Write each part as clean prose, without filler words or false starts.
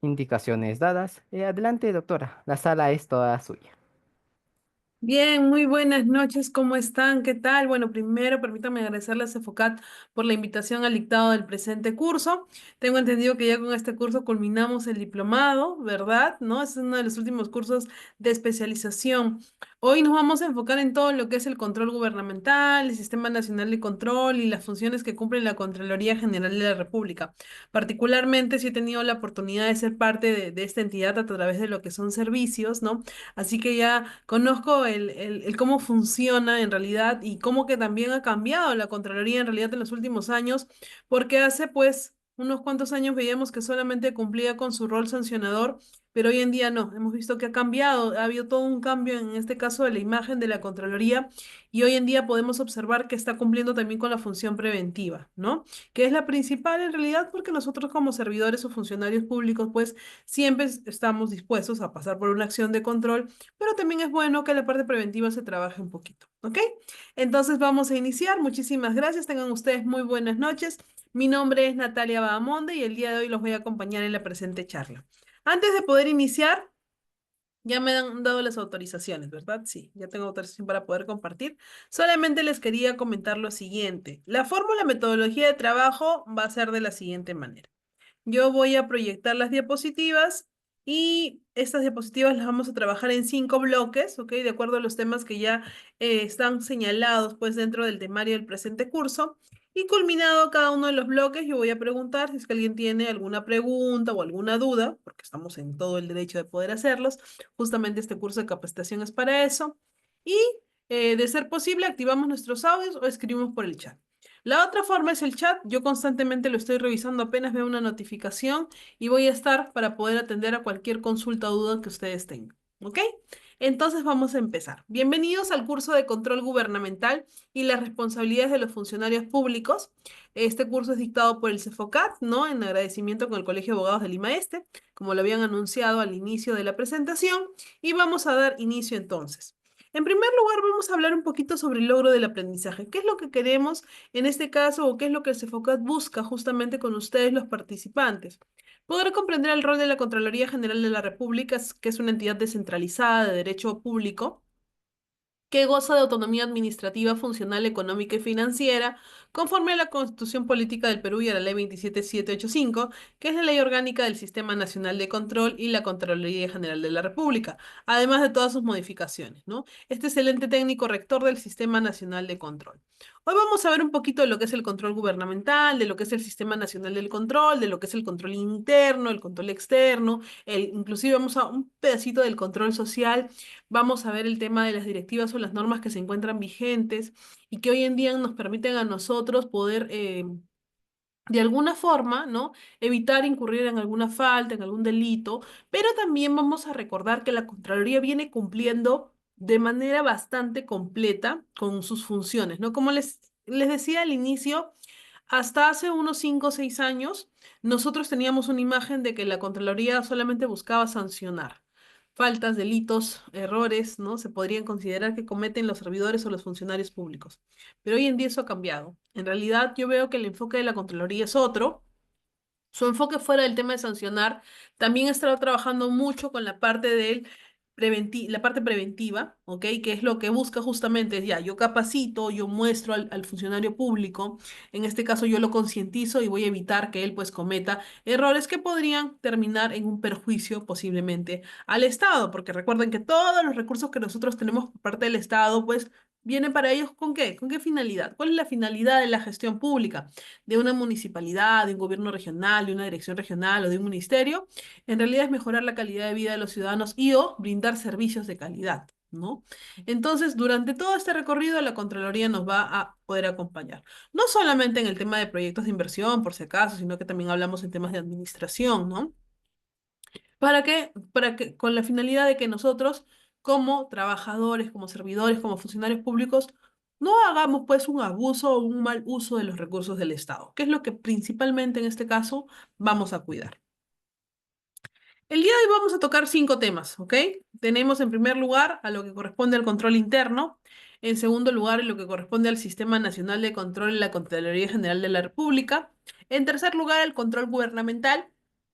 Indicaciones dadas. Adelante, doctora. La sala es toda suya. Bien, muy buenas noches, ¿cómo están? ¿Qué tal? Bueno, primero permítanme agradecerle a Cefocat por la invitación al dictado del presente curso. Tengo entendido que ya con este curso culminamos el diplomado, ¿verdad? ¿No? Es uno de los últimos cursos de especialización. Hoy nos vamos a enfocar en todo lo que es el control gubernamental, el Sistema Nacional de Control y las funciones que cumple la Contraloría General de la República. Particularmente, si he tenido la oportunidad de ser parte de esta entidad a través de lo que son servicios, ¿no? Así que ya conozco el cómo funciona en realidad y cómo que también ha cambiado la Contraloría en realidad en los últimos años, porque hace pues unos cuantos años veíamos que solamente cumplía con su rol sancionador, pero hoy en día no. Hemos visto que ha cambiado, ha habido todo un cambio en este caso de la imagen de la Contraloría y hoy en día podemos observar que está cumpliendo también con la función preventiva, ¿no? Que es la principal en realidad porque nosotros como servidores o funcionarios públicos pues siempre estamos dispuestos a pasar por una acción de control, pero también es bueno que la parte preventiva se trabaje un poquito, ¿ok? Entonces vamos a iniciar. Muchísimas gracias. Tengan ustedes muy buenas noches. Mi nombre es Natalia Bahamonde y el día de hoy los voy a acompañar en la presente charla. Antes de poder iniciar, ya me han dado las autorizaciones, ¿verdad? Sí, ya tengo autorización para poder compartir. Solamente les quería comentar lo siguiente. La fórmula metodología de trabajo va a ser de la siguiente manera. Yo voy a proyectar las diapositivas y estas diapositivas las vamos a trabajar en 5 bloques, ¿ok? De acuerdo a los temas que ya están señalados pues dentro del temario del presente curso. Y culminado cada uno de los bloques, yo voy a preguntar si es que alguien tiene alguna pregunta o alguna duda, porque estamos en todo el derecho de poder hacerlos. Justamente este curso de capacitación es para eso. Y de ser posible, activamos nuestros audios o escribimos por el chat. La otra forma es el chat. Yo constantemente lo estoy revisando apenas veo una notificación y voy a estar para poder atender a cualquier consulta o duda que ustedes tengan. ¿Ok? Entonces vamos a empezar. Bienvenidos al curso de control gubernamental y las responsabilidades de los funcionarios públicos. Este curso es dictado por el CEFOCAT, ¿no? En agradecimiento con el Colegio de Abogados de Lima Este, como lo habían anunciado al inicio de la presentación. Y vamos a dar inicio entonces. En primer lugar, vamos a hablar un poquito sobre el logro del aprendizaje. ¿Qué es lo que queremos en este caso o qué es lo que el CEFOCAT busca justamente con ustedes, los participantes? Poder comprender el rol de la Contraloría General de la República, que es una entidad descentralizada de derecho público que goza de autonomía administrativa, funcional, económica y financiera, conforme a la Constitución Política del Perú y a la Ley 27785, que es la Ley Orgánica del Sistema Nacional de Control y la Contraloría General de la República, además de todas sus modificaciones, ¿no? Este es el ente técnico rector del Sistema Nacional de Control. Hoy vamos a ver un poquito de lo que es el control gubernamental, de lo que es el Sistema Nacional del Control, de lo que es el control interno, el control externo, inclusive vamos a un pedacito del control social. Vamos a ver el tema de las directivas o las normas que se encuentran vigentes y que hoy en día nos permiten a nosotros poder, de alguna forma, ¿no? Evitar incurrir en alguna falta, en algún delito, pero también vamos a recordar que la Contraloría viene cumpliendo de manera bastante completa con sus funciones, ¿no? Como les decía al inicio, hasta hace unos 5 o 6 años, nosotros teníamos una imagen de que la Contraloría solamente buscaba sancionar. Faltas, delitos, errores, ¿no? Se podrían considerar que cometen los servidores o los funcionarios públicos. Pero hoy en día eso ha cambiado. En realidad yo veo que el enfoque de la Contraloría es otro. Su enfoque fuera del tema de sancionar, también ha estado trabajando mucho con la parte la parte preventiva, ¿ok? Que es lo que busca justamente, ya, yo capacito, yo muestro al funcionario público, en este caso yo lo concientizo y voy a evitar que él pues cometa errores que podrían terminar en un perjuicio posiblemente al Estado, porque recuerden que todos los recursos que nosotros tenemos por parte del Estado pues vienen para ellos ¿con qué? ¿Con qué finalidad? ¿Cuál es la finalidad de la gestión pública? De una municipalidad, de un gobierno regional, de una dirección regional o de un ministerio, en realidad es mejorar la calidad de vida de los ciudadanos y o brindar servicios de calidad, ¿no? Entonces, durante todo este recorrido, la Contraloría nos va a poder acompañar. No solamente en el tema de proyectos de inversión, por si acaso, sino que también hablamos en temas de administración, ¿no? Para que, con la finalidad de que nosotros, como trabajadores, como servidores, como funcionarios públicos, no hagamos pues un abuso o un mal uso de los recursos del Estado, que es lo que principalmente en este caso vamos a cuidar. El día de hoy vamos a tocar 5 temas, ¿ok? Tenemos en primer lugar a lo que corresponde al control interno, en segundo lugar en lo que corresponde al Sistema Nacional de Control y la Contraloría General de la República, en tercer lugar el control gubernamental,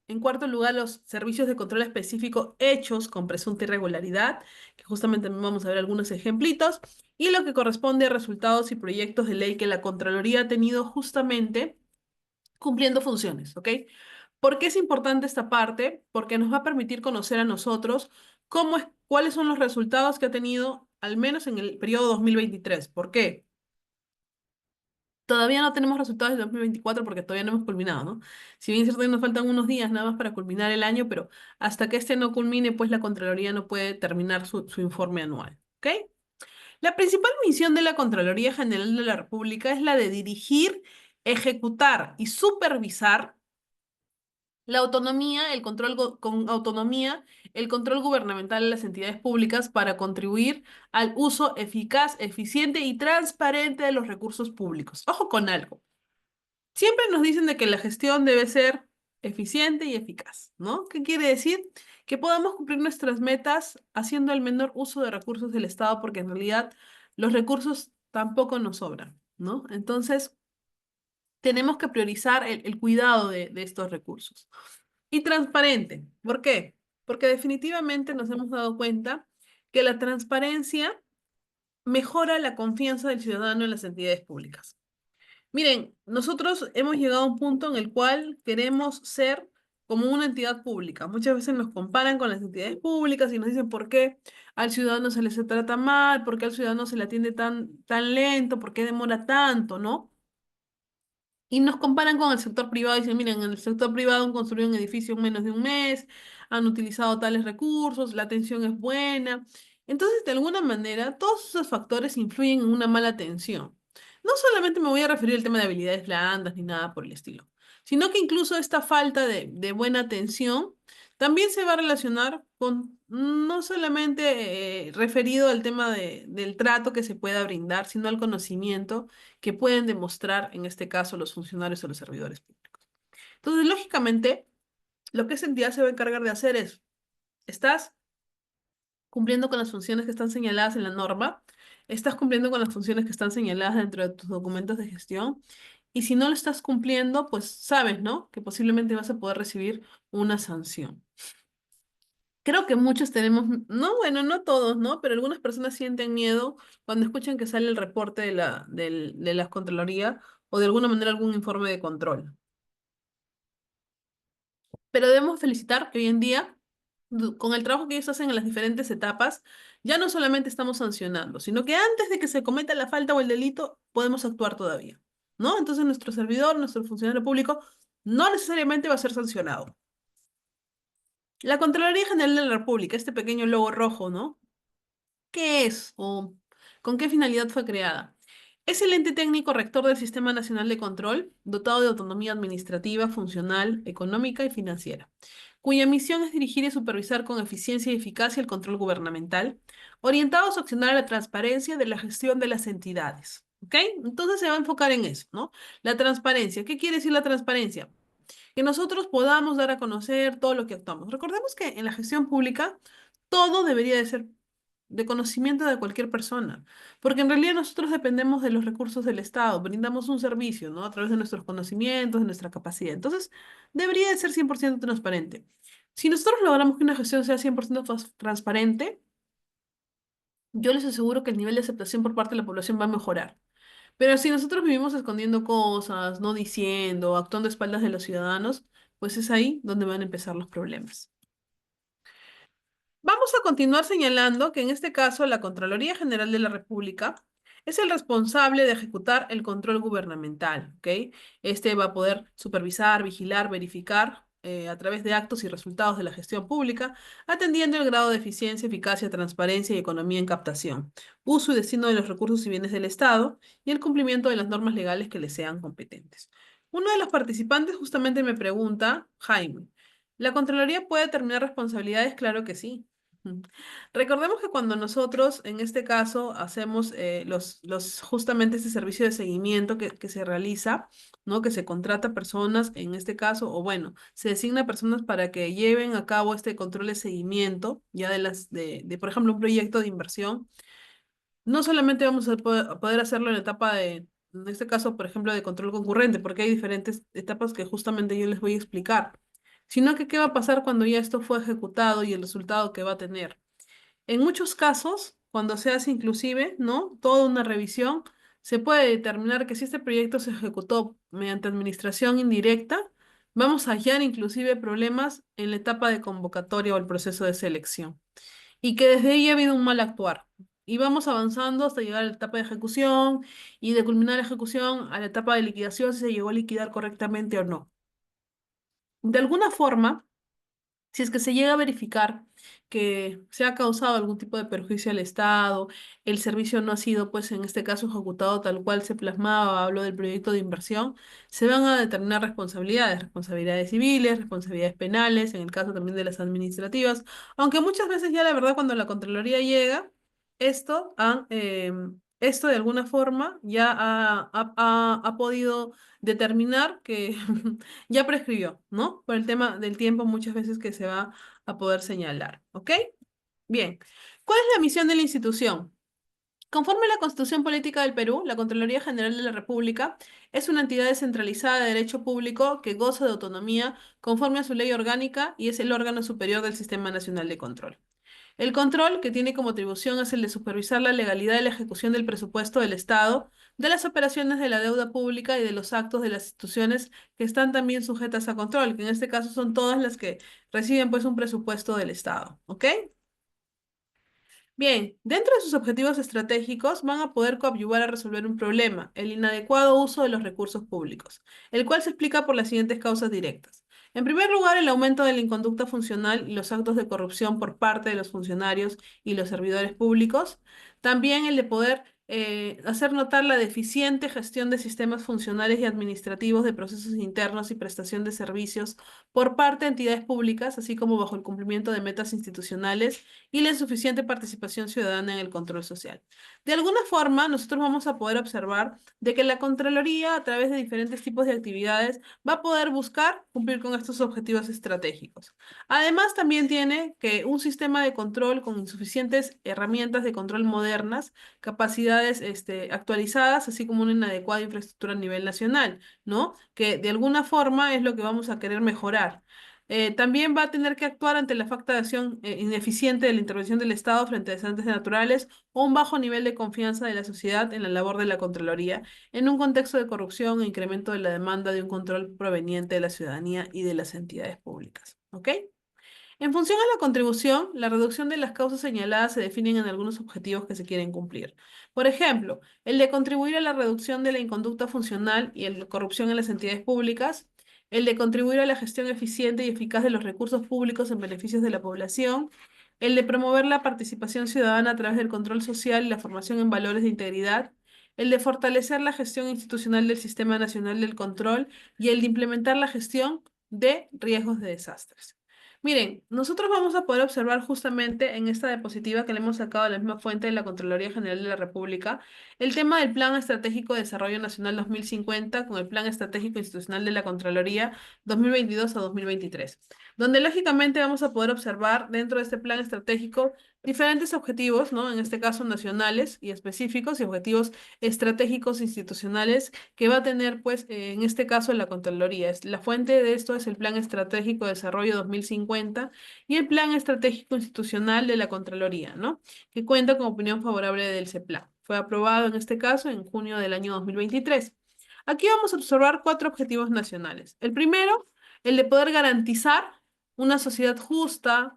En cuarto lugar, los servicios de control específico hechos con presunta irregularidad, que justamente vamos a ver algunos ejemplitos, y lo que corresponde a resultados y proyectos de ley que la Contraloría ha tenido justamente cumpliendo funciones, ¿ok? ¿Por qué es importante esta parte? Porque nos va a permitir conocer a nosotros cuáles son los resultados que ha tenido, al menos en el periodo 2023. ¿Por qué? Todavía no tenemos resultados de 2024 porque todavía no hemos culminado, ¿no? Si bien es cierto que nos faltan unos días nada más para culminar el año, pero hasta que este no culmine, pues la Contraloría no puede terminar su informe anual, ¿ok? La principal misión de la Contraloría General de la República es la de dirigir, ejecutar y supervisar la autonomía, con autonomía, el control gubernamental de las entidades públicas para contribuir al uso eficaz, eficiente y transparente de los recursos públicos. Ojo con algo. Siempre nos dicen de que la gestión debe ser eficiente y eficaz, ¿no? ¿Qué quiere decir? Que podamos cumplir nuestras metas haciendo el menor uso de recursos del Estado, porque en realidad los recursos tampoco nos sobran, ¿no? Entonces, tenemos que priorizar el cuidado de estos recursos. Y transparente. ¿Por qué? Porque definitivamente nos hemos dado cuenta que la transparencia mejora la confianza del ciudadano en las entidades públicas. Miren, nosotros hemos llegado a un punto en el cual queremos ser como una entidad pública. Muchas veces nos comparan con las entidades públicas y nos dicen por qué al ciudadano se le se trata mal, por qué al ciudadano se le atiende tan lento, por qué demora tanto, ¿no? Y nos comparan con el sector privado y dicen, miren, en el sector privado han construido un edificio en menos de un mes, han utilizado tales recursos, la atención es buena. Entonces, de alguna manera, todos esos factores influyen en una mala atención. No solamente me voy a referir al tema de habilidades blandas ni nada por el estilo, sino que incluso esta falta de buena atención también se va a relacionar con no solamente referido al tema del trato que se pueda brindar, sino al conocimiento que pueden demostrar, en este caso, los funcionarios o los servidores públicos. Entonces, lógicamente, lo que esa entidad se va a encargar de hacer es, estás cumpliendo con las funciones que están señaladas en la norma, estás cumpliendo con las funciones que están señaladas dentro de tus documentos de gestión, y si no lo estás cumpliendo, pues sabes, ¿no? Que posiblemente vas a poder recibir una sanción. Creo que muchos tenemos, no, bueno, no todos, ¿no? Pero algunas personas sienten miedo cuando escuchan que sale el reporte de la Contraloría o de alguna manera algún informe de control. Pero debemos felicitar que hoy en día, con el trabajo que ellos hacen en las diferentes etapas, ya no solamente estamos sancionando, sino que antes de que se cometa la falta o el delito, podemos actuar todavía, ¿no? Entonces nuestro servidor, nuestro funcionario público, no necesariamente va a ser sancionado. La Contraloría General de la República, este pequeño logo rojo, ¿no? ¿Qué es o con qué finalidad fue creada? Es el ente técnico rector del Sistema Nacional de Control, dotado de autonomía administrativa, funcional, económica y financiera, cuya misión es dirigir y supervisar con eficiencia y eficacia el control gubernamental, orientados a accionar la transparencia de la gestión de las entidades. ¿Ok? Entonces se va a enfocar en eso, ¿no? La transparencia. ¿Qué quiere decir la transparencia? Que nosotros podamos dar a conocer todo lo que actuamos. Recordemos que en la gestión pública todo debería de ser de conocimiento de cualquier persona, porque en realidad nosotros dependemos de los recursos del Estado, brindamos un servicio, ¿no? A través de nuestros conocimientos, de nuestra capacidad. Entonces, debería de ser 100% transparente. Si nosotros logramos que una gestión sea 100% transparente, yo les aseguro que el nivel de aceptación por parte de la población va a mejorar. Pero si nosotros vivimos escondiendo cosas, no diciendo, actuando a espaldas de los ciudadanos, pues es ahí donde van a empezar los problemas. Vamos a continuar señalando que en este caso la Contraloría General de la República es el responsable de ejecutar el control gubernamental, ¿ok? Este va a poder supervisar, vigilar, verificar a través de actos y resultados de la gestión pública, atendiendo el grado de eficiencia, eficacia, transparencia y economía en captación, uso y destino de los recursos y bienes del Estado y el cumplimiento de las normas legales que le sean competentes. Uno de los participantes justamente me pregunta, Jaime, ¿la Contraloría puede determinar responsabilidades? Claro que sí. Ujú. Recordemos que cuando nosotros, en este caso, hacemos justamente ese servicio de seguimiento que se realiza, ¿no? Que se contrata personas, en este caso, o bueno, se designa personas para que lleven a cabo este control de seguimiento, ya por ejemplo, un proyecto de inversión. No solamente vamos a poder hacerlo en la etapa en este caso, por ejemplo, de control concurrente, porque hay diferentes etapas que justamente yo les voy a explicar. sino que qué va a pasar cuando ya esto fue ejecutado y el resultado que va a tener. En muchos casos, cuando se hace inclusive, ¿no? Toda una revisión, se puede determinar que si este proyecto se ejecutó mediante administración indirecta, vamos a hallar inclusive problemas en la etapa de convocatoria o el proceso de selección. Y que desde ahí ha habido un mal actuar. Y vamos avanzando hasta llegar a la etapa de ejecución y de culminar la ejecución a la etapa de liquidación si se llegó a liquidar correctamente o no. De alguna forma, si es que se llega a verificar que se ha causado algún tipo de perjuicio al Estado, el servicio no ha sido, pues en este caso, ejecutado tal cual se plasmaba, hablo del proyecto de inversión, se van a determinar responsabilidades, responsabilidades civiles, responsabilidades penales, en el caso también de las administrativas, aunque muchas veces ya la verdad cuando la Contraloría llega, esto de alguna forma ya ha podido determinar que ya prescribió, ¿no? Por el tema del tiempo muchas veces que se va a poder señalar, ¿ok? Bien, ¿cuál es la misión de la institución? Conforme a la Constitución Política del Perú, la Contraloría General de la República es una entidad descentralizada de derecho público que goza de autonomía conforme a su ley orgánica y es el órgano superior del Sistema Nacional de Control. El control que tiene como atribución es el de supervisar la legalidad de la ejecución del presupuesto del Estado, de las operaciones de la deuda pública y de los actos de las instituciones que están también sujetas a control, que en este caso son todas las que reciben pues un presupuesto del Estado, ¿ok? Bien, dentro de sus objetivos estratégicos van a poder coadyuvar a resolver un problema, el inadecuado uso de los recursos públicos, el cual se explica por las siguientes causas directas. En primer lugar, el aumento de la inconducta funcional y los actos de corrupción por parte de los funcionarios y los servidores públicos. También el de poder hacer notar la deficiente gestión de sistemas funcionales y administrativos de procesos internos y prestación de servicios por parte de entidades públicas, así como bajo el cumplimiento de metas institucionales y la insuficiente participación ciudadana en el control social. De alguna forma, nosotros vamos a poder observar de que la Contraloría, a través de diferentes tipos de actividades, va a poder buscar cumplir con estos objetivos estratégicos. Además, también tiene que un sistema de control con insuficientes herramientas de control modernas, capacidades actualizadas, así como una inadecuada infraestructura a nivel nacional, ¿no? Que de alguna forma es lo que vamos a querer mejorar. También va a tener que actuar ante la falta de acción ineficiente de la intervención del Estado frente a desastres naturales o un bajo nivel de confianza de la sociedad en la labor de la Contraloría, en un contexto de corrupción e incremento de la demanda de un control proveniente de la ciudadanía y de las entidades públicas. ¿Ok? En función a la contribución, la reducción de las causas señaladas se definen en algunos objetivos que se quieren cumplir. Por ejemplo, el de contribuir a la reducción de la inconducta funcional y la corrupción en las entidades públicas, el de contribuir a la gestión eficiente y eficaz de los recursos públicos en beneficios de la población, el de promover la participación ciudadana a través del control social y la formación en valores de integridad, el de fortalecer la gestión institucional del Sistema Nacional del Control y el de implementar la gestión de riesgos de desastres. Miren, nosotros vamos a poder observar justamente en esta diapositiva que le hemos sacado de la misma fuente de la Contraloría General de la República, el tema del Plan Estratégico de Desarrollo Nacional 2050 con el Plan Estratégico Institucional de la Contraloría 2022 a 2023, donde lógicamente vamos a poder observar dentro de este plan estratégico diferentes objetivos, ¿no? En este caso nacionales y específicos y objetivos estratégicos institucionales que va a tener, pues, en este caso la Contraloría. La fuente de esto es el Plan Estratégico de Desarrollo 2050 y el Plan Estratégico Institucional de la Contraloría, ¿no? Que cuenta con opinión favorable del CEPLAN. Fue aprobado en este caso en junio del año 2023. Aquí vamos a observar cuatro objetivos nacionales. El primero, el de poder garantizar una sociedad justa,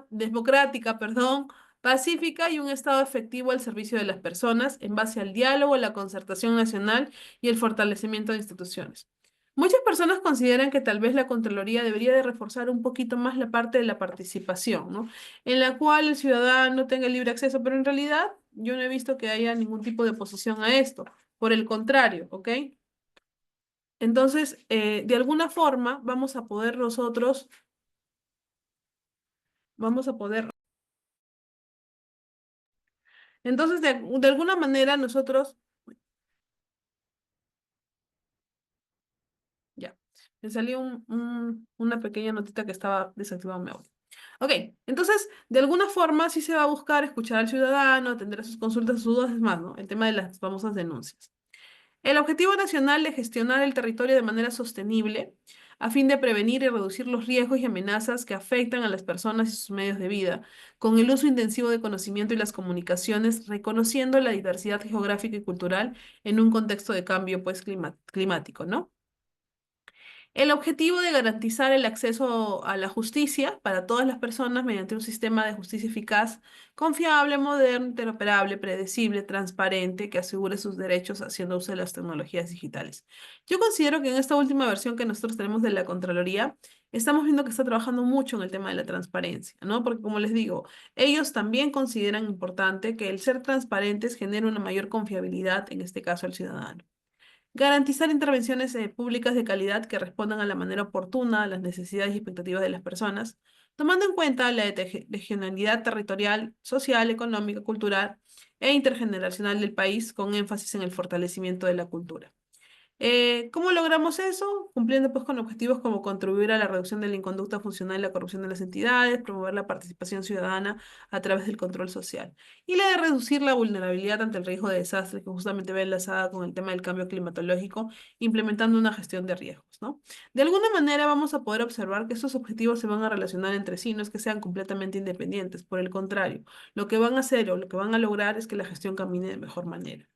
democrática, perdón, pacífica y un Estado efectivo al servicio de las personas en base al diálogo, la concertación nacional y el fortalecimiento de instituciones. Muchas personas consideran que tal vez la Contraloría debería de reforzar un poquito más la parte de la participación, ¿no? En la cual el ciudadano tenga libre acceso, pero en realidad yo no he visto que haya ningún tipo de oposición a esto. Por el contrario, ¿ok? Entonces, de alguna forma, vamos a poder, entonces, de alguna manera nosotros, ya, me salió una pequeña notita que estaba desactivado mi audio. Ok, entonces, de alguna forma sí se va a buscar escuchar al ciudadano, atender a sus consultas, sus dudas, es más, ¿no? El tema de las famosas denuncias. El objetivo nacional de gestionar el territorio de manera sostenible a fin de prevenir y reducir los riesgos y amenazas que afectan a las personas y sus medios de vida, con el uso intensivo de conocimiento y las comunicaciones, reconociendo la diversidad geográfica y cultural en un contexto de cambio, pues, climático, ¿no? El objetivo de garantizar el acceso a la justicia para todas las personas mediante un sistema de justicia eficaz, confiable, moderno, interoperable, predecible, transparente, que asegure sus derechos haciendo uso de las tecnologías digitales. Yo considero que en esta última versión que nosotros tenemos de la Contraloría, estamos viendo que está trabajando mucho en el tema de la transparencia, ¿no? Porque como les digo, ellos también consideran importante que el ser transparentes genere una mayor confiabilidad, en este caso al ciudadano. Garantizar intervenciones públicas de calidad que respondan a la manera oportuna a las necesidades y expectativas de las personas, tomando en cuenta la regionalidad territorial, social, económica, cultural e intergeneracional del país, con énfasis en el fortalecimiento de la cultura. ¿Cómo logramos eso? Cumpliendo pues con objetivos como contribuir a la reducción de la inconducta funcional y la corrupción de las entidades, promover la participación ciudadana a través del control social y la de reducir la vulnerabilidad ante el riesgo de desastre que justamente va enlazada con el tema del cambio climatológico, implementando una gestión de riesgos, ¿no? De alguna manera vamos a poder observar que estos objetivos se van a relacionar entre sí, no es que sean completamente independientes, por el contrario, lo que van a hacer o lo que van a lograr es que la gestión camine de mejor manera.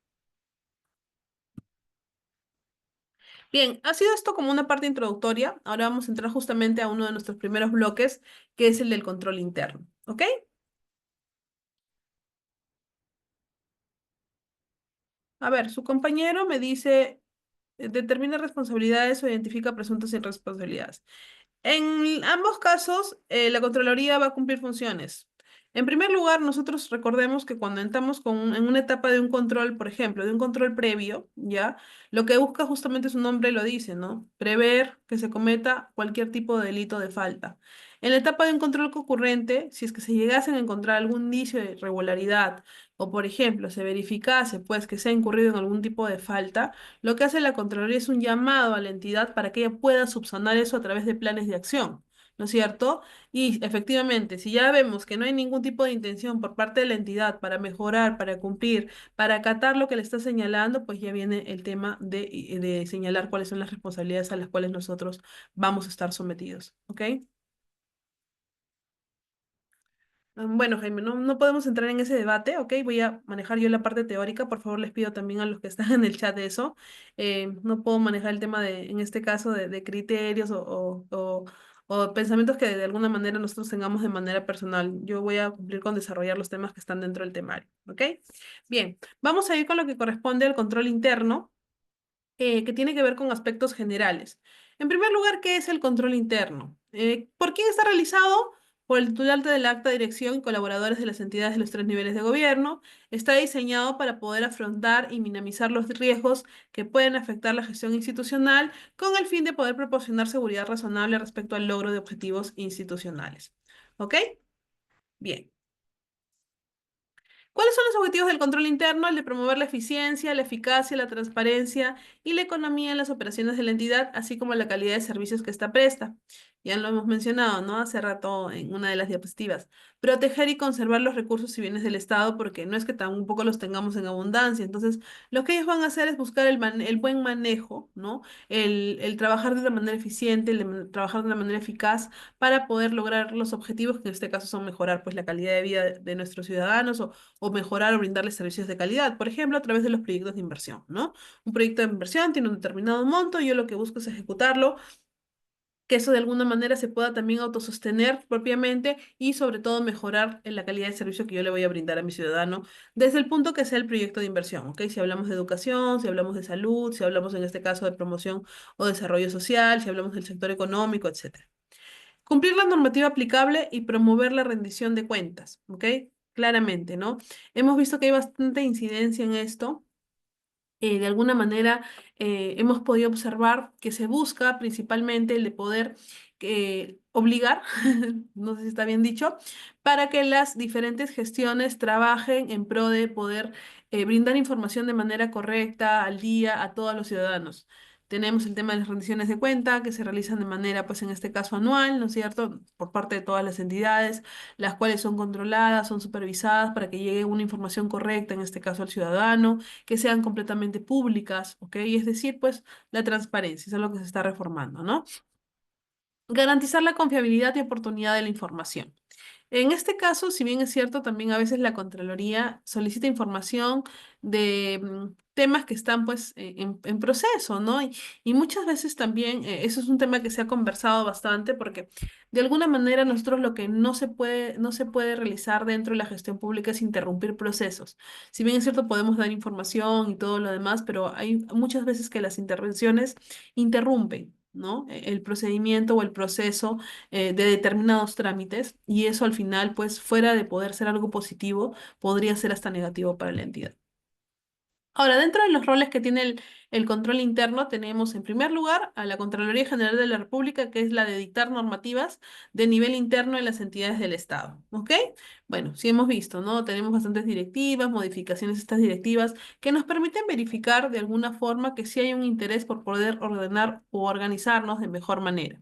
Bien, ha sido esto como una parte introductoria. Ahora vamos a entrar justamente a uno de nuestros primeros bloques, que es el del control interno. ¿Ok? A ver, su compañero me dice, determina responsabilidades o identifica presuntas irresponsabilidades. En ambos casos, la Contraloría va a cumplir funciones. En primer lugar, nosotros recordemos que cuando entramos en una etapa de un control, por ejemplo, de un control previo, ¿ya? Lo que busca justamente su nombre lo dice, ¿no? Prever que se cometa cualquier tipo de delito de falta. En la etapa de un control concurrente, si es que se llegasen a encontrar algún indicio de irregularidad o, por ejemplo, se verificase, pues, que se ha incurrido en algún tipo de falta, lo que hace la Contraloría es un llamado a la entidad para que ella pueda subsanar eso a través de planes de acción, ¿no es cierto? Y efectivamente, si ya vemos que no hay ningún tipo de intención por parte de la entidad para mejorar, para cumplir, para acatar lo que le está señalando, pues ya viene el tema de señalar cuáles son las responsabilidades a las cuales nosotros vamos a estar sometidos, ¿ok? Bueno, Jaime, no podemos entrar en ese debate, ¿ok? Voy a manejar yo la parte teórica. Por favor, les pido también a los que están en el chat de eso. No puedo manejar el tema de, en este caso, de criterios o pensamientos que de alguna manera nosotros tengamos de manera personal. Yo voy a cumplir con desarrollar los temas que están dentro del temario, ¿ok? Bien, vamos a ir con lo que corresponde al control interno, que tiene que ver con aspectos generales. En primer lugar, ¿qué es el control interno? ¿Por quién está realizado? Por el titular del acta de dirección y colaboradores de las entidades de los tres niveles de gobierno. Está diseñado para poder afrontar y minimizar los riesgos que pueden afectar la gestión institucional con el fin de poder proporcionar seguridad razonable respecto al logro de objetivos institucionales. ¿Ok? Bien. ¿Cuáles son los objetivos del control interno? El de promover la eficiencia, la eficacia, la transparencia y la economía en las operaciones de la entidad, así como la calidad de servicios que ésta presta. Ya lo hemos mencionado, ¿no? Hace rato en una de las diapositivas. Proteger y conservar los recursos y bienes del Estado, porque no es que tampoco los tengamos en abundancia. Entonces, lo que ellos van a hacer es buscar el buen manejo, ¿no? El trabajar de una manera eficiente, trabajar de una manera eficaz para poder lograr los objetivos, que en este caso son mejorar, pues, la calidad de vida de nuestros ciudadanos o mejorar o brindarles servicios de calidad, por ejemplo, a través de los proyectos de inversión, ¿no? Un proyecto de inversión tiene un determinado monto y yo lo que busco es ejecutarlo, que eso de alguna manera se pueda también autosostener propiamente y sobre todo mejorar en la calidad de servicio que yo le voy a brindar a mi ciudadano desde el punto que sea el proyecto de inversión, ¿ok? Si hablamos de educación, si hablamos de salud, si hablamos en este caso de promoción o desarrollo social, si hablamos del sector económico, etcétera. Cumplir la normativa aplicable y promover la rendición de cuentas, ¿ok? Claramente, ¿no? Hemos visto que hay bastante incidencia en esto. De alguna manera hemos podido observar que se busca principalmente el de poder obligar, no sé si está bien dicho, para que las diferentes gestiones trabajen en pro de poder brindar información de manera correcta, al día, a todos los ciudadanos. Tenemos el tema de las rendiciones de cuenta que se realizan de manera, pues en este caso anual, ¿no es cierto?, por parte de todas las entidades, las cuales son controladas, son supervisadas para que llegue una información correcta, en este caso al ciudadano, que sean completamente públicas, ¿ok? Es decir, pues la transparencia, eso es lo que se está reformando, ¿no? Garantizar la confiabilidad y oportunidad de la información. En este caso, si bien es cierto, también a veces la Contraloría solicita información de temas que están pues en proceso, ¿no? Y muchas veces también eso es un tema que se ha conversado bastante porque de alguna manera nosotros lo que no se puede realizar dentro de la gestión pública es interrumpir procesos. Si bien es cierto, podemos dar información y todo lo demás, pero hay muchas veces que las intervenciones interrumpen, ¿no? El procedimiento o el proceso de determinados trámites y eso al final, pues fuera de poder ser algo positivo, podría ser hasta negativo para la entidad. Ahora, dentro de los roles que tiene el control interno, tenemos en primer lugar a la Contraloría General de la República, que es la de dictar normativas de nivel interno en las entidades del Estado. ¿Ok? Bueno, sí hemos visto, ¿no? Tenemos bastantes directivas, modificaciones a estas directivas que nos permiten verificar de alguna forma que sí hay un interés por poder ordenar o organizarnos de mejor manera.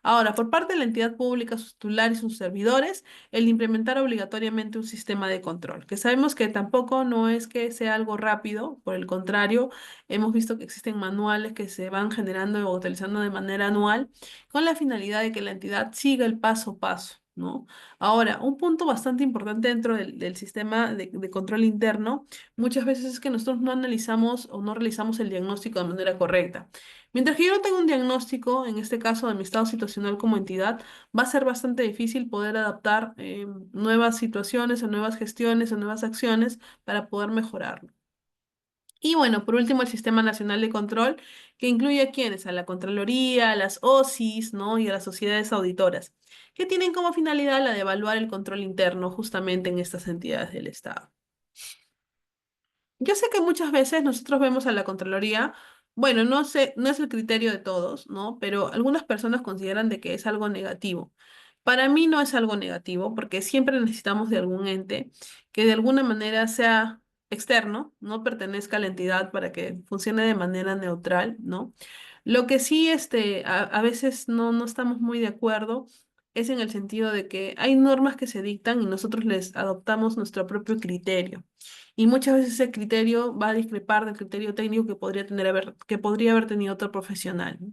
Ahora, por parte de la entidad pública, sus titulares y sus servidores, el implementar obligatoriamente un sistema de control, que sabemos que tampoco no es que sea algo rápido, por el contrario, hemos visto que existen manuales que se van generando o utilizando de manera anual con la finalidad de que la entidad siga el paso a paso, ¿no? Ahora, un punto bastante importante dentro del sistema de control interno, muchas veces es que nosotros no analizamos o no realizamos el diagnóstico de manera correcta. Mientras que yo no tenga un diagnóstico, en este caso de mi estado situacional como entidad, va a ser bastante difícil poder adaptar nuevas situaciones o nuevas gestiones o nuevas acciones para poder mejorarlo. Y bueno, por último, el Sistema Nacional de Control, que incluye a quienes, a la Contraloría, a las OSIs, ¿no? Y a las sociedades auditoras, que tienen como finalidad la de evaluar el control interno justamente en estas entidades del Estado. Yo sé que muchas veces nosotros vemos a la Contraloría, bueno, no sé, no es el criterio de todos, ¿no? Pero algunas personas consideran de que es algo negativo. Para mí no es algo negativo porque siempre necesitamos de algún ente que de alguna manera sea externo, no pertenezca a la entidad para que funcione de manera neutral, ¿no? Lo que sí, a veces no estamos muy de acuerdo es en el sentido de que hay normas que se dictan y nosotros les adoptamos nuestro propio criterio. Y muchas veces ese criterio va a discrepar del criterio técnico que podría haber tenido otro profesional, ¿no?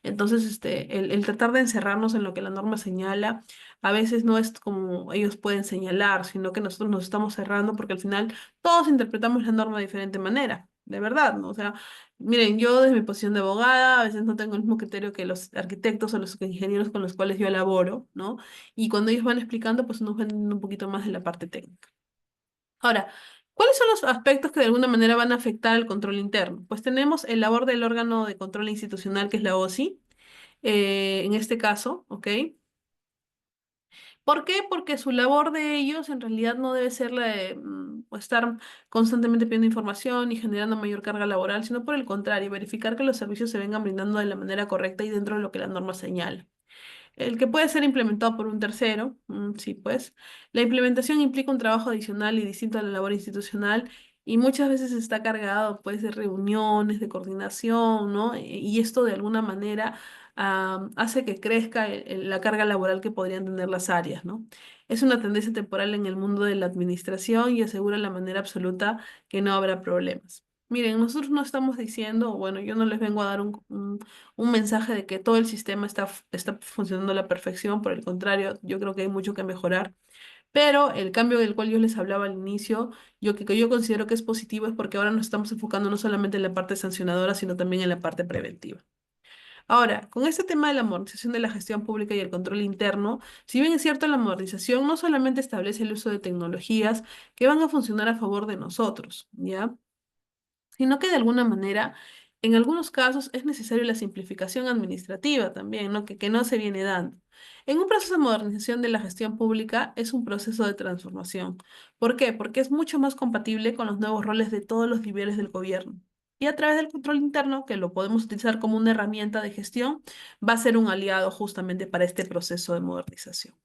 Entonces, el tratar de encerrarnos en lo que la norma señala, a veces no es como ellos pueden señalar, sino que nosotros nos estamos cerrando porque al final todos interpretamos la norma de diferente manera, de verdad, ¿no? O sea, miren, yo desde mi posición de abogada a veces no tengo el mismo criterio que los arquitectos o los ingenieros con los cuales yo elaboro, ¿no? Y cuando ellos van explicando, pues nos ven un poquito más de la parte técnica. Ahora, ¿cuáles son los aspectos que de alguna manera van a afectar el control interno? Pues tenemos el labor del órgano de control institucional, que es la OSI, en este caso, ¿ok? ¿Por qué? Porque su labor de ellos en realidad no debe ser la de estar constantemente pidiendo información y generando mayor carga laboral, sino por el contrario, verificar que los servicios se vengan brindando de la manera correcta y dentro de lo que la norma señala. El que puede ser implementado por un tercero, sí, pues. La implementación implica un trabajo adicional y distinto a la labor institucional y muchas veces está cargado, pues, de reuniones, de coordinación, ¿no? Y esto de alguna manera hace que crezca la carga laboral que podrían tener las áreas, ¿no? Es una tendencia temporal en el mundo de la administración y asegura la manera absoluta que no habrá problemas. Miren, nosotros no estamos diciendo, bueno, yo no les vengo a dar un mensaje de que todo el sistema está funcionando a la perfección, por el contrario, yo creo que hay mucho que mejorar. Pero el cambio del cual yo les hablaba al inicio, que yo considero que es positivo, es porque ahora nos estamos enfocando no solamente en la parte sancionadora, sino también en la parte preventiva. Ahora, con este tema de la modernización de la gestión pública y el control interno, si bien es cierto, la modernización no solamente establece el uso de tecnologías que van a funcionar a favor de nosotros, ¿ya? Sino que de alguna manera, en algunos casos es necesaria la simplificación administrativa también, ¿no? Que no se viene dando. En un proceso de modernización de la gestión pública es un proceso de transformación. ¿Por qué? Porque es mucho más compatible con los nuevos roles de todos los niveles del gobierno. Y a través del control interno, que lo podemos utilizar como una herramienta de gestión, va a ser un aliado justamente para este proceso de modernización.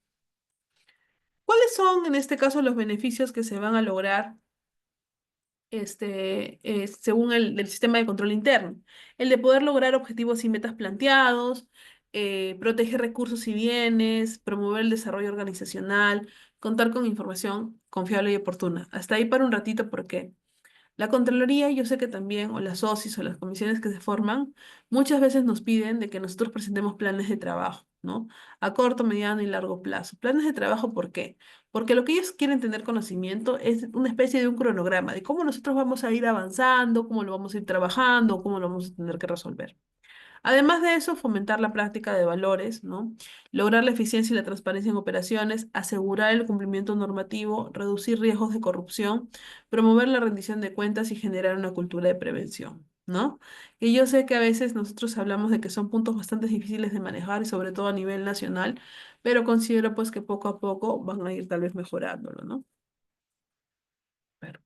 ¿Cuáles son, en este caso, los beneficios que se van a lograr según el sistema de control interno? El de poder lograr objetivos y metas planteados, proteger recursos y bienes, promover el desarrollo organizacional, contar con información confiable y oportuna. Hasta ahí para un ratito porque la Contraloría, yo sé que también, o las OSIs o las comisiones que se forman, muchas veces nos piden de que nosotros presentemos planes de trabajo. ¿no? A corto, mediano y largo plazo. Planes de trabajo, ¿por qué? Porque lo que ellos quieren tener conocimiento es una especie de un cronograma de cómo nosotros vamos a ir avanzando, cómo lo vamos a ir trabajando, cómo lo vamos a tener que resolver. Además de eso, fomentar la práctica de valores, ¿no? Lograr la eficiencia y la transparencia en operaciones, asegurar el cumplimiento normativo, reducir riesgos de corrupción, promover la rendición de cuentas y generar una cultura de prevención, ¿no? Y yo sé que a veces nosotros hablamos de que son puntos bastante difíciles de manejar y sobre todo a nivel nacional, pero considero pues que poco a poco van a ir tal vez mejorándolo, ¿no? Pero,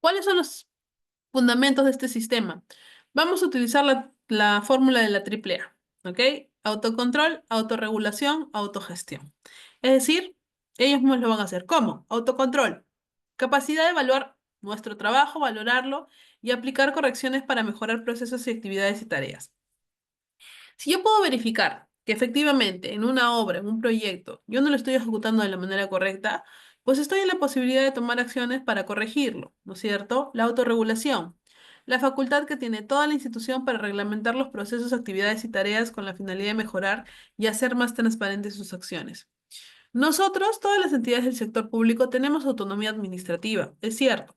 ¿cuáles son los fundamentos de este sistema? Vamos a utilizar la fórmula de la triple A, ¿ok? Autocontrol, autorregulación, autogestión. Es decir, ellos mismos lo van a hacer. ¿Cómo? Autocontrol. Capacidad de evaluar nuestro trabajo, valorarlo y aplicar correcciones para mejorar procesos y actividades y tareas. Si yo puedo verificar que efectivamente en una obra, en un proyecto, yo no lo estoy ejecutando de la manera correcta, pues estoy en la posibilidad de tomar acciones para corregirlo, ¿no es cierto? La autorregulación, la facultad que tiene toda la institución para reglamentar los procesos, actividades y tareas con la finalidad de mejorar y hacer más transparentes sus acciones. Nosotros, todas las entidades del sector público, tenemos autonomía administrativa, es cierto,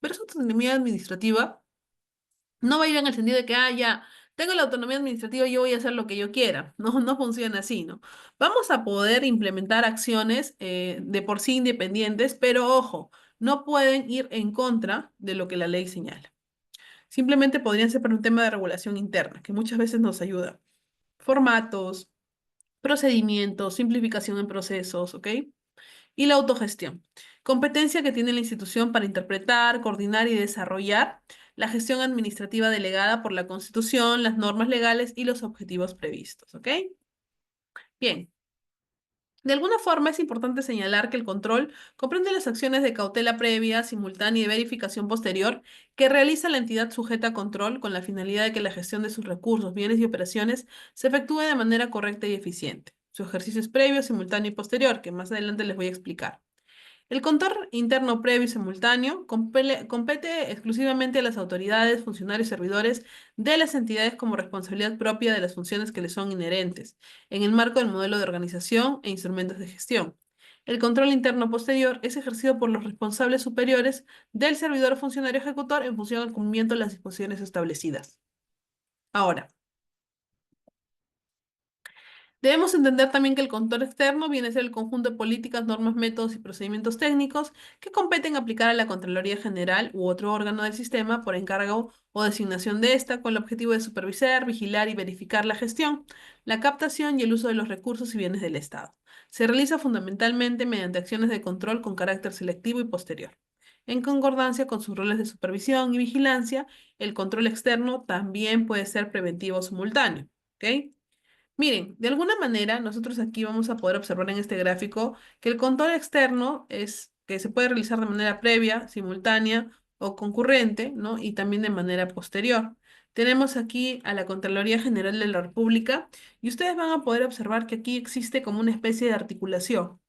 pero esa autonomía administrativa no va a ir en el sentido de que, ya, tengo la autonomía administrativa y yo voy a hacer lo que yo quiera. No, no funciona así, ¿no? Vamos a poder implementar acciones de por sí independientes, pero ojo, no pueden ir en contra de lo que la ley señala. Simplemente podrían ser para un tema de regulación interna, que muchas veces nos ayuda. Formatos, procedimientos, simplificación en procesos, ¿ok? Y la autogestión. Competencia que tiene la institución para interpretar, coordinar y desarrollar la gestión administrativa delegada por la Constitución, las normas legales y los objetivos previstos. ¿Ok? Bien. De alguna forma es importante señalar que el control comprende las acciones de cautela previa, simultánea y de verificación posterior que realiza la entidad sujeta a control con la finalidad de que la gestión de sus recursos, bienes y operaciones se efectúe de manera correcta y eficiente. Su ejercicio es previo, simultáneo y posterior, que más adelante les voy a explicar. El control interno previo y simultáneo compete exclusivamente a las autoridades, funcionarios y servidores de las entidades como responsabilidad propia de las funciones que les son inherentes, en el marco del modelo de organización e instrumentos de gestión. El control interno posterior es ejercido por los responsables superiores del servidor o funcionario ejecutor en función al cumplimiento de las disposiciones establecidas. Ahora, debemos entender también que el control externo viene a ser el conjunto de políticas, normas, métodos y procedimientos técnicos que competen aplicar a la Contraloría General u otro órgano del sistema por encargo o designación de ésta con el objetivo de supervisar, vigilar y verificar la gestión, la captación y el uso de los recursos y bienes del Estado. Se realiza fundamentalmente mediante acciones de control con carácter selectivo y posterior. En concordancia con sus roles de supervisión y vigilancia, el control externo también puede ser preventivo o simultáneo. ¿Ok? Miren, de alguna manera nosotros aquí vamos a poder observar en este gráfico que el control externo es que se puede realizar de manera previa, simultánea o concurrente, ¿no? Y también de manera posterior. Tenemos aquí a la Contraloría General de la República y ustedes van a poder observar que aquí existe como una especie de articulación.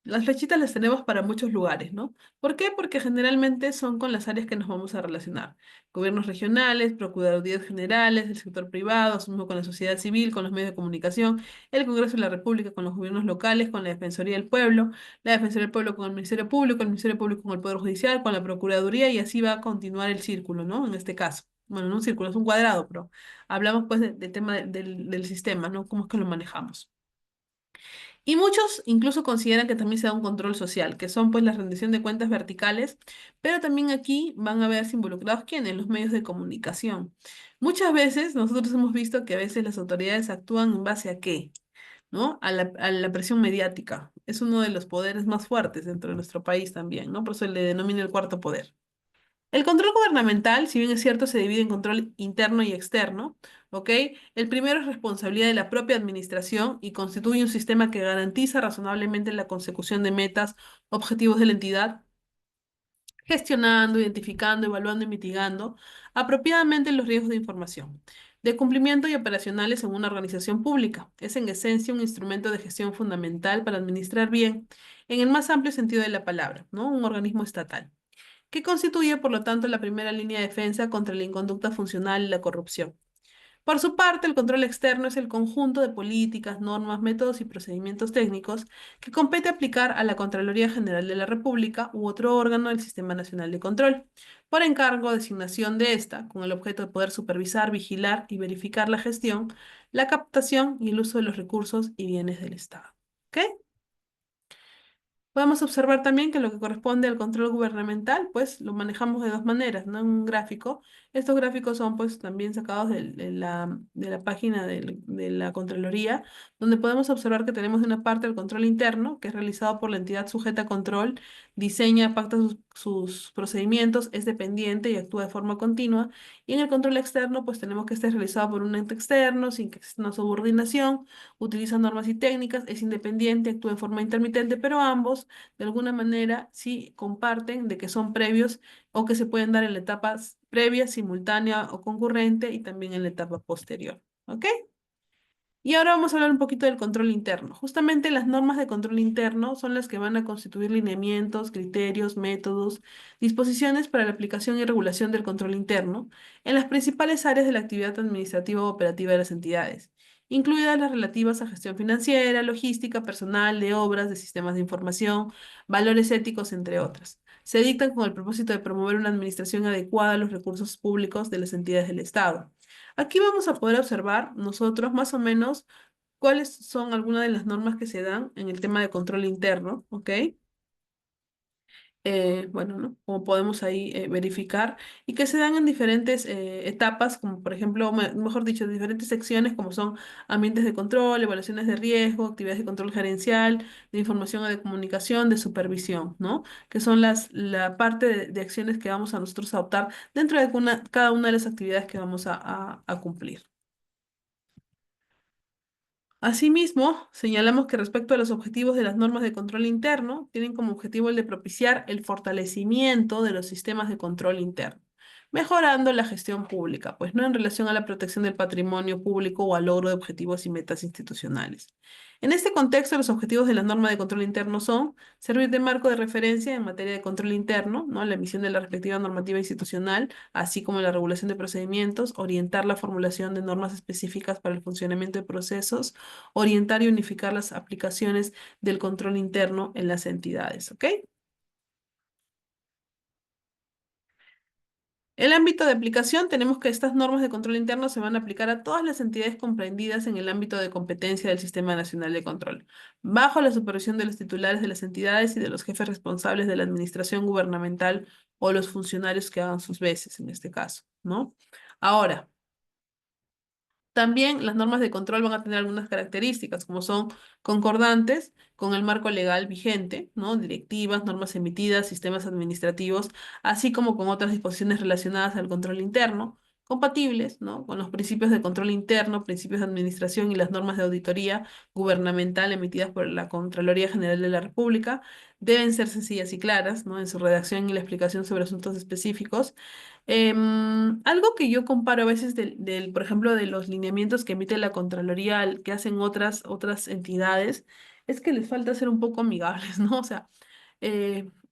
Las flechitas las tenemos para muchos lugares, ¿no? ¿Por qué? Porque generalmente son con las áreas que nos vamos a relacionar. Gobiernos regionales, procuradurías generales, el sector privado, mismo con la sociedad civil, con los medios de comunicación, el Congreso de la República con los gobiernos locales, con la Defensoría del Pueblo, la Defensoría del Pueblo con el Ministerio Público con el Poder Judicial, con la Procuraduría y así va a continuar el círculo, ¿no? En este caso. Bueno, no un círculo, es un cuadrado, pero hablamos pues del tema del sistema, ¿no? ¿Cómo es que lo manejamos? Y muchos incluso consideran que también se da un control social, que son pues la rendición de cuentas verticales, pero también aquí van a verse involucrados quiénes, los medios de comunicación. Muchas veces nosotros hemos visto que a veces las autoridades actúan en base a qué, ¿no? A la presión mediática. Es uno de los poderes más fuertes dentro de nuestro país también, ¿no? Por eso le denomina el cuarto poder. El control gubernamental, si bien es cierto, se divide en control interno y externo, ¿ok? El primero es responsabilidad de la propia administración y constituye un sistema que garantiza razonablemente la consecución de metas, objetivos de la entidad, gestionando, identificando, evaluando y mitigando apropiadamente los riesgos de información, de cumplimiento y operacionales en una organización pública. Es en esencia un instrumento de gestión fundamental para administrar bien, en el más amplio sentido de la palabra, ¿no? Un organismo estatal. que constituye, por lo tanto, la primera línea de defensa contra la inconducta funcional y la corrupción. Por su parte, el control externo es el conjunto de políticas, normas, métodos y procedimientos técnicos que compete aplicar a la Contraloría General de la República u otro órgano del Sistema Nacional de Control, por encargo o designación de ésta, con el objeto de poder supervisar, vigilar y verificar la gestión, la captación y el uso de los recursos y bienes del Estado. ¿Ok? Podemos observar también que lo que corresponde al control gubernamental, pues lo manejamos de dos maneras, ¿no? En un gráfico. Estos gráficos son pues también sacados de la página de la Contraloría, donde podemos observar que tenemos de una parte el control interno, que es realizado por la entidad sujeta a control, diseña, pacta sus procedimientos, es dependiente y actúa de forma continua. Y en el control externo, pues tenemos que esté realizado por un ente externo, sin que exista una subordinación, utiliza normas y técnicas, es independiente, actúa de forma intermitente, pero ambos de alguna manera sí comparten de que son previos o que se pueden dar en la etapa previa, simultánea o concurrente y también en la etapa posterior. ¿Ok? Y ahora vamos a hablar un poquito del control interno. Justamente las normas de control interno son las que van a constituir lineamientos, criterios, métodos, disposiciones para la aplicación y regulación del control interno en las principales áreas de la actividad administrativa o operativa de las entidades, incluidas las relativas a gestión financiera, logística, personal, de obras, de sistemas de información, valores éticos, entre otras. Se dictan con el propósito de promover una administración adecuada a los recursos públicos de las entidades del Estado. Aquí vamos a poder observar nosotros más o menos cuáles son algunas de las normas que se dan en el tema de control interno, ¿ok? Bueno, ¿no? Como podemos ahí verificar, y que se dan en diferentes etapas, como por ejemplo, mejor dicho, diferentes secciones como son ambientes de control, evaluaciones de riesgo, actividades de control gerencial, de información o de comunicación, de supervisión, ¿no? Que son la parte de acciones que vamos a nosotros a adoptar dentro de cada una de las actividades que vamos a cumplir. Asimismo, señalamos que respecto a los objetivos de las normas de control interno, tienen como objetivo el de propiciar el fortalecimiento de los sistemas de control interno, mejorando la gestión pública, pues no en relación a la protección del patrimonio público o al logro de objetivos y metas institucionales. En este contexto, los objetivos de la norma de control interno son servir de marco de referencia en materia de control interno, ¿no? La emisión de la respectiva normativa institucional, así como la regulación de procedimientos, orientar la formulación de normas específicas para el funcionamiento de procesos, orientar y unificar las aplicaciones del control interno en las entidades, ¿ok? El ámbito de aplicación, tenemos que estas normas de control interno se van a aplicar a todas las entidades comprendidas en el ámbito de competencia del Sistema Nacional de Control, bajo la supervisión de los titulares de las entidades y de los jefes responsables de la administración gubernamental o los funcionarios que hagan sus veces en este caso, ¿no? Ahora, también las normas de control van a tener algunas características, como son concordantes con el marco legal vigente, ¿no? Directivas, normas emitidas, sistemas administrativos, así como con otras disposiciones relacionadas al control interno, compatibles, ¿no? Con los principios de control interno, principios de administración y las normas de auditoría gubernamental emitidas por la Contraloría General de la República, deben ser sencillas y claras, ¿no? En su redacción y la explicación sobre asuntos específicos. Algo que yo comparo a veces por ejemplo, de los lineamientos que emite la Contraloría que hacen otras entidades, es que les falta ser un poco amigables, ¿no? O sea,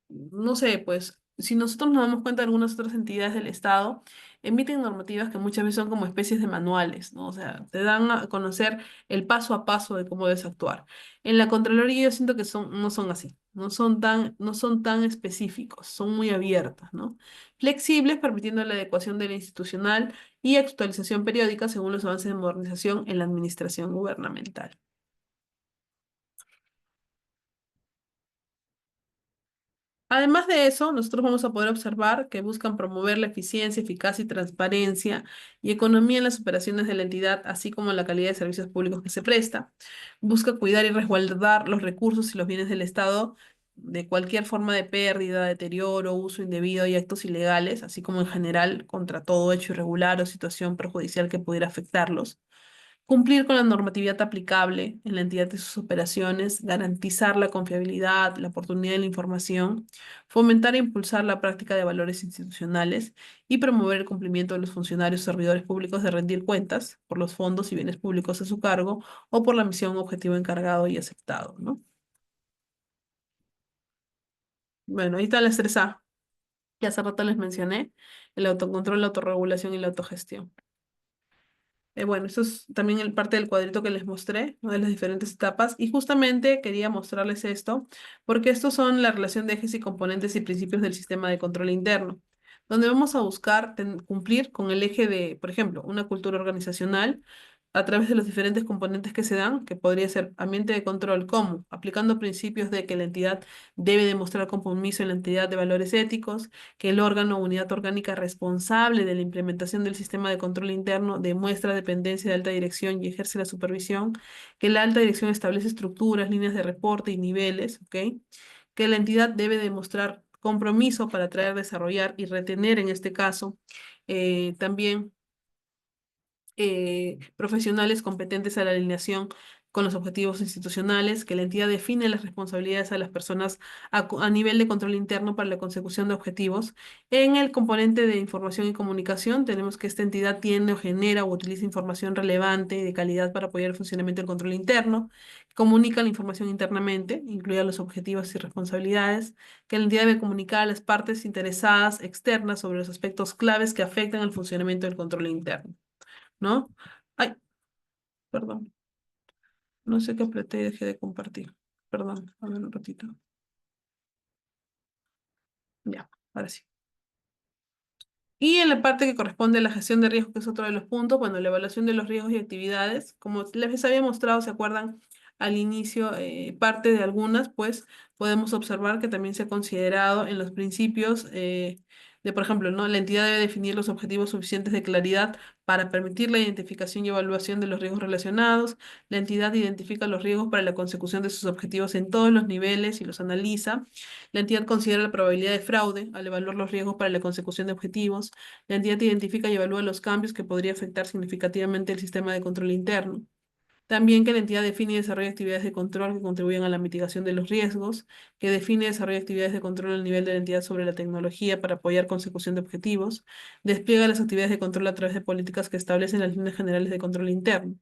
no sé, pues, si nosotros nos damos cuenta de algunas otras entidades del Estado, emiten normativas que muchas veces son como especies de manuales, ¿no? O sea, te dan a conocer el paso a paso de cómo debes actuar. En la Contraloría yo siento que no son así, no son tan específicos, son muy abiertas, ¿no? Flexibles, permitiendo la adecuación de la institucional y actualización periódica según los avances de modernización en la administración gubernamental. Además de eso, nosotros vamos a poder observar que buscan promover la eficiencia, eficacia y transparencia y economía en las operaciones de la entidad, así como la calidad de servicios públicos que se presta. Busca cuidar y resguardar los recursos y los bienes del Estado de cualquier forma de pérdida, deterioro, uso indebido y actos ilegales, así como en general contra todo hecho irregular o situación perjudicial que pudiera afectarlos. Cumplir con la normatividad aplicable en la entidad de sus operaciones, garantizar la confiabilidad, la oportunidad de la información, fomentar e impulsar la práctica de valores institucionales y promover el cumplimiento de los funcionarios servidores públicos de rendir cuentas por los fondos y bienes públicos a su cargo o por la misión o objetivo encargado y aceptado, ¿no? Bueno, ahí está la 3A. que hace rato les mencioné, el autocontrol, la autorregulación y la autogestión. Bueno, eso es también el parte del cuadrito que les mostré, ¿no? De las diferentes etapas. Y justamente quería mostrarles esto, porque estos son la relación de ejes y componentes y principios del sistema de control interno, donde vamos a buscar cumplir con el eje de, por ejemplo, una cultura organizacional a través de los diferentes componentes que se dan, que podría ser ambiente de control, como aplicando principios de que la entidad debe demostrar compromiso en la entidad de valores éticos, que el órgano o unidad orgánica responsable de la implementación del sistema de control interno demuestra dependencia de alta dirección y ejerce la supervisión, que la alta dirección establece estructuras, líneas de reporte y niveles, ¿ok? Que la entidad debe demostrar compromiso para atraer, desarrollar y retener, en este caso, también profesionales competentes a la alineación con los objetivos institucionales, que la entidad define las responsabilidades a las personas a nivel de control interno para la consecución de objetivos. En el componente de información y comunicación, tenemos que esta entidad tiene o genera o utiliza información relevante y de calidad para apoyar el funcionamiento del control interno, comunica la información internamente, incluida los objetivos y responsabilidades, que la entidad debe comunicar a las partes interesadas externas sobre los aspectos claves que afectan al funcionamiento del control interno. ¿No? Ay, perdón, no sé qué apreté y dejé de compartir. Perdón, a ver un ratito. Ya, ahora sí. Y en la parte que corresponde a la gestión de riesgos, que es otro de los puntos, bueno, la evaluación de los riesgos y actividades, como les había mostrado, ¿se acuerdan? Al inicio, parte de algunas, pues podemos observar que también se ha considerado en los principios de, por ejemplo, ¿no? La entidad debe definir los objetivos suficientes de claridad para permitir la identificación y evaluación de los riesgos relacionados. La entidad identifica los riesgos para la consecución de sus objetivos en todos los niveles y los analiza. La entidad considera la probabilidad de fraude al evaluar los riesgos para la consecución de objetivos. La entidad identifica y evalúa los cambios que podría afectar significativamente el sistema de control interno. También que la entidad define y desarrolla actividades de control que contribuyan a la mitigación de los riesgos, que define y desarrolla actividades de control al nivel de la entidad sobre la tecnología para apoyar consecución de objetivos, despliega las actividades de control a través de políticas que establecen las líneas generales de control interno.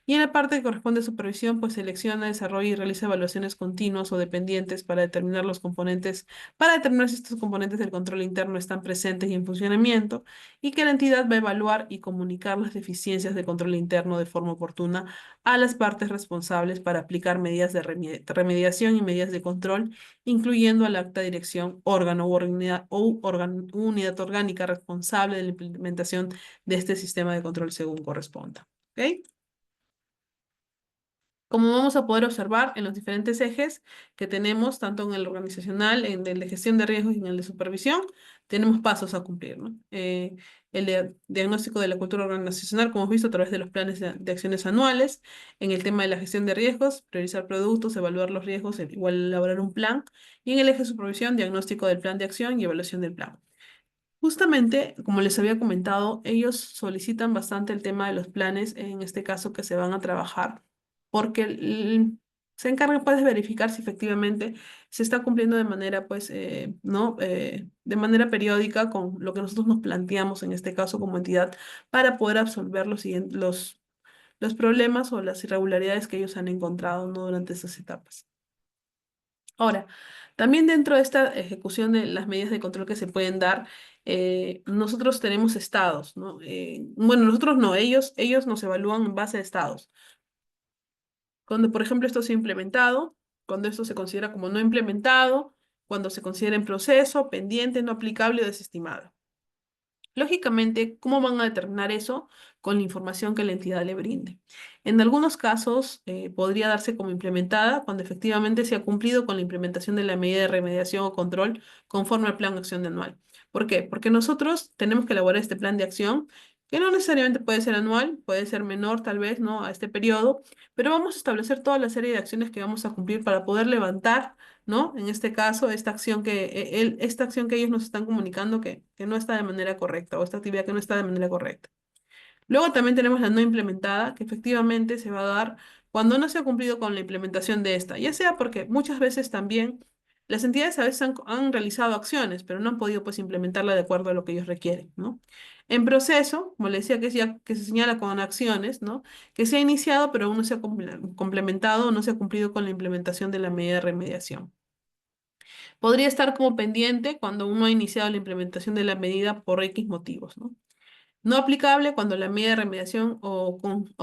Y en la parte que corresponde a supervisión, pues selecciona, desarrolla y realiza evaluaciones continuas o dependientes para determinar los componentes, para determinar si estos componentes del control interno están presentes y en funcionamiento, y que la entidad va a evaluar y comunicar las deficiencias de control interno de forma oportuna a las partes responsables para aplicar medidas de remediación y medidas de control, incluyendo al acta dirección, órgano u unidad orgánica responsable de la implementación de este sistema de control según corresponda. ¿Ok? Como vamos a poder observar en los diferentes ejes que tenemos, tanto en el organizacional, en el de gestión de riesgos y en el de supervisión, tenemos pasos a cumplir, ¿no? El diagnóstico de la cultura organizacional, como hemos visto, a través de los planes de acciones anuales. En el tema de la gestión de riesgos, priorizar productos, evaluar los riesgos, igual elaborar un plan. Y en el eje de supervisión, diagnóstico del plan de acción y evaluación del plan. Justamente, como les había comentado, ellos solicitan bastante el tema de los planes, en este caso que se van a trabajar, porque se encargan pues de verificar si efectivamente se está cumpliendo de manera pues, ¿no? De manera periódica con lo que nosotros nos planteamos en este caso como entidad para poder absolver los problemas o las irregularidades que ellos han encontrado, ¿no? Durante esas etapas. Ahora, también dentro de esta ejecución de las medidas de control que se pueden dar, nosotros tenemos estados, ¿no? Bueno, nosotros no, ellos nos evalúan en base a estados. Cuando, por ejemplo, esto se ha implementado, cuando esto se considera como no implementado, cuando se considera en proceso, pendiente, no aplicable o desestimado. Lógicamente, ¿cómo van a determinar eso? Con la información que la entidad le brinde. En algunos casos, podría darse como implementada cuando efectivamente se ha cumplido con la implementación de la medida de remediación o control conforme al plan de acción anual. ¿Por qué? Porque nosotros tenemos que elaborar este plan de acción, que no necesariamente puede ser anual, puede ser menor tal vez, ¿no? A este periodo, pero vamos a establecer toda la serie de acciones que vamos a cumplir para poder levantar, ¿no? En este caso, esta acción que ellos nos están comunicando que no está de manera correcta o esta actividad que no está de manera correcta. Luego también tenemos la no implementada, que efectivamente se va a dar cuando no se ha cumplido con la implementación de esta, ya sea porque muchas veces también las entidades a veces han realizado acciones, pero no han podido pues implementarla de acuerdo a lo que ellos requieren, ¿no? En proceso, como le decía, que se señala con acciones, ¿no? Que se ha iniciado, pero aún no se ha complementado o no se ha cumplido con la implementación de la medida de remediación. Podría estar como pendiente cuando uno ha iniciado la implementación de la medida por X motivos, ¿no? No aplicable cuando la medida de remediación o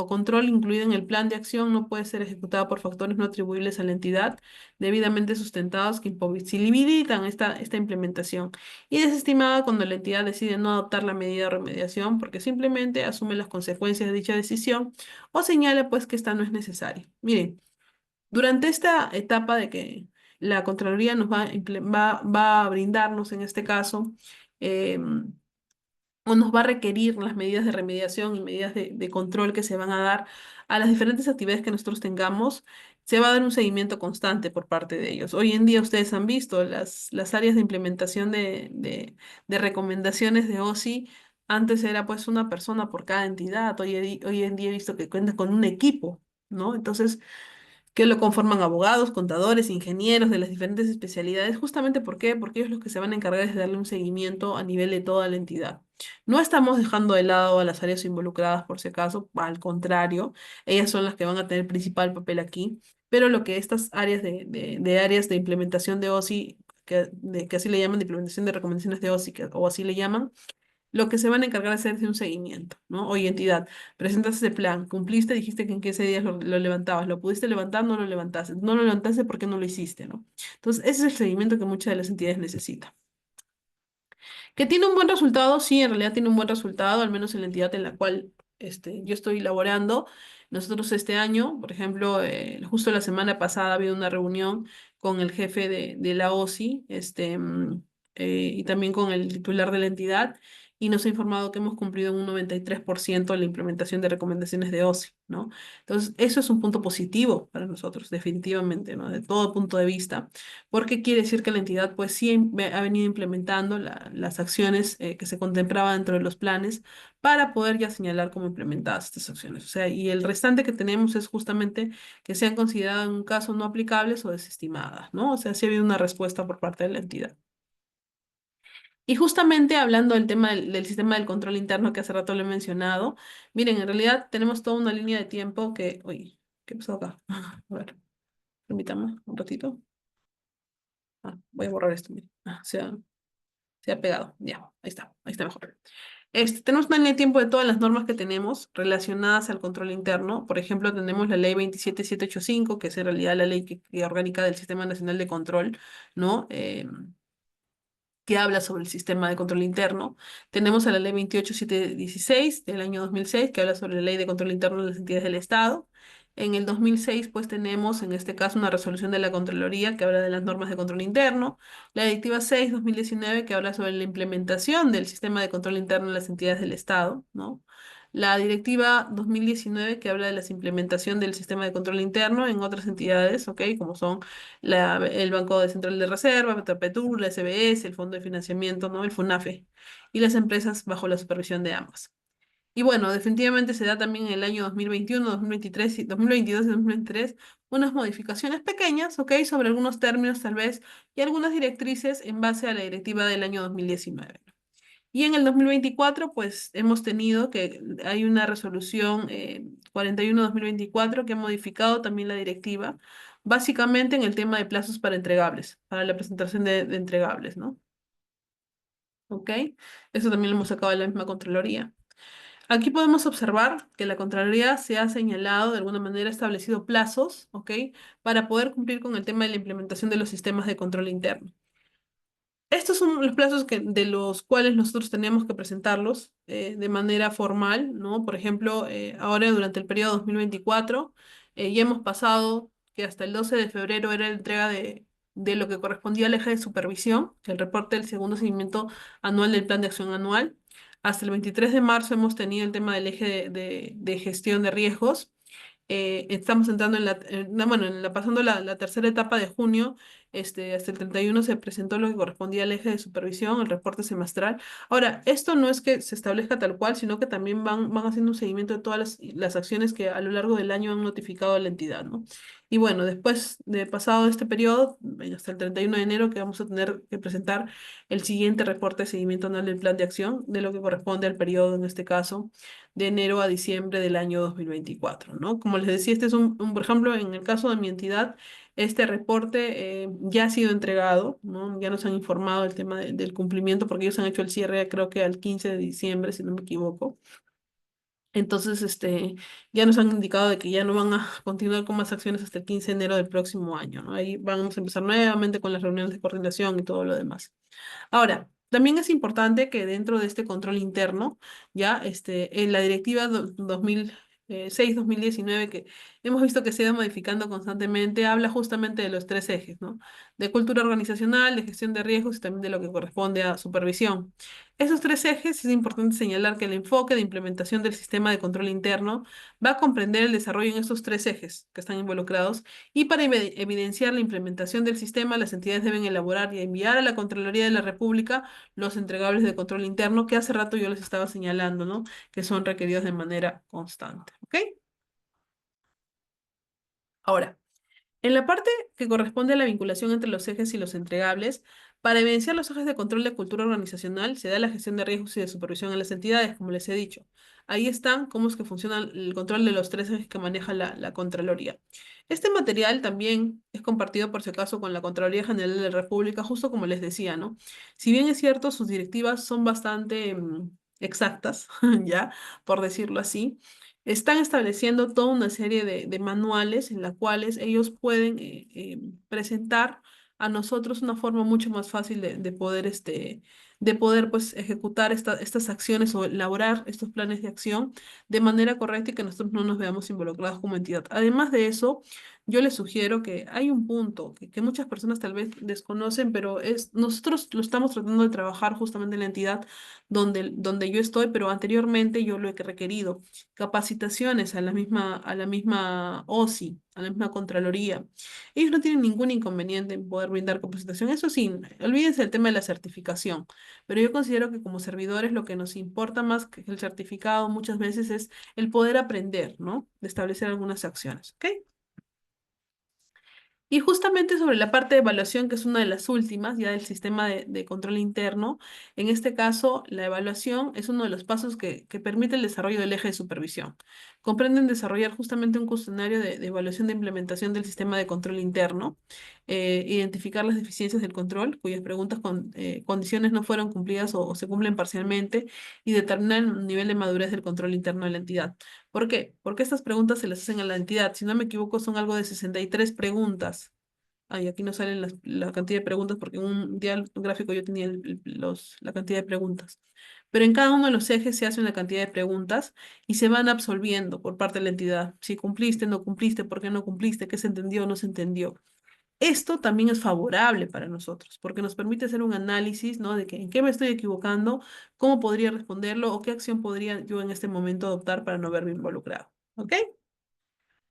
control incluida en el plan de acción no puede ser ejecutada por factores no atribuibles a la entidad, debidamente sustentados que imposibilitan esta implementación. Y desestimada cuando la entidad decide no adoptar la medida de remediación porque simplemente asume las consecuencias de dicha decisión o señala pues que esta no es necesaria. Miren, durante esta etapa de que la Contraloría nos va a brindarnos en este caso, em, o nos va a requerir las medidas de remediación y medidas de control que se van a dar a las diferentes actividades que nosotros tengamos, se va a dar un seguimiento constante por parte de ellos. Hoy en día ustedes han visto las áreas de implementación de recomendaciones de OSI. Antes era pues una persona por cada entidad. Hoy en día he visto que cuenta con un equipo, ¿no? Entonces, que lo conforman abogados, contadores, ingenieros de las diferentes especialidades. Justamente ¿por qué? Porque ellos los que se van a encargar es de darle un seguimiento a nivel de toda la entidad. No estamos dejando de lado a las áreas involucradas por si acaso, al contrario, ellas son las que van a tener principal papel aquí, pero lo que estas áreas de áreas de implementación de OSI, que así le llaman, de implementación de recomendaciones de OSI, o así le llaman, lo que se van a encargar de hacer es un seguimiento, ¿no? Oye, entidad, presentas ese plan, cumpliste, dijiste que en 15 días lo levantabas, lo pudiste levantar, no lo levantaste, no lo levantaste porque no lo hiciste, ¿no? Entonces, ese es el seguimiento que muchas de las entidades necesitan. Que tiene un buen resultado, sí, en realidad tiene un buen resultado, al menos en la entidad en la cual yo estoy laborando. Nosotros este año, por ejemplo, justo la semana pasada ha habido una reunión con el jefe de la OSI, y también con el titular de la entidad, y nos ha informado que hemos cumplido en un 93% la implementación de recomendaciones de OSI, ¿no? Entonces, eso es un punto positivo para nosotros, definitivamente, ¿no? De todo punto de vista porque quiere decir que la entidad pues sí ha venido implementando las acciones que se contemplaban dentro de los planes para poder ya señalar cómo implementadas estas acciones. O sea, y el restante que tenemos es justamente que sean consideradas en un caso no aplicables o desestimadas, ¿no? O sea, sí ha habido una respuesta por parte de la entidad. Y justamente hablando del tema del sistema del control interno que hace rato le he mencionado, miren, en realidad tenemos toda una línea de tiempo que, uy, ¿qué pasó acá? A ver, permítame un ratito. Voy a borrar esto, miren. Se ha pegado. Ya, ahí está mejor. Tenemos una línea de tiempo de todas las normas que tenemos relacionadas al control interno. Por ejemplo, tenemos la ley 27785, que es en realidad la ley que orgánica del Sistema Nacional de Control, ¿no? Que habla sobre el sistema de control interno. Tenemos a la ley 28716 del año 2006, que habla sobre la ley de control interno de las entidades del Estado. En el 2006, pues tenemos en este caso una resolución de la Contraloría que habla de las normas de control interno. La Directiva 6/2019 que habla sobre la implementación del sistema de control interno en las entidades del Estado, ¿no? La Directiva 2019 que habla de la implementación del sistema de control interno en otras entidades, ¿ok? Como son el Banco de Central de Reserva, Petropetur, la SBS, el Fondo de Financiamiento, ¿no? El FUNAFE, y las empresas bajo la supervisión de ambas. Y bueno, definitivamente se da también en el año 2021, 2023, 2022 y 2023 unas modificaciones pequeñas, ¿ok? Sobre algunos términos tal vez y algunas directrices en base a la directiva del año 2019. Y en el 2024, pues hemos tenido que hay una resolución 41/2024 que ha modificado también la directiva, básicamente en el tema de plazos para entregables, para la presentación de entregables, ¿no? ¿Ok? Eso también lo hemos sacado de la misma Contraloría. Aquí podemos observar que la Contraloría se ha señalado, de alguna manera, ha establecido plazos, ¿ok? Para poder cumplir con el tema de la implementación de los sistemas de control interno. Estos son los plazos de los cuales nosotros tenemos que presentarlos de manera formal, ¿no? Por ejemplo, ahora durante el periodo 2024 ya hemos pasado que hasta el 12 de febrero era la entrega de lo que correspondía al eje de supervisión, que el reporte del segundo seguimiento anual del plan de acción anual. Hasta el 23 de marzo hemos tenido el tema del eje de gestión de riesgos. Estamos entrando bueno, pasando la tercera etapa de junio, hasta el 31 se presentó lo que correspondía al eje de supervisión, el reporte semestral. Ahora, esto no es que se establezca tal cual, sino que también van haciendo un seguimiento de todas las acciones que a lo largo del año han notificado a la entidad, ¿no? Y bueno, después de pasado este periodo, hasta el 31 de enero, que vamos a tener que presentar el siguiente reporte de seguimiento anual del plan de acción, de lo que corresponde al periodo, en este caso, de enero a diciembre del año 2024, ¿no? Como les decía, este es por ejemplo, en el caso de mi entidad, este reporte ya ha sido entregado, ¿no? Ya nos han informado del tema del cumplimiento, porque ellos han hecho el cierre, creo que al 15 de diciembre, si no me equivoco. Entonces, ya nos han indicado de que ya no van a continuar con más acciones hasta el 15 de enero del próximo año, ¿no? Ahí vamos a empezar nuevamente con las reuniones de coordinación y todo lo demás. Ahora, también es importante que dentro de este control interno, ya en la directiva 2006-2019, que hemos visto que se ha ido modificando constantemente, habla justamente de los tres ejes, ¿no? De cultura organizacional, de gestión de riesgos y también de lo que corresponde a supervisión. Esos tres ejes es importante señalar que el enfoque de implementación del sistema de control interno va a comprender el desarrollo en estos tres ejes que están involucrados y para evidenciar la implementación del sistema, las entidades deben elaborar y enviar a la Contraloría de la República los entregables de control interno que hace rato yo les estaba señalando, ¿no? Que son requeridos de manera constante. ¿Ok? Ahora, en la parte que corresponde a la vinculación entre los ejes y los entregables, para evidenciar los ejes de control de cultura organizacional, se da la gestión de riesgos y de supervisión en las entidades, como les he dicho. Ahí están cómo es que funciona el control de los tres ejes que maneja la Contraloría. Este material también es compartido por si acaso con la Contraloría General de la República, justo como les decía, ¿no? Si bien es cierto, sus directivas son bastante exactas, ya, por decirlo así, están estableciendo toda una serie de manuales en las cuales ellos pueden presentar a nosotros una forma mucho más fácil de poder pues ejecutar estas acciones o elaborar estos planes de acción de manera correcta y que nosotros no nos veamos involucrados como entidad. Además de eso, yo les sugiero que hay un punto que muchas personas tal vez desconocen, pero nosotros lo estamos tratando de trabajar justamente en la entidad donde yo estoy, pero anteriormente yo lo he requerido capacitaciones a la misma OSI, a la misma Contraloría. Ellos no tienen ningún inconveniente en poder brindar capacitación. Eso sí, olvídense del tema de la certificación, pero yo considero que como servidores lo que nos importa más que el certificado muchas veces es el poder aprender, ¿no? De establecer algunas acciones, ¿ok? Y justamente sobre la parte de evaluación, que es una de las últimas, ya del sistema de control interno, en este caso, la evaluación es uno de los pasos que permite el desarrollo del eje de supervisión. Comprenden desarrollar justamente un cuestionario de evaluación de implementación del sistema de control interno, identificar las deficiencias del control, cuyas preguntas con condiciones no fueron cumplidas o se cumplen parcialmente, y determinar el nivel de madurez del control interno de la entidad. ¿Por qué? Porque estas preguntas se las hacen a la entidad. Si no me equivoco, son algo de 63 preguntas. Ay, aquí no salen la cantidad de preguntas porque en un día gráfico yo tenía la cantidad de preguntas. Pero en cada uno de los ejes se hace una cantidad de preguntas y se van absolviendo por parte de la entidad. Si cumpliste, no cumpliste, por qué no cumpliste, qué se entendió o no se entendió. Esto también es favorable para nosotros porque nos permite hacer un análisis, ¿no? De que en qué me estoy equivocando, cómo podría responderlo o qué acción podría yo en este momento adoptar para no verme involucrado. ¿Ok?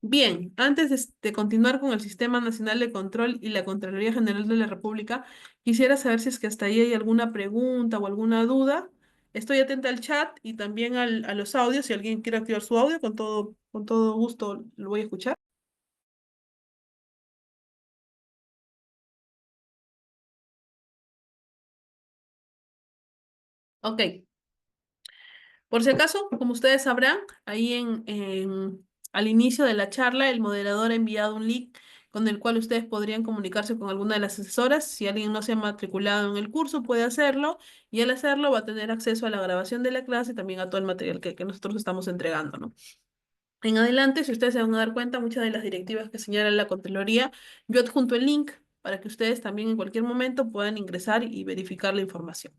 Bien, antes de continuar con el Sistema Nacional de Control y la Contraloría General de la República, quisiera saber si es que hasta ahí hay alguna pregunta o alguna duda. Estoy atenta al chat y también a los audios. Si alguien quiere activar su audio, con todo gusto lo voy a escuchar. Ok, por si acaso, como ustedes sabrán, ahí al inicio de la charla, el moderador ha enviado un link con el cual ustedes podrían comunicarse con alguna de las asesoras. Si alguien no se ha matriculado en el curso, puede hacerlo y al hacerlo va a tener acceso a la grabación de la clase y también a todo el material que nosotros estamos entregando, ¿no? En adelante, si ustedes se van a dar cuenta, muchas de las directivas que señala la Contraloría, yo adjunto el link para que ustedes también en cualquier momento puedan ingresar y verificar la información.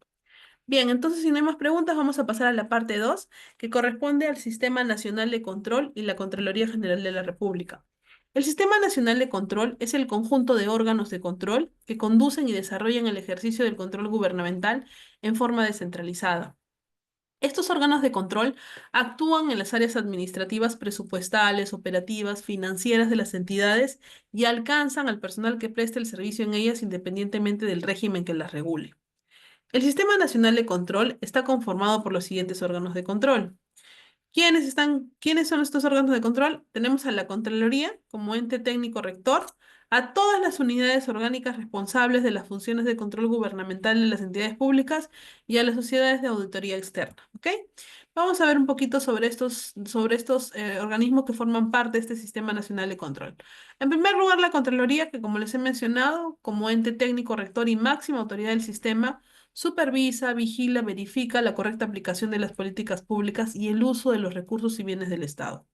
Bien, entonces si no hay más preguntas, vamos a pasar a la parte 2, que corresponde al Sistema Nacional de Control y la Contraloría General de la República. El Sistema Nacional de Control es el conjunto de órganos de control que conducen y desarrollan el ejercicio del control gubernamental en forma descentralizada. Estos órganos de control actúan en las áreas administrativas, presupuestales, operativas, financieras de las entidades y alcanzan al personal que preste el servicio en ellas independientemente del régimen que las regule. El Sistema Nacional de Control está conformado por los siguientes órganos de control. ¿Quiénes son estos órganos de control? Tenemos a la Contraloría como ente técnico rector, a todas las unidades orgánicas responsables de las funciones de control gubernamental de las entidades públicas y a las sociedades de auditoría externa. ¿Ok? Vamos a ver un poquito sobre estos organismos que forman parte de este Sistema Nacional de Control. En primer lugar, la Contraloría, que como les he mencionado, como ente técnico rector y máxima autoridad del sistema, supervisa, vigila, verifica la correcta aplicación de las políticas públicas y el uso de los recursos y bienes del Estado.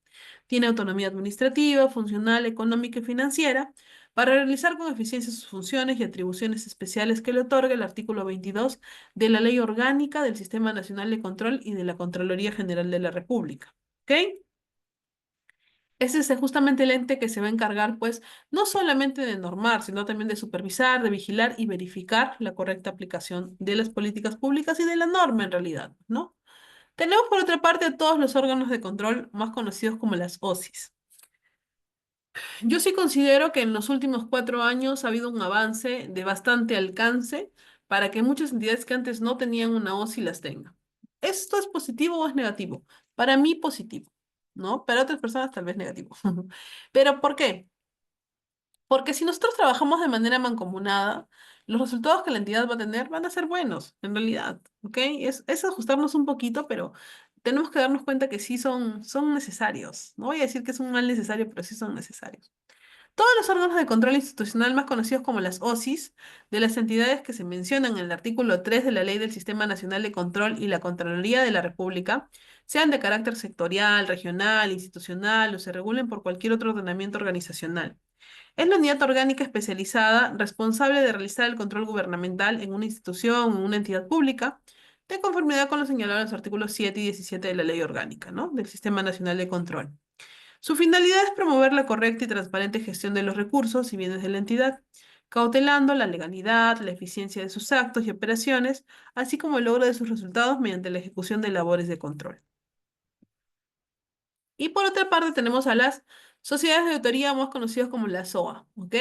Tiene autonomía administrativa, funcional, económica y financiera para realizar con eficiencia sus funciones y atribuciones especiales que le otorga el artículo 22 de la Ley Orgánica del Sistema Nacional de Control y de la Contraloría General de la República. ¿Ok? Ese es justamente el ente que se va a encargar, pues, no solamente de normar, sino también de supervisar, de vigilar y verificar la correcta aplicación de las políticas públicas y de la norma en realidad, ¿no? Tenemos por otra parte a todos los órganos de control más conocidos como las OSIs. Yo sí considero que en los últimos 4 años ha habido un avance de bastante alcance para que muchas entidades que antes no tenían una OSI las tengan. ¿Esto es positivo o es negativo? Para mí positivo, ¿no? Para otras personas tal vez negativo. ¿Pero por qué? Porque si nosotros trabajamos de manera mancomunada, los resultados que la entidad va a tener van a ser buenos, en realidad, ¿ok? Es ajustarnos un poquito, pero tenemos que darnos cuenta que sí son necesarios. No voy a decir que es un mal necesario, pero sí son necesarios. Todos los órganos de control institucional más conocidos como las OSIs, de las entidades que se mencionan en el artículo 3 de la Ley del Sistema Nacional de Control y la Contraloría de la República, sean de carácter sectorial, regional, institucional o se regulen por cualquier otro ordenamiento organizacional. Es la unidad orgánica especializada responsable de realizar el control gubernamental en una institución o en una entidad pública, de conformidad con lo señalado en los artículos 7 y 17 de la Ley Orgánica, ¿no? Del Sistema Nacional de Control. Su finalidad es promover la correcta y transparente gestión de los recursos y bienes de la entidad, cautelando la legalidad, la eficiencia de sus actos y operaciones, así como el logro de sus resultados mediante la ejecución de labores de control. Y por otra parte tenemos a las sociedades de auditoría más conocidas como la SOA, ¿ok?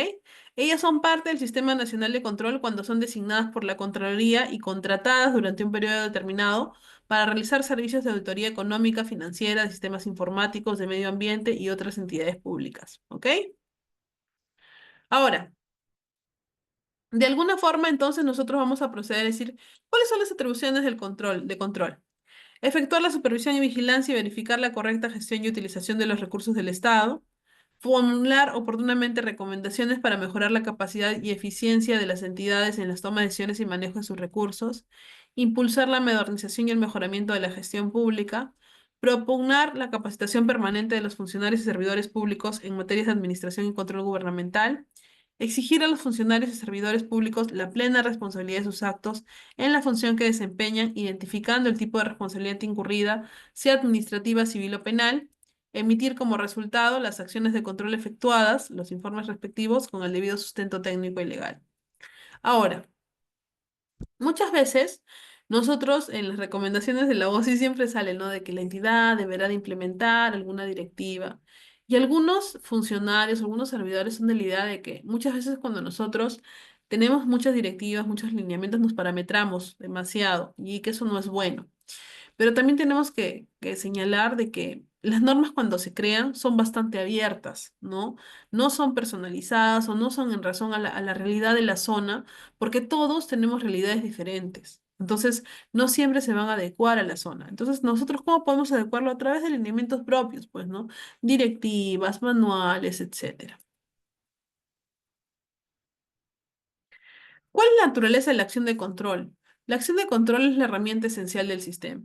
Ellas son parte del Sistema Nacional de Control cuando son designadas por la Contraloría y contratadas durante un periodo determinado para realizar servicios de auditoría económica, financiera, de sistemas informáticos, de medio ambiente y otras entidades públicas, ¿ok? Ahora, de alguna forma entonces nosotros vamos a proceder a decir cuáles son las atribuciones del control. Efectuar la supervisión y vigilancia y verificar la correcta gestión y utilización de los recursos del Estado. Formular oportunamente recomendaciones para mejorar la capacidad y eficiencia de las entidades en las tomas de decisiones y manejo de sus recursos. Impulsar la modernización y el mejoramiento de la gestión pública. Propugnar la capacitación permanente de los funcionarios y servidores públicos en materias de administración y control gubernamental. Exigir a los funcionarios y servidores públicos la plena responsabilidad de sus actos en la función que desempeñan, identificando el tipo de responsabilidad incurrida, sea administrativa, civil o penal. Emitir como resultado las acciones de control efectuadas, los informes respectivos, con el debido sustento técnico y legal. Ahora, muchas veces nosotros en las recomendaciones de la OSI siempre sale, ¿no? De que la entidad deberá de implementar alguna directiva. Y algunos funcionarios, algunos servidores son de la idea de que muchas veces cuando nosotros tenemos muchas directivas, muchos lineamientos, nos parametramos demasiado y que eso no es bueno. Pero también tenemos que señalar de que las normas cuando se crean son bastante abiertas, ¿no? No son personalizadas o no son en razón a la realidad de la zona, porque todos tenemos realidades diferentes. Entonces, no siempre se van a adecuar a la zona. Entonces, nosotros, ¿cómo podemos adecuarlo? A través de lineamientos propios, pues, ¿no? Directivas, manuales, etcétera. ¿Cuál es la naturaleza de la acción de control? La acción de control es la herramienta esencial del sistema,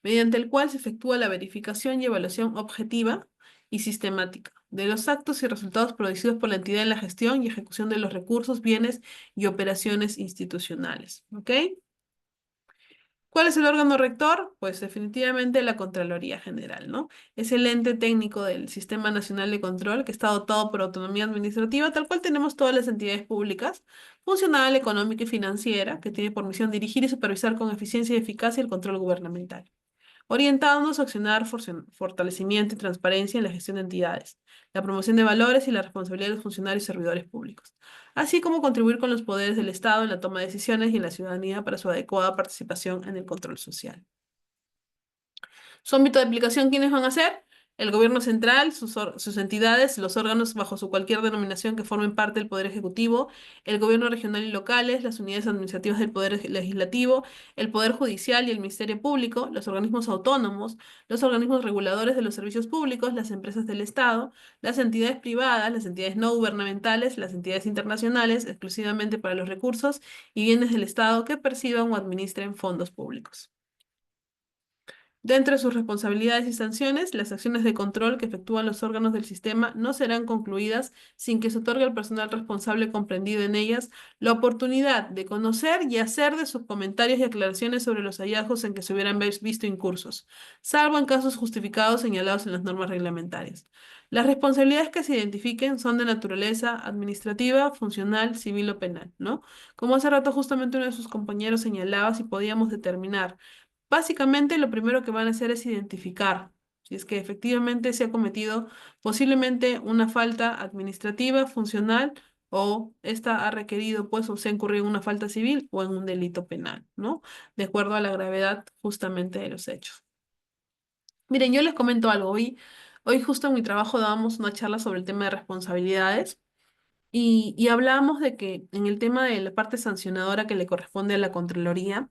mediante el cual se efectúa la verificación y evaluación objetiva y sistemática de los actos y resultados producidos por la entidad en la gestión y ejecución de los recursos, bienes y operaciones institucionales. ¿Ok? ¿Cuál es el órgano rector? Pues definitivamente la Contraloría General, ¿no? Es el ente técnico del Sistema Nacional de Control que está dotado por autonomía administrativa, tal cual tenemos todas las entidades públicas, funcional, económica y financiera, que tiene por misión dirigir y supervisar con eficiencia y eficacia el control gubernamental, orientándonos a accionar fortalecimiento y transparencia en la gestión de entidades, la promoción de valores y la responsabilidad de los funcionarios y servidores públicos, así como contribuir con los poderes del Estado en la toma de decisiones y en la ciudadanía para su adecuada participación en el control social. Su ámbito de aplicación, ¿quiénes van a ser? El gobierno central, sus entidades, los órganos bajo su cualquier denominación que formen parte del Poder Ejecutivo, el gobierno regional y locales, las unidades administrativas del Poder Legislativo, el Poder Judicial y el Ministerio Público, los organismos autónomos, los organismos reguladores de los servicios públicos, las empresas del Estado, las entidades privadas, las entidades no gubernamentales, las entidades internacionales, exclusivamente para los recursos y bienes del Estado que perciban o administren fondos públicos. Dentro de sus responsabilidades y sanciones, las acciones de control que efectúan los órganos del sistema no serán concluidas sin que se otorgue al personal responsable comprendido en ellas la oportunidad de conocer y hacer de sus comentarios y aclaraciones sobre los hallazgos en que se hubieran visto incursos, salvo en casos justificados señalados en las normas reglamentarias. Las responsabilidades que se identifiquen son de naturaleza administrativa, funcional, civil o penal, ¿no? Como hace rato justamente uno de sus compañeros señalaba, si podíamos determinar. Básicamente, lo primero que van a hacer es identificar si es que efectivamente se ha cometido posiblemente una falta administrativa, funcional, o esta ha requerido, pues, o se ha incurrido en una falta civil o en un delito penal, ¿no? De acuerdo a la gravedad justamente de los hechos. Miren, yo les comento algo. Hoy justo en mi trabajo dábamos una charla sobre el tema de responsabilidades. Y hablábamos de que en el tema de la parte sancionadora que le corresponde a la Contraloría,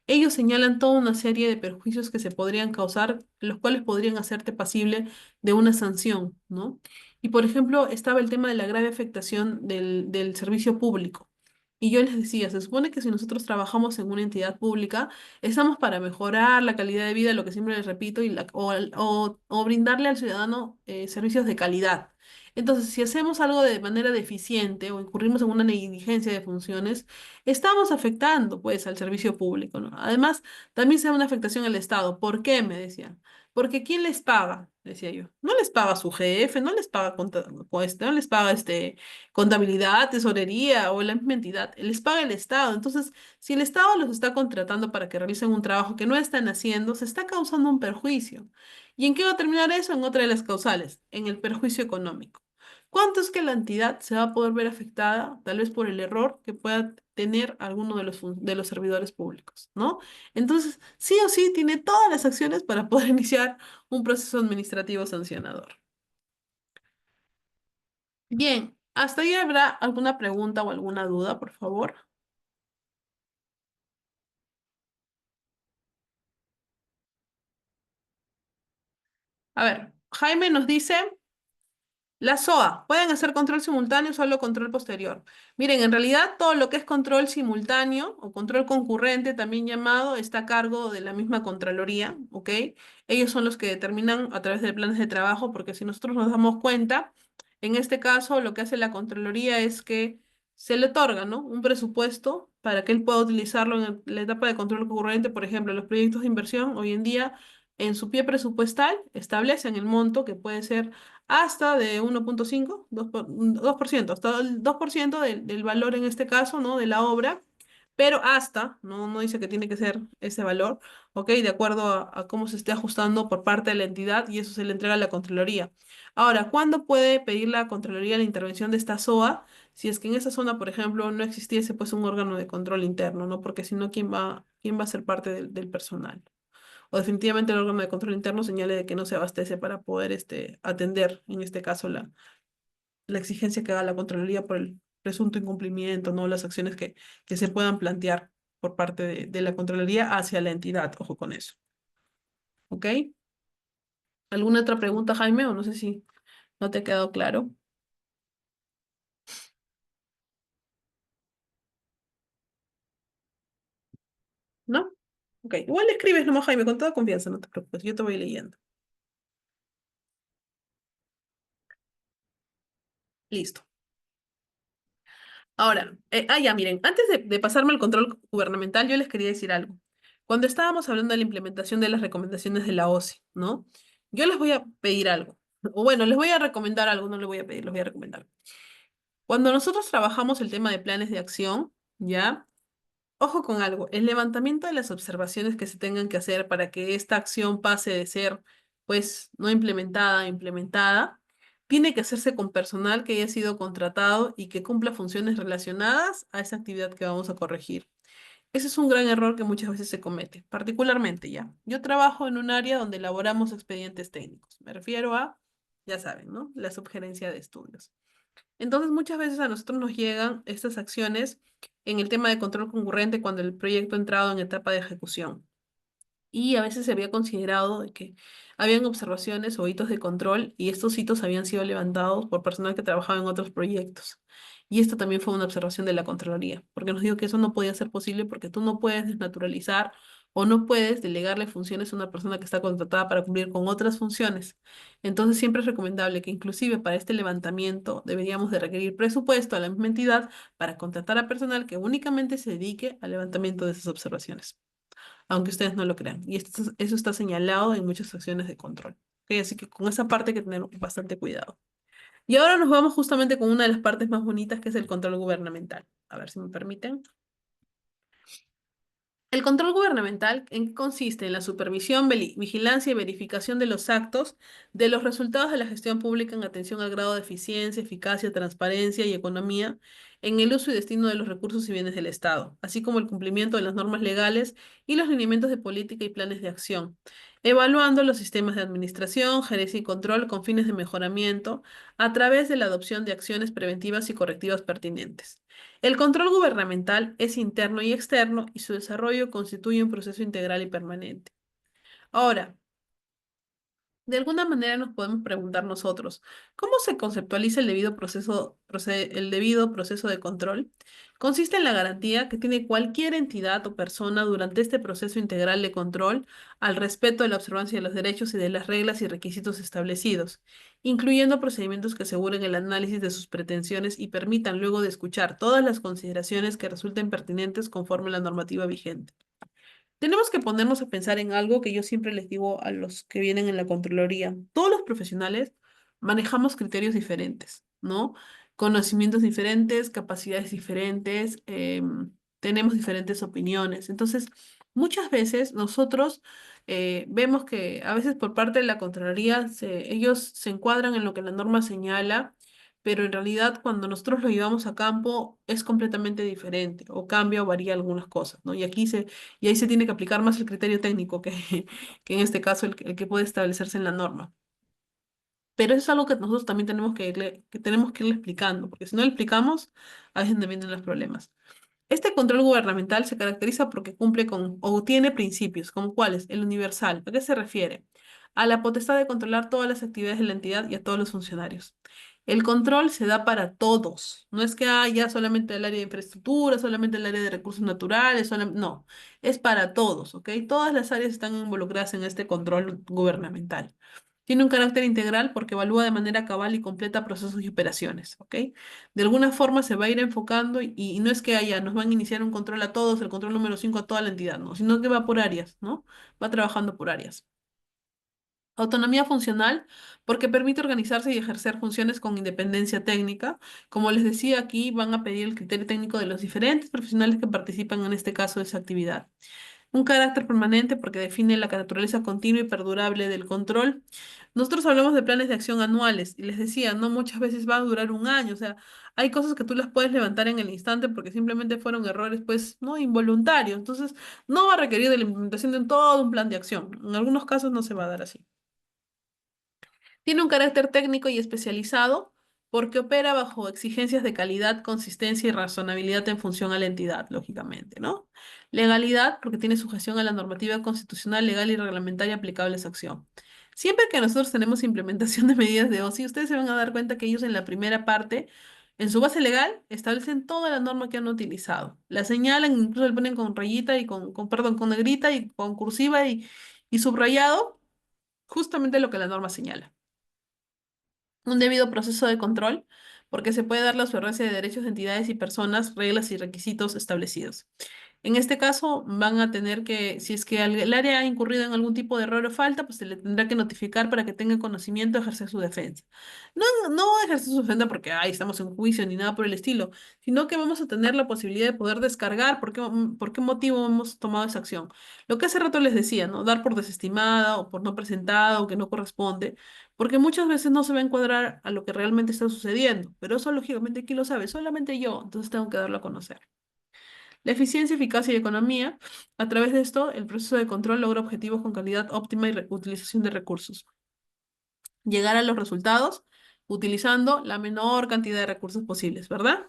ellos señalan toda una serie de perjuicios que se podrían causar, los cuales podrían hacerte pasible de una sanción, ¿no? Y por ejemplo, estaba el tema de la grave afectación del servicio público. Y yo les decía, se supone que si nosotros trabajamos en una entidad pública, estamos para mejorar la calidad de vida, lo que siempre les repito, o brindarle al ciudadano servicios de calidad. Entonces, si hacemos algo de manera deficiente o incurrimos en una negligencia de funciones, estamos afectando, pues, al servicio público, ¿no? Además, también se da una afectación al Estado. ¿Por qué? Me decían. Porque ¿quién les paga? Decía yo. No les paga su jefe, no les paga, no les paga contabilidad, tesorería o la misma entidad. Les paga el Estado. Entonces, si el Estado los está contratando para que realicen un trabajo que no están haciendo, se está causando un perjuicio. ¿Y en qué va a terminar eso? En otra de las causales, en el perjuicio económico. ¿Cuánto es que la entidad se va a poder ver afectada, tal vez por el error que pueda tener alguno de los servidores públicos, ¿no? Entonces, sí o sí, tiene todas las acciones para poder iniciar un proceso administrativo sancionador. Bien, ¿hasta ahí habrá alguna pregunta o alguna duda, por favor? A ver, Jaime nos dice. La SOA, ¿pueden hacer control simultáneo o solo control posterior? Miren, en realidad todo lo que es control simultáneo o control concurrente, también llamado, está a cargo de la misma Contraloría, ¿ok? Ellos son los que determinan a través de planes de trabajo, porque si nosotros nos damos cuenta, en este caso lo que hace la Contraloría es que se le otorga, ¿no? Un presupuesto para que él pueda utilizarlo en la etapa de control concurrente, por ejemplo, los proyectos de inversión hoy en día. En su pie presupuestal establecen el monto que puede ser hasta de 1,5, 2%, hasta el 2% del valor en este caso, ¿no? De la obra, pero hasta, no dice que tiene que ser ese valor, ¿ok? De acuerdo a cómo se esté ajustando por parte de la entidad y eso se le entrega a la Contraloría. Ahora, ¿cuándo puede pedir la Contraloría la intervención de esta SOA? Si es que en esa zona, por ejemplo, no existiese pues un órgano de control interno, ¿no? Porque si no, ¿quién va a ser parte del personal? O definitivamente el órgano de control interno señale de que no se abastece para poder atender, en este caso, la exigencia que haga la Contraloría por el presunto incumplimiento, ¿no? Las acciones que se puedan plantear por parte de la Contraloría hacia la entidad, ojo con eso. ¿Ok? ¿Alguna otra pregunta, Jaime? O no sé si no te ha quedado claro. ¿No? Ok. Igual le escribes nomás, Jaime, con toda confianza, no te preocupes, yo te voy leyendo. Listo. Ahora, ya miren, antes de pasarme al control gubernamental, yo les quería decir algo. Cuando estábamos hablando de la implementación de las recomendaciones de la OCE, ¿no? Yo les voy a pedir algo. O bueno, les voy a recomendar algo, no les voy a pedir, les voy a recomendar. Cuando nosotros trabajamos el tema de planes de acción, ¿ya? Ojo con algo, el levantamiento de las observaciones que se tengan que hacer para que esta acción pase de ser, pues, no implementada a implementada, tiene que hacerse con personal que haya sido contratado y que cumpla funciones relacionadas a esa actividad que vamos a corregir. Ese es un gran error que muchas veces se comete, particularmente ya. Yo trabajo en un área donde elaboramos expedientes técnicos. Me refiero a, ya saben, ¿no? La subgerencia de estudios. Entonces, muchas veces a nosotros nos llegan estas acciones en el tema de control concurrente cuando el proyecto ha entrado en etapa de ejecución. Y a veces se había considerado de que habían observaciones o hitos de control y estos hitos habían sido levantados por personal que trabajaba en otros proyectos. Y esto también fue una observación de la Contraloría, porque nos dijo que eso no podía ser posible porque tú no puedes desnaturalizar o no puedes delegarle funciones a una persona que está contratada para cumplir con otras funciones. Entonces siempre es recomendable que inclusive para este levantamiento deberíamos de requerir presupuesto a la misma entidad para contratar a personal que únicamente se dedique al levantamiento de esas observaciones, aunque ustedes no lo crean. Y eso está señalado en muchas acciones de control. ¿Ok? Así que con esa parte hay que tener bastante cuidado. Y ahora nos vamos justamente con una de las partes más bonitas, que es el control gubernamental. A ver si me permiten. El control gubernamental, ¿en qué consiste? En la supervisión, vigilancia y verificación de los actos, de los resultados de la gestión pública en atención al grado de eficiencia, eficacia, transparencia y economía, en el uso y destino de los recursos y bienes del Estado, así como el cumplimiento de las normas legales y los lineamientos de política y planes de acción, evaluando los sistemas de administración, gerencia y control con fines de mejoramiento a través de la adopción de acciones preventivas y correctivas pertinentes. El control gubernamental es interno y externo y su desarrollo constituye un proceso integral y permanente. Ahora, de alguna manera nos podemos preguntar nosotros, ¿cómo se conceptualiza el debido proceso de control? Consiste en la garantía que tiene cualquier entidad o persona durante este proceso integral de control al respeto de la observancia de los derechos y de las reglas y requisitos establecidos, incluyendo procedimientos que aseguren el análisis de sus pretensiones y permitan luego de escuchar todas las consideraciones que resulten pertinentes conforme a la normativa vigente. Tenemos que ponernos a pensar en algo que yo siempre les digo a los que vienen en la Contraloría. Todos los profesionales manejamos criterios diferentes, ¿no? Conocimientos diferentes, capacidades diferentes, tenemos diferentes opiniones. Entonces, muchas veces nosotros vemos que a veces por parte de la Contraloría ellos se encuadran en lo que la norma señala, pero en realidad cuando nosotros lo llevamos a campo es completamente diferente o cambia o varía algunas cosas, ¿no? Y ahí se tiene que aplicar más el criterio técnico que, que en este caso el que puede establecerse en la norma. Pero eso es algo que nosotros también tenemos que irle explicando, porque si no lo explicamos, ahí es donde vienen los problemas. Este control gubernamental se caracteriza porque cumple con o tiene principios, como cuáles, el universal. ¿A qué se refiere? A la potestad de controlar todas las actividades de la entidad y a todos los funcionarios. El control se da para todos. No es que haya solamente el área de infraestructura, solamente el área de recursos naturales, no, es para todos, ¿ok? Todas las áreas están involucradas en este control gubernamental. Tiene un carácter integral porque evalúa de manera cabal y completa procesos y operaciones, ¿ok? De alguna forma se va a ir enfocando y no es que nos van a iniciar un control a todos, el control número 5 a toda la entidad, no, sino que va por áreas, ¿no? Va trabajando por áreas. Autonomía funcional, porque permite organizarse y ejercer funciones con independencia técnica. Como les decía, aquí van a pedir el criterio técnico de los diferentes profesionales que participan en este caso de esa actividad. Un carácter permanente porque define la naturaleza continua y perdurable del control. Nosotros hablamos de planes de acción anuales y les decía, no muchas veces va a durar un año, o sea, hay cosas que tú las puedes levantar en el instante porque simplemente fueron errores, pues, no involuntarios. Entonces, no va a requerir de la implementación de todo un plan de acción. En algunos casos no se va a dar así. Tiene un carácter técnico y especializado porque opera bajo exigencias de calidad, consistencia y razonabilidad en función a la entidad, lógicamente, ¿no? Legalidad, porque tiene sujeción a la normativa constitucional, legal y reglamentaria aplicable a esa acción. Siempre que nosotros tenemos implementación de medidas de OSI, ustedes se van a dar cuenta que ellos en la primera parte, en su base legal, establecen toda la norma que han utilizado. La señalan, incluso le ponen con rayita y perdón, con negrita y con cursiva y subrayado, justamente lo que la norma señala. Un debido proceso de control, porque se puede dar la observancia de derechos de entidades y personas, reglas y requisitos establecidos. En este caso, van a tener que, si es que el área ha incurrido en algún tipo de error o falta, pues se le tendrá que notificar para que tenga conocimiento de ejercer su defensa. No, no ejercer su defensa porque ay, estamos en juicio ni nada por el estilo, sino que vamos a tener la posibilidad de poder descargar por qué motivo hemos tomado esa acción. Lo que hace rato les decía, ¿no? Dar por desestimada o por no presentada o que no corresponde, porque muchas veces no se va a encuadrar a lo que realmente está sucediendo, pero eso lógicamente, ¿quién lo sabe? Solamente yo, entonces tengo que darlo a conocer. La eficiencia, eficacia y economía. A través de esto, el proceso de control logra objetivos con calidad óptima y utilización de recursos. Llegar a los resultados utilizando la menor cantidad de recursos posibles, ¿verdad?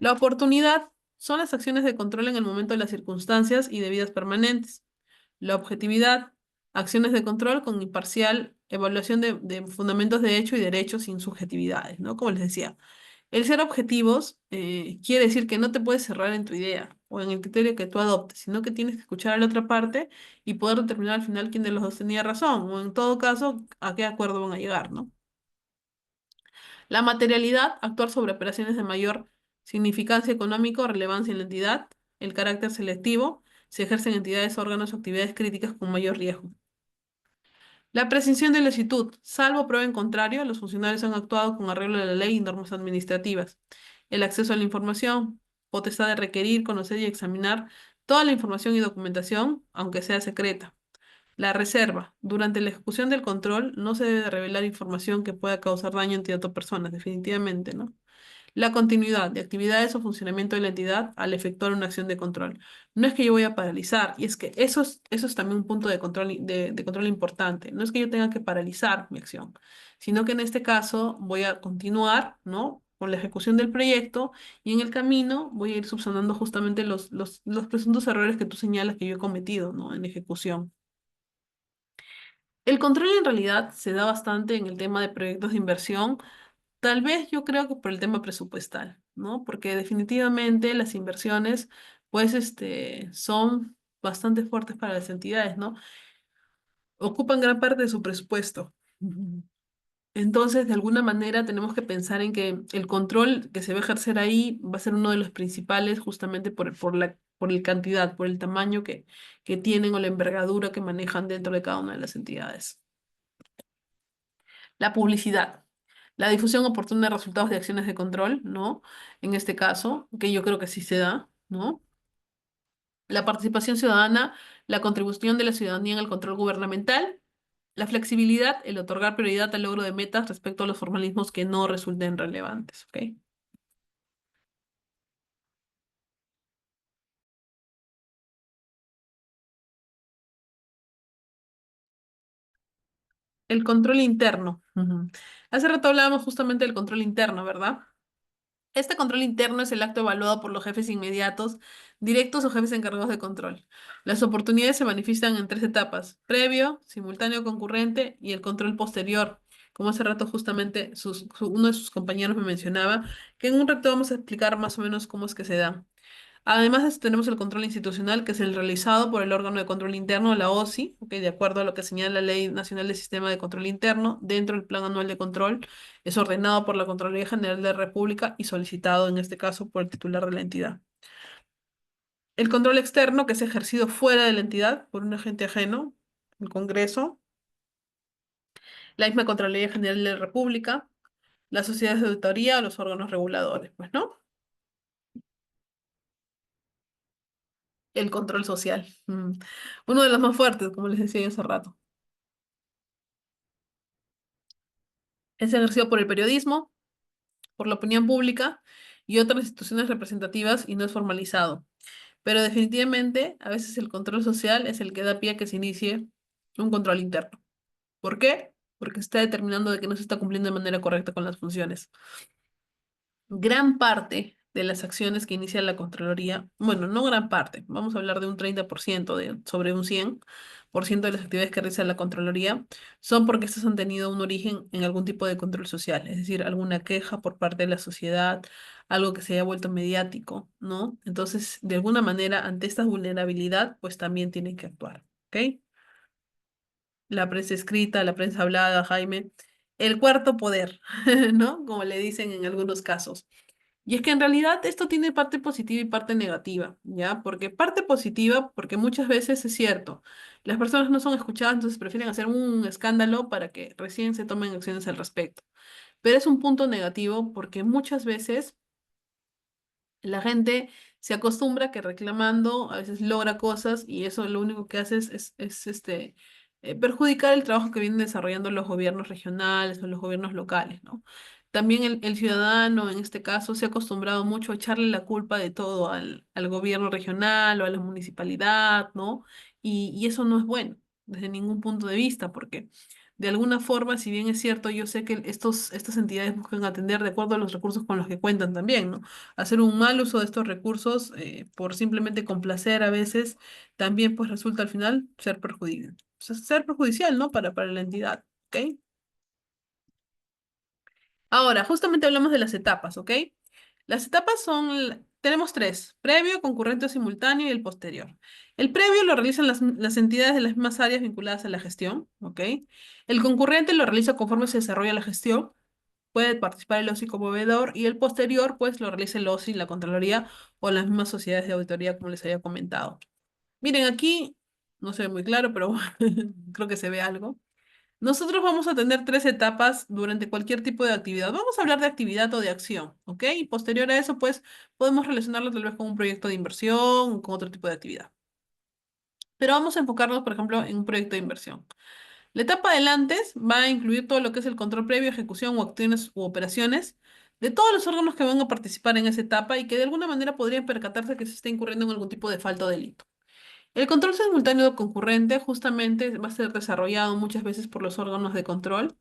La oportunidad son las acciones de control en el momento de las circunstancias y debidas permanentes. La objetividad, acciones de control con imparcial evaluación de fundamentos de hecho y derechos sin subjetividades, ¿no? Como les decía, el ser objetivos quiere decir que no te puedes cerrar en tu idea o en el criterio que tú adoptes, sino que tienes que escuchar a la otra parte y poder determinar al final quién de los dos tenía razón, o en todo caso, a qué acuerdo van a llegar, ¿no? La materialidad, actuar sobre operaciones de mayor significancia económica o relevancia en la entidad. El carácter selectivo, se ejercen entidades, órganos o actividades críticas con mayor riesgo. La presunción de licitud, salvo prueba en contrario, los funcionarios han actuado con arreglo de la ley y normas administrativas. El acceso a la información, potestad de requerir, conocer y examinar toda la información y documentación, aunque sea secreta. La reserva. Durante la ejecución del control no se debe revelar información que pueda causar daño entre otras personas, definitivamente, ¿no? La continuidad de actividades o funcionamiento de la entidad al efectuar una acción de control. No es que yo voy a paralizar, y es que eso es también un punto de control, de control importante. No es que yo tenga que paralizar mi acción, sino que en este caso voy a continuar, ¿no? Con la ejecución del proyecto y en el camino voy a ir subsanando justamente los presuntos errores que tú señalas que yo he cometido, ¿no? En ejecución. El control en realidad se da bastante en el tema de proyectos de inversión. Tal vez yo creo que por el tema presupuestal, ¿no? Porque definitivamente las inversiones, pues, son bastante fuertes para las entidades, ¿no? Ocupan gran parte de su presupuesto. Ujú. Entonces, de alguna manera, tenemos que pensar en que el control que se va a ejercer ahí va a ser uno de los principales justamente por la cantidad, por el tamaño que tienen o la envergadura que manejan dentro de cada una de las entidades. La publicidad. La difusión oportuna de resultados de acciones de control, ¿no? En este caso, que yo creo que sí se da, ¿no? La participación ciudadana, la contribución de la ciudadanía en el control gubernamental, la flexibilidad, el otorgar prioridad al logro de metas respecto a los formalismos que no resulten relevantes, ¿ok? El control interno. Ujú. Hace rato hablábamos justamente del control interno, ¿verdad? Este control interno es el acto evaluado por los jefes inmediatos, directos o jefes encargados de control. Las oportunidades se manifiestan en tres etapas: previo, simultáneo concurrente y el control posterior. Como hace rato justamente uno de sus compañeros me mencionaba, que en un rato vamos a explicar más o menos cómo es que se da. Además de esto, tenemos el control institucional, que es el realizado por el órgano de control interno, la OSI, ok, de acuerdo a lo que señala la Ley Nacional del Sistema de Control Interno, dentro del Plan Anual de Control, es ordenado por la Contraloría General de la República y solicitado, en este caso, por el titular de la entidad. El control externo, que es ejercido fuera de la entidad por un agente ajeno, el Congreso, la misma Contraloría General de la República, las sociedades de auditoría o los órganos reguladores, pues, ¿no? El control social. Uno de los más fuertes, como les decía yo hace rato. Es ejercido por el periodismo, por la opinión pública y otras instituciones representativas y no es formalizado. Pero definitivamente, a veces el control social es el que da pie a que se inicie un control interno. ¿Por qué? Porque está determinando de que no se está cumpliendo de manera correcta con las funciones. Gran parte de las acciones que inicia la Contraloría, bueno, no gran parte, vamos a hablar de un 30% sobre un 100% de las actividades que realiza la Contraloría, son porque estas han tenido un origen en algún tipo de control social, es decir, alguna queja por parte de la sociedad, algo que se haya vuelto mediático, ¿no? Entonces, de alguna manera, ante esta vulnerabilidad, pues también tienen que actuar, ¿ok? La prensa escrita, la prensa hablada, Jaime. El cuarto poder, ¿no? Como le dicen en algunos casos. Y es que en realidad esto tiene parte positiva y parte negativa, ¿ya? Porque parte positiva, porque muchas veces es cierto, las personas no son escuchadas, entonces prefieren hacer un escándalo para que recién se tomen acciones al respecto. Pero es un punto negativo porque muchas veces la gente se acostumbra que reclamando a veces logra cosas y eso lo único que hace perjudicar el trabajo que vienen desarrollando los gobiernos regionales o los gobiernos locales, ¿no? También el ciudadano, en este caso, se ha acostumbrado mucho a echarle la culpa de todo al gobierno regional o a la municipalidad, ¿no? Y eso no es bueno desde ningún punto de vista, porque de alguna forma, si bien es cierto, yo sé que estas entidades buscan atender de acuerdo a los recursos con los que cuentan también, ¿no? Hacer un mal uso de estos recursos por simplemente complacer a veces, también pues resulta al final ser perjudicial, ser perjudicial, ¿no? Para la entidad, ¿ok? Ahora, justamente hablamos de las etapas, ¿ok? Las etapas tenemos tres: previo, concurrente o simultáneo y el posterior. El previo lo realizan las entidades de las mismas áreas vinculadas a la gestión, ¿ok? El concurrente lo realiza conforme se desarrolla la gestión, puede participar el OSI como veedor, y el posterior, pues, lo realiza el OSI, la Contraloría o las mismas sociedades de auditoría, como les había comentado. Miren, aquí no se ve muy claro, pero creo que se ve algo. Nosotros vamos a tener tres etapas durante cualquier tipo de actividad. Vamos a hablar de actividad o de acción, ¿ok? Y posterior a eso, pues, podemos relacionarlo tal vez con un proyecto de inversión o con otro tipo de actividad. Pero vamos a enfocarnos, por ejemplo, en un proyecto de inversión. La etapa del antes va a incluir todo lo que es el control previo, ejecución o acciones u operaciones de todos los órganos que van a participar en esa etapa y que de alguna manera podrían percatarse que se está incurriendo en algún tipo de falta o delito. El control simultáneo concurrente justamente va a ser desarrollado muchas veces por los órganos de control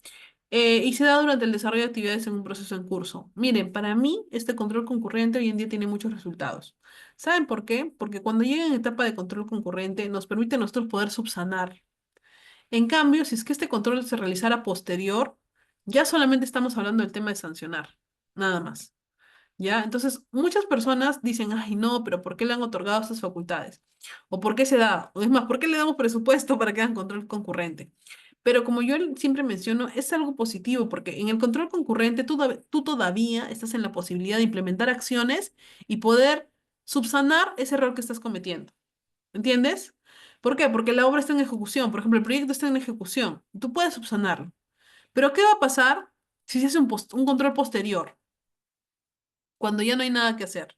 y se da durante el desarrollo de actividades en un proceso en curso. Miren, para mí este control concurrente hoy en día tiene muchos resultados. ¿Saben por qué? Porque cuando llega en etapa de control concurrente nos permite a nosotros poder subsanar. En cambio, si es que este control se realizara posterior, ya solamente estamos hablando del tema de sancionar, nada más. ¿Ya? Entonces, muchas personas dicen, ay, no, pero ¿por qué le han otorgado estas facultades? ¿O por qué se da? O es más, ¿por qué le damos presupuesto para que hagan control concurrente? Pero como yo siempre menciono, es algo positivo porque en el control concurrente tú todavía estás en la posibilidad de implementar acciones y poder subsanar ese error que estás cometiendo. ¿Entiendes? ¿Por qué? Porque la obra está en ejecución. Por ejemplo, el proyecto está en ejecución. Tú puedes subsanarlo. Pero ¿qué va a pasar si se hace un control posterior, cuando ya no hay nada que hacer?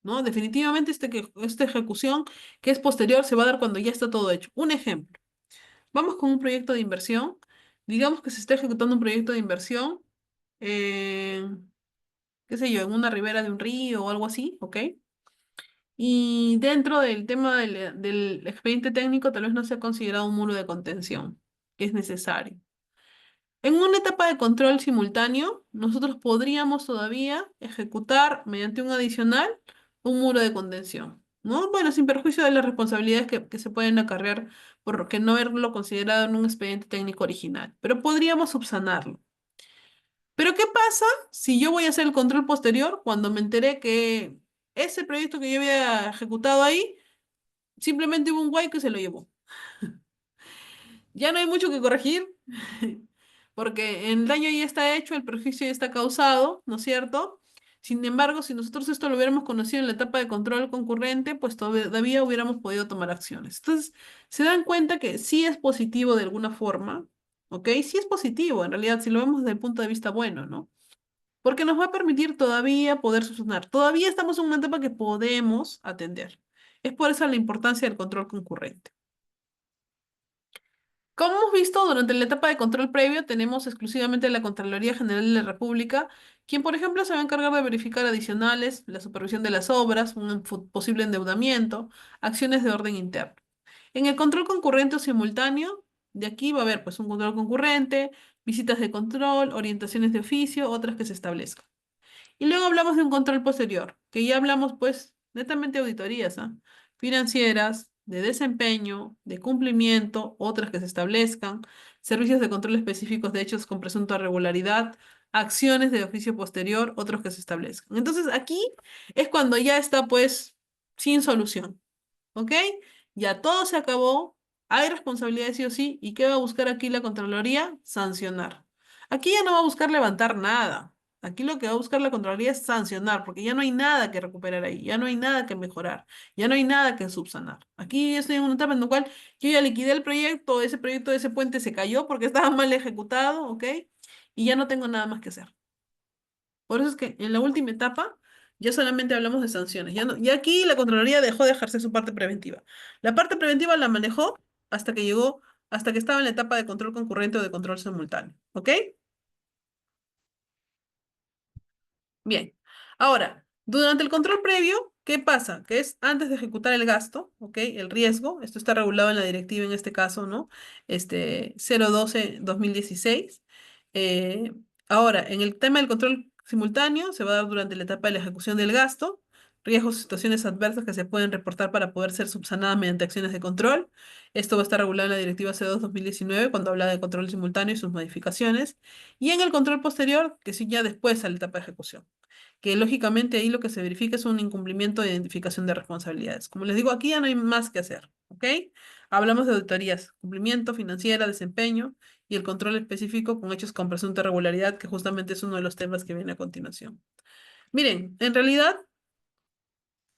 ¿No? Definitivamente esta ejecución que es posterior se va a dar cuando ya está todo hecho. Un ejemplo, vamos con un proyecto de inversión, digamos que se está ejecutando un proyecto de inversión, eh, qué sé yo, en una ribera de un río o algo así, ¿ok? Y dentro del tema del expediente técnico tal vez no se ha considerado un muro de contención, que es necesario. En una etapa de control simultáneo, nosotros podríamos todavía ejecutar mediante un adicional un muro de contención, ¿no? Bueno, sin perjuicio de las responsabilidades que se pueden acarrear por que no haberlo considerado en un expediente técnico original, pero podríamos subsanarlo. Pero ¿qué pasa si yo voy a hacer el control posterior cuando me enteré que ese proyecto que yo había ejecutado ahí, simplemente hubo un guay que se lo llevó? Ya no hay mucho que corregir, porque el daño ya está hecho, el perjuicio ya está causado, ¿no es cierto? Sin embargo, si nosotros esto lo hubiéramos conocido en la etapa de control concurrente, pues todavía hubiéramos podido tomar acciones. Entonces, se dan cuenta que sí es positivo de alguna forma, ¿ok? Sí es positivo, en realidad, si lo vemos desde el punto de vista bueno, ¿no? Porque nos va a permitir todavía poder solucionar. Todavía estamos en una etapa que podemos atender. Es por eso la importancia del control concurrente. Como hemos visto, durante la etapa de control previo tenemos exclusivamente la Contraloría General de la República, quien, por ejemplo, se va a encargar de verificar adicionales, la supervisión de las obras, un posible endeudamiento, acciones de orden interno. En el control concurrente o simultáneo, de aquí va a haber pues un control concurrente, visitas de control, orientaciones de oficio, otras que se establezcan. Y luego hablamos de un control posterior, que ya hablamos pues netamente de auditorías, ¿ah? Financieras, de desempeño, de cumplimiento, otras que se establezcan, servicios de control específicos de hechos con presunta regularidad, acciones de oficio posterior, otros que se establezcan. Entonces aquí es cuando ya está pues sin solución, ¿ok? Ya todo se acabó, hay responsabilidades sí o sí, ¿y qué va a buscar aquí la Contraloría? Sancionar. Aquí ya no va a buscar levantar nada. Aquí lo que va a buscar la Contraloría es sancionar, porque ya no hay nada que recuperar ahí, ya no hay nada que mejorar, ya no hay nada que subsanar. Aquí estoy en una etapa en la cual yo ya liquidé el proyecto de ese puente se cayó porque estaba mal ejecutado, ¿ok? Y ya no tengo nada más que hacer. Por eso es que en la última etapa ya solamente hablamos de sanciones. Ya, no, ya aquí la Contraloría dejó de ejercer su parte preventiva. La parte preventiva la manejó hasta que llegó, hasta que estaba en la etapa de control concurrente o de control simultáneo, ¿ok? Bien, ahora, durante el control previo, ¿qué pasa? Que es antes de ejecutar el gasto, ¿ok? El riesgo, esto está regulado en la directiva en este caso, ¿no? 012-2016. Eh, Ahora, en el tema del control simultáneo, se va a dar durante la etapa de la ejecución del gasto, riesgos o situaciones adversas que se pueden reportar para poder ser subsanadas mediante acciones de control. Esto va a estar regulado en la directiva C2-2019 cuando habla de control simultáneo y sus modificaciones. Y en el control posterior, que sí ya después a la etapa de ejecución, que lógicamente ahí lo que se verifica es un incumplimiento de identificación de responsabilidades. Como les digo, aquí ya no hay más que hacer, ¿ok? Hablamos de auditorías, cumplimiento, financiera, desempeño y el control específico con hechos con presunta irregularidad, que justamente es uno de los temas que viene a continuación. Miren, en realidad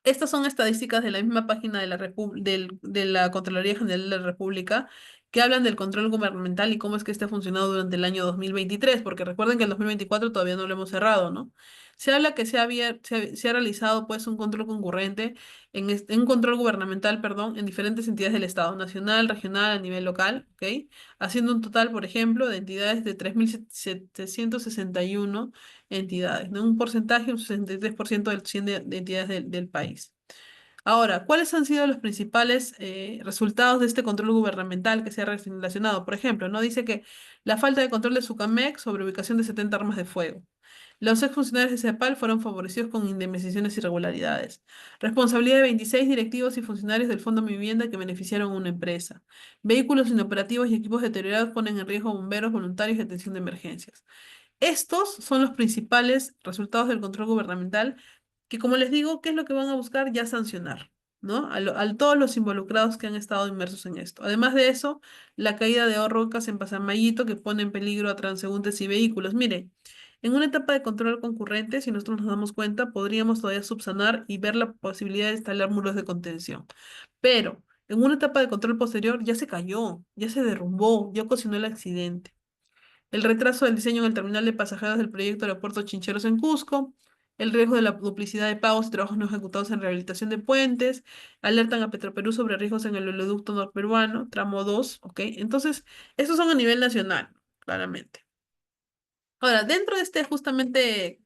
estas son estadísticas de la misma página de de la Contraloría General de la República que hablan del control gubernamental y cómo es que este ha funcionado durante el año 2023, porque recuerden que el 2024 todavía no lo hemos cerrado, ¿no? Se habla que se ha realizado pues un control concurrente en un control gubernamental, perdón, en diferentes entidades del Estado, nacional, regional, a nivel local, ¿ok? Haciendo un total, por ejemplo, de entidades de 3.761 entidades, ¿no? Un porcentaje, un 63% del 100 de entidades del país. Ahora, ¿cuáles han sido los principales resultados de este control gubernamental que se ha relacionado? Por ejemplo, ¿no? Dice que la falta de control de Sucamec sobre ubicación de 70 armas de fuego. Los exfuncionarios de CEPAL fueron favorecidos con indemnizaciones y irregularidades. Responsabilidad de 26 directivos y funcionarios del Fondo Mi Vivienda que beneficiaron a una empresa. Vehículos inoperativos y equipos deteriorados ponen en riesgo a bomberos voluntarios y atención de emergencias. Estos son los principales resultados del control gubernamental que, como les digo, ¿qué es lo que van a buscar? Ya sancionar, ¿no? A todos los involucrados que han estado inmersos en esto. Además de eso, la caída de rocas en Pasamayito que pone en peligro a transeúntes y vehículos. Mire, en una etapa de control concurrente, si nosotros nos damos cuenta, podríamos todavía subsanar y ver la posibilidad de instalar muros de contención. Pero en una etapa de control posterior ya se cayó, ya se derrumbó, ya ocasionó el accidente. El retraso del diseño en el terminal de pasajeros del proyecto Aeropuerto Chincheros en Cusco, el riesgo de la duplicidad de pagos y trabajos no ejecutados en rehabilitación de puentes, alertan a Petroperú sobre riesgos en el oleoducto norperuano, tramo 2, ¿ok? Entonces, estos son a nivel nacional, claramente. Ahora, dentro de este justamente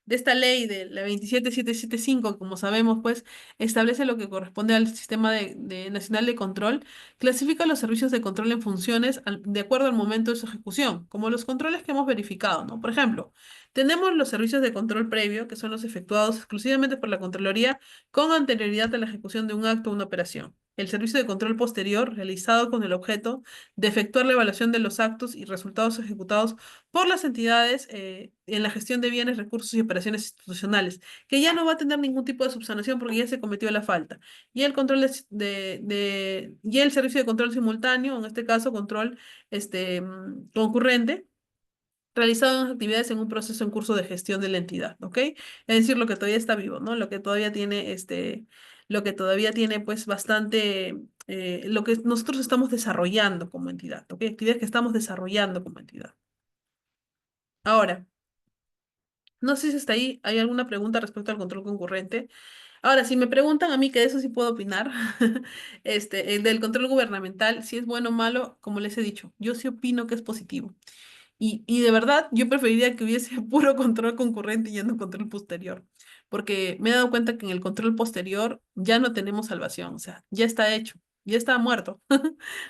de esta ley de la 27775, como sabemos, pues establece lo que corresponde al sistema nacional de control, clasifica los servicios de control en funciones de acuerdo al momento de su ejecución, como los controles que hemos verificado, ¿no? Por ejemplo, tenemos los servicios de control previo, que son los efectuados exclusivamente por la Contraloría con anterioridad a la ejecución de un acto o una operación. El servicio de control posterior, realizado con el objeto de efectuar la evaluación de los actos y resultados ejecutados por las entidades en la gestión de bienes, recursos y operaciones institucionales, que ya no va a tener ningún tipo de subsanación porque ya se cometió la falta. Y el control y el servicio de control simultáneo, en este caso control concurrente, realizado en las actividades en un proceso en curso de gestión de la entidad, ¿ok? Es decir, lo que todavía está vivo, ¿no? Lo que todavía tiene pues bastante, lo que nosotros estamos desarrollando como entidad, ¿ok? Actividades que estamos desarrollando como entidad. Ahora, no sé si hasta ahí hay alguna pregunta respecto al control concurrente. Ahora, si me preguntan a mí, que de eso sí puedo opinar, el del control gubernamental, si es bueno o malo, como les he dicho, yo sí opino que es positivo. Y de verdad, yo preferiría que hubiese puro control concurrente y ya no control posterior, porque me he dado cuenta que en el control posterior ya no tenemos salvación, o sea, ya está hecho, ya está muerto,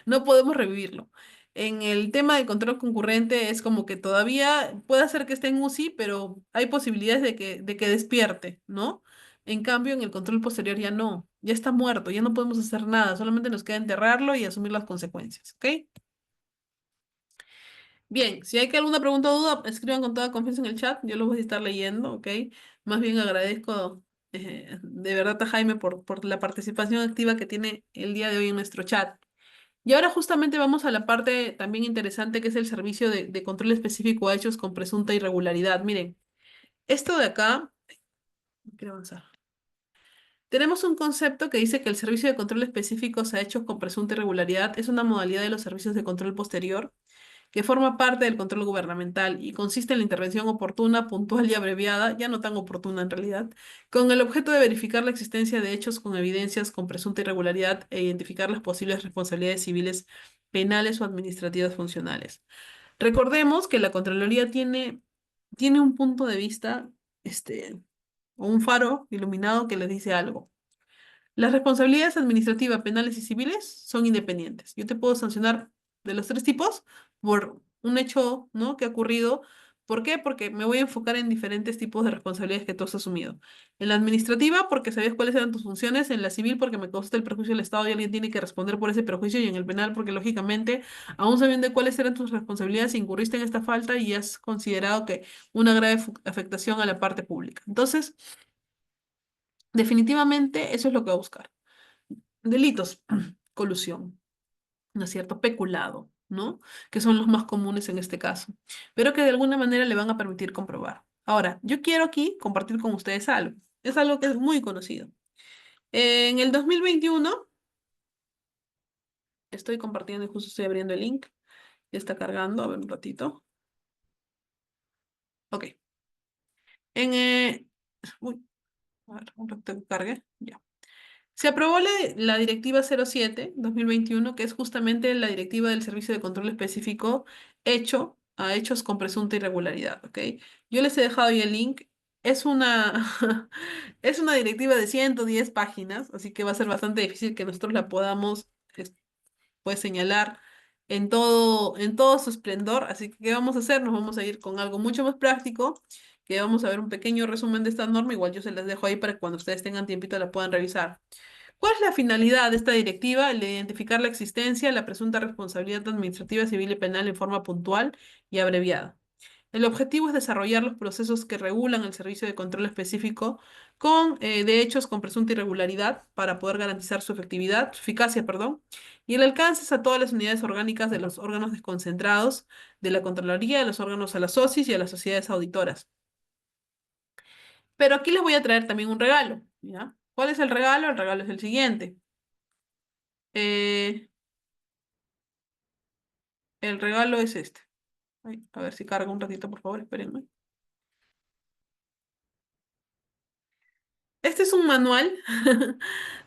no podemos revivirlo. En el tema de control concurrente es como que todavía puede ser que esté en UCI, pero hay posibilidades de que despierte, ¿no? En cambio, en el control posterior ya no, ya está muerto, ya no podemos hacer nada, solamente nos queda enterrarlo y asumir las consecuencias, ¿ok? Bien, si hay que alguna pregunta o duda, escriban con toda confianza en el chat, yo los voy a estar leyendo, ¿ok? Más bien agradezco de verdad a Jaime por la participación activa que tiene el día de hoy en nuestro chat. Y ahora justamente vamos a la parte también interesante que es el servicio de control específico a hechos con presunta irregularidad. Miren, esto de acá, quiero avanzar. Tenemos un concepto que dice que el servicio de control específicos a hechos con presunta irregularidad es una modalidad de los servicios de control posterior que forma parte del control gubernamental y consiste en la intervención oportuna, puntual y abreviada, ya no tan oportuna en realidad, con el objeto de verificar la existencia de hechos con evidencias con presunta irregularidad e identificar las posibles responsabilidades civiles, penales o administrativas funcionales. Recordemos que la Contraloría tiene un punto de vista o un faro iluminado que les dice algo. Las responsabilidades administrativas, penales y civiles son independientes. Yo te puedo sancionar de los tres tipos por un hecho, ¿no?, que ha ocurrido. ¿Por qué? Porque me voy a enfocar en diferentes tipos de responsabilidades que tú has asumido. En la administrativa, porque sabías cuáles eran tus funciones. En la civil, porque me causaste el perjuicio del Estado y alguien tiene que responder por ese perjuicio. Y en el penal, porque lógicamente, aún sabiendo cuáles eran tus responsabilidades, incurriste en esta falta y has considerado que una grave afectación a la parte pública. Entonces, definitivamente, eso es lo que va a buscar. Delitos, colusión, ¿no es cierto? Peculado, ¿no? Que son los más comunes en este caso, pero que de alguna manera le van a permitir comprobar. Ahora, yo quiero aquí compartir con ustedes algo. Es algo que es muy conocido. En el 2021, estoy compartiendo y justo estoy abriendo el link. Ya está cargando, a ver un ratito. Ok. En, uy, a ver, un ratito que cargue. Ya. Se aprobó la Directiva 07/2021, que es justamente la directiva del Servicio de Control Específico hecho a hechos con presunta irregularidad, ¿ok? Yo les he dejado ahí el link. Es una, es una directiva de 110 páginas, así que va a ser bastante difícil que nosotros la podamos pues, señalar en todo su esplendor. Así que, ¿qué vamos a hacer? Nos vamos a ir con algo mucho más práctico, que vamos a ver un pequeño resumen de esta norma. Igual yo se las dejo ahí para que cuando ustedes tengan tiempito la puedan revisar. ¿Cuál es la finalidad de esta directiva? El de identificar la existencia, la presunta responsabilidad administrativa, civil y penal en forma puntual y abreviada. El objetivo es desarrollar los procesos que regulan el servicio de control específico de hechos con presunta irregularidad para poder garantizar su efectividad, su eficacia, perdón, y el alcance es a todas las unidades orgánicas de los órganos desconcentrados, de la Contraloría, de los órganos a las SOSIs y a las sociedades auditoras. Pero aquí les voy a traer también un regalo, ¿ya? ¿Cuál es el regalo? El regalo es el siguiente. Eh, el regalo es este. Ay, a ver si carga un ratito, por favor, espérenme. Este es un manual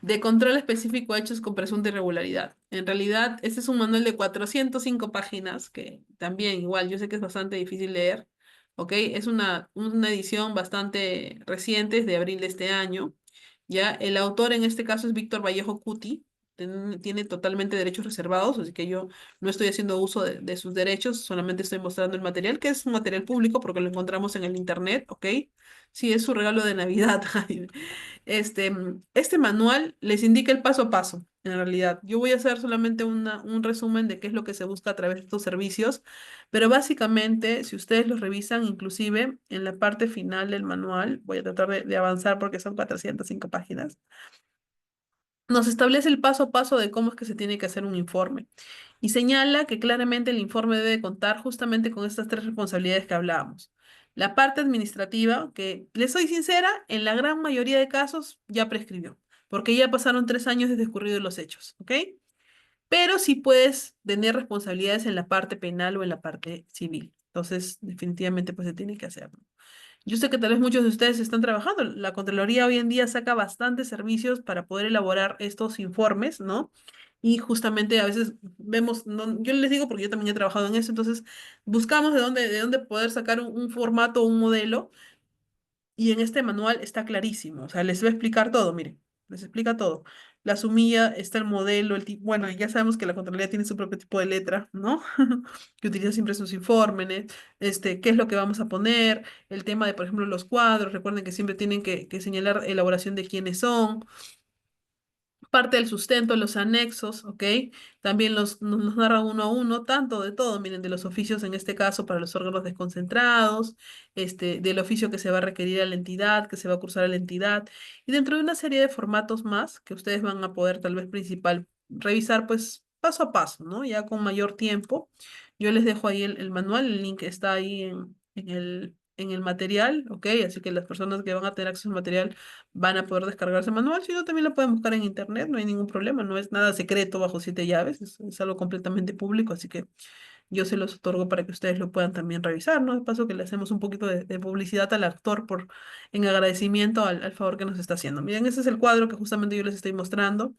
de control específico hechos con presunta irregularidad. En realidad, este es un manual de 405 páginas, que también igual yo sé que es bastante difícil leer, ¿ok? Es una edición bastante reciente, es de abril de este año, ¿ya? El autor en este caso es Víctor Vallejo Cuti, tiene totalmente derechos reservados, así que yo no estoy haciendo uso de sus derechos, solamente estoy mostrando el material, que es un material público porque lo encontramos en el internet, ¿ok? Sí, es su regalo de Navidad. Este manual les indica el paso a paso, en realidad. Yo voy a hacer solamente un resumen de qué es lo que se busca a través de estos servicios, pero básicamente, si ustedes los revisan, inclusive en la parte final del manual, voy a tratar de avanzar porque son 405 páginas, nos establece el paso a paso de cómo es que se tiene que hacer un informe y señala que claramente el informe debe contar justamente con estas tres responsabilidades que hablábamos. La parte administrativa, que les soy sincera, en la gran mayoría de casos ya prescribió, porque ya pasaron 3 años desde ocurridos los hechos, ¿ok? Pero sí puedes tener responsabilidades en la parte penal o en la parte civil. Entonces, definitivamente, pues se tiene que hacer, ¿no? Yo sé que tal vez muchos de ustedes están trabajando. La Contraloría hoy en día saca bastantes servicios para poder elaborar estos informes, ¿no? Y justamente a veces vemos, yo les digo porque yo también he trabajado en eso, entonces buscamos de dónde poder sacar un formato, un modelo, y en este manual está clarísimo, o sea, les va a explicar todo, miren, les explica todo. La sumilla, está el modelo, el tipo, bueno, ya sabemos que la Contraloría tiene su propio tipo de letra, ¿no? Que utiliza siempre sus informes, qué es lo que vamos a poner, el tema de, por ejemplo, los cuadros, recuerden que siempre tienen que señalar elaboración de quiénes son, parte del sustento, los anexos, ¿ok? También nos narra uno a uno, tanto de todo, miren, de los oficios en este caso para los órganos desconcentrados, del oficio que se va a requerir a la entidad, que se va a cursar a la entidad, y dentro de una serie de formatos más que ustedes van a poder tal vez principal revisar pues paso a paso, ¿no? Ya con mayor tiempo. Yo les dejo ahí el manual, el link está ahí en el material, ¿ok? Así que las personas que van a tener acceso al material van a poder descargarse el manual, si no, también lo pueden buscar en internet, no hay ningún problema, no es nada secreto bajo 7 llaves, es algo completamente público, así que yo se los otorgo para que ustedes lo puedan también revisar, ¿no? De paso que le hacemos un poquito de publicidad al actor en agradecimiento al favor que nos está haciendo. Miren, ese es el cuadro que justamente yo les estoy mostrando,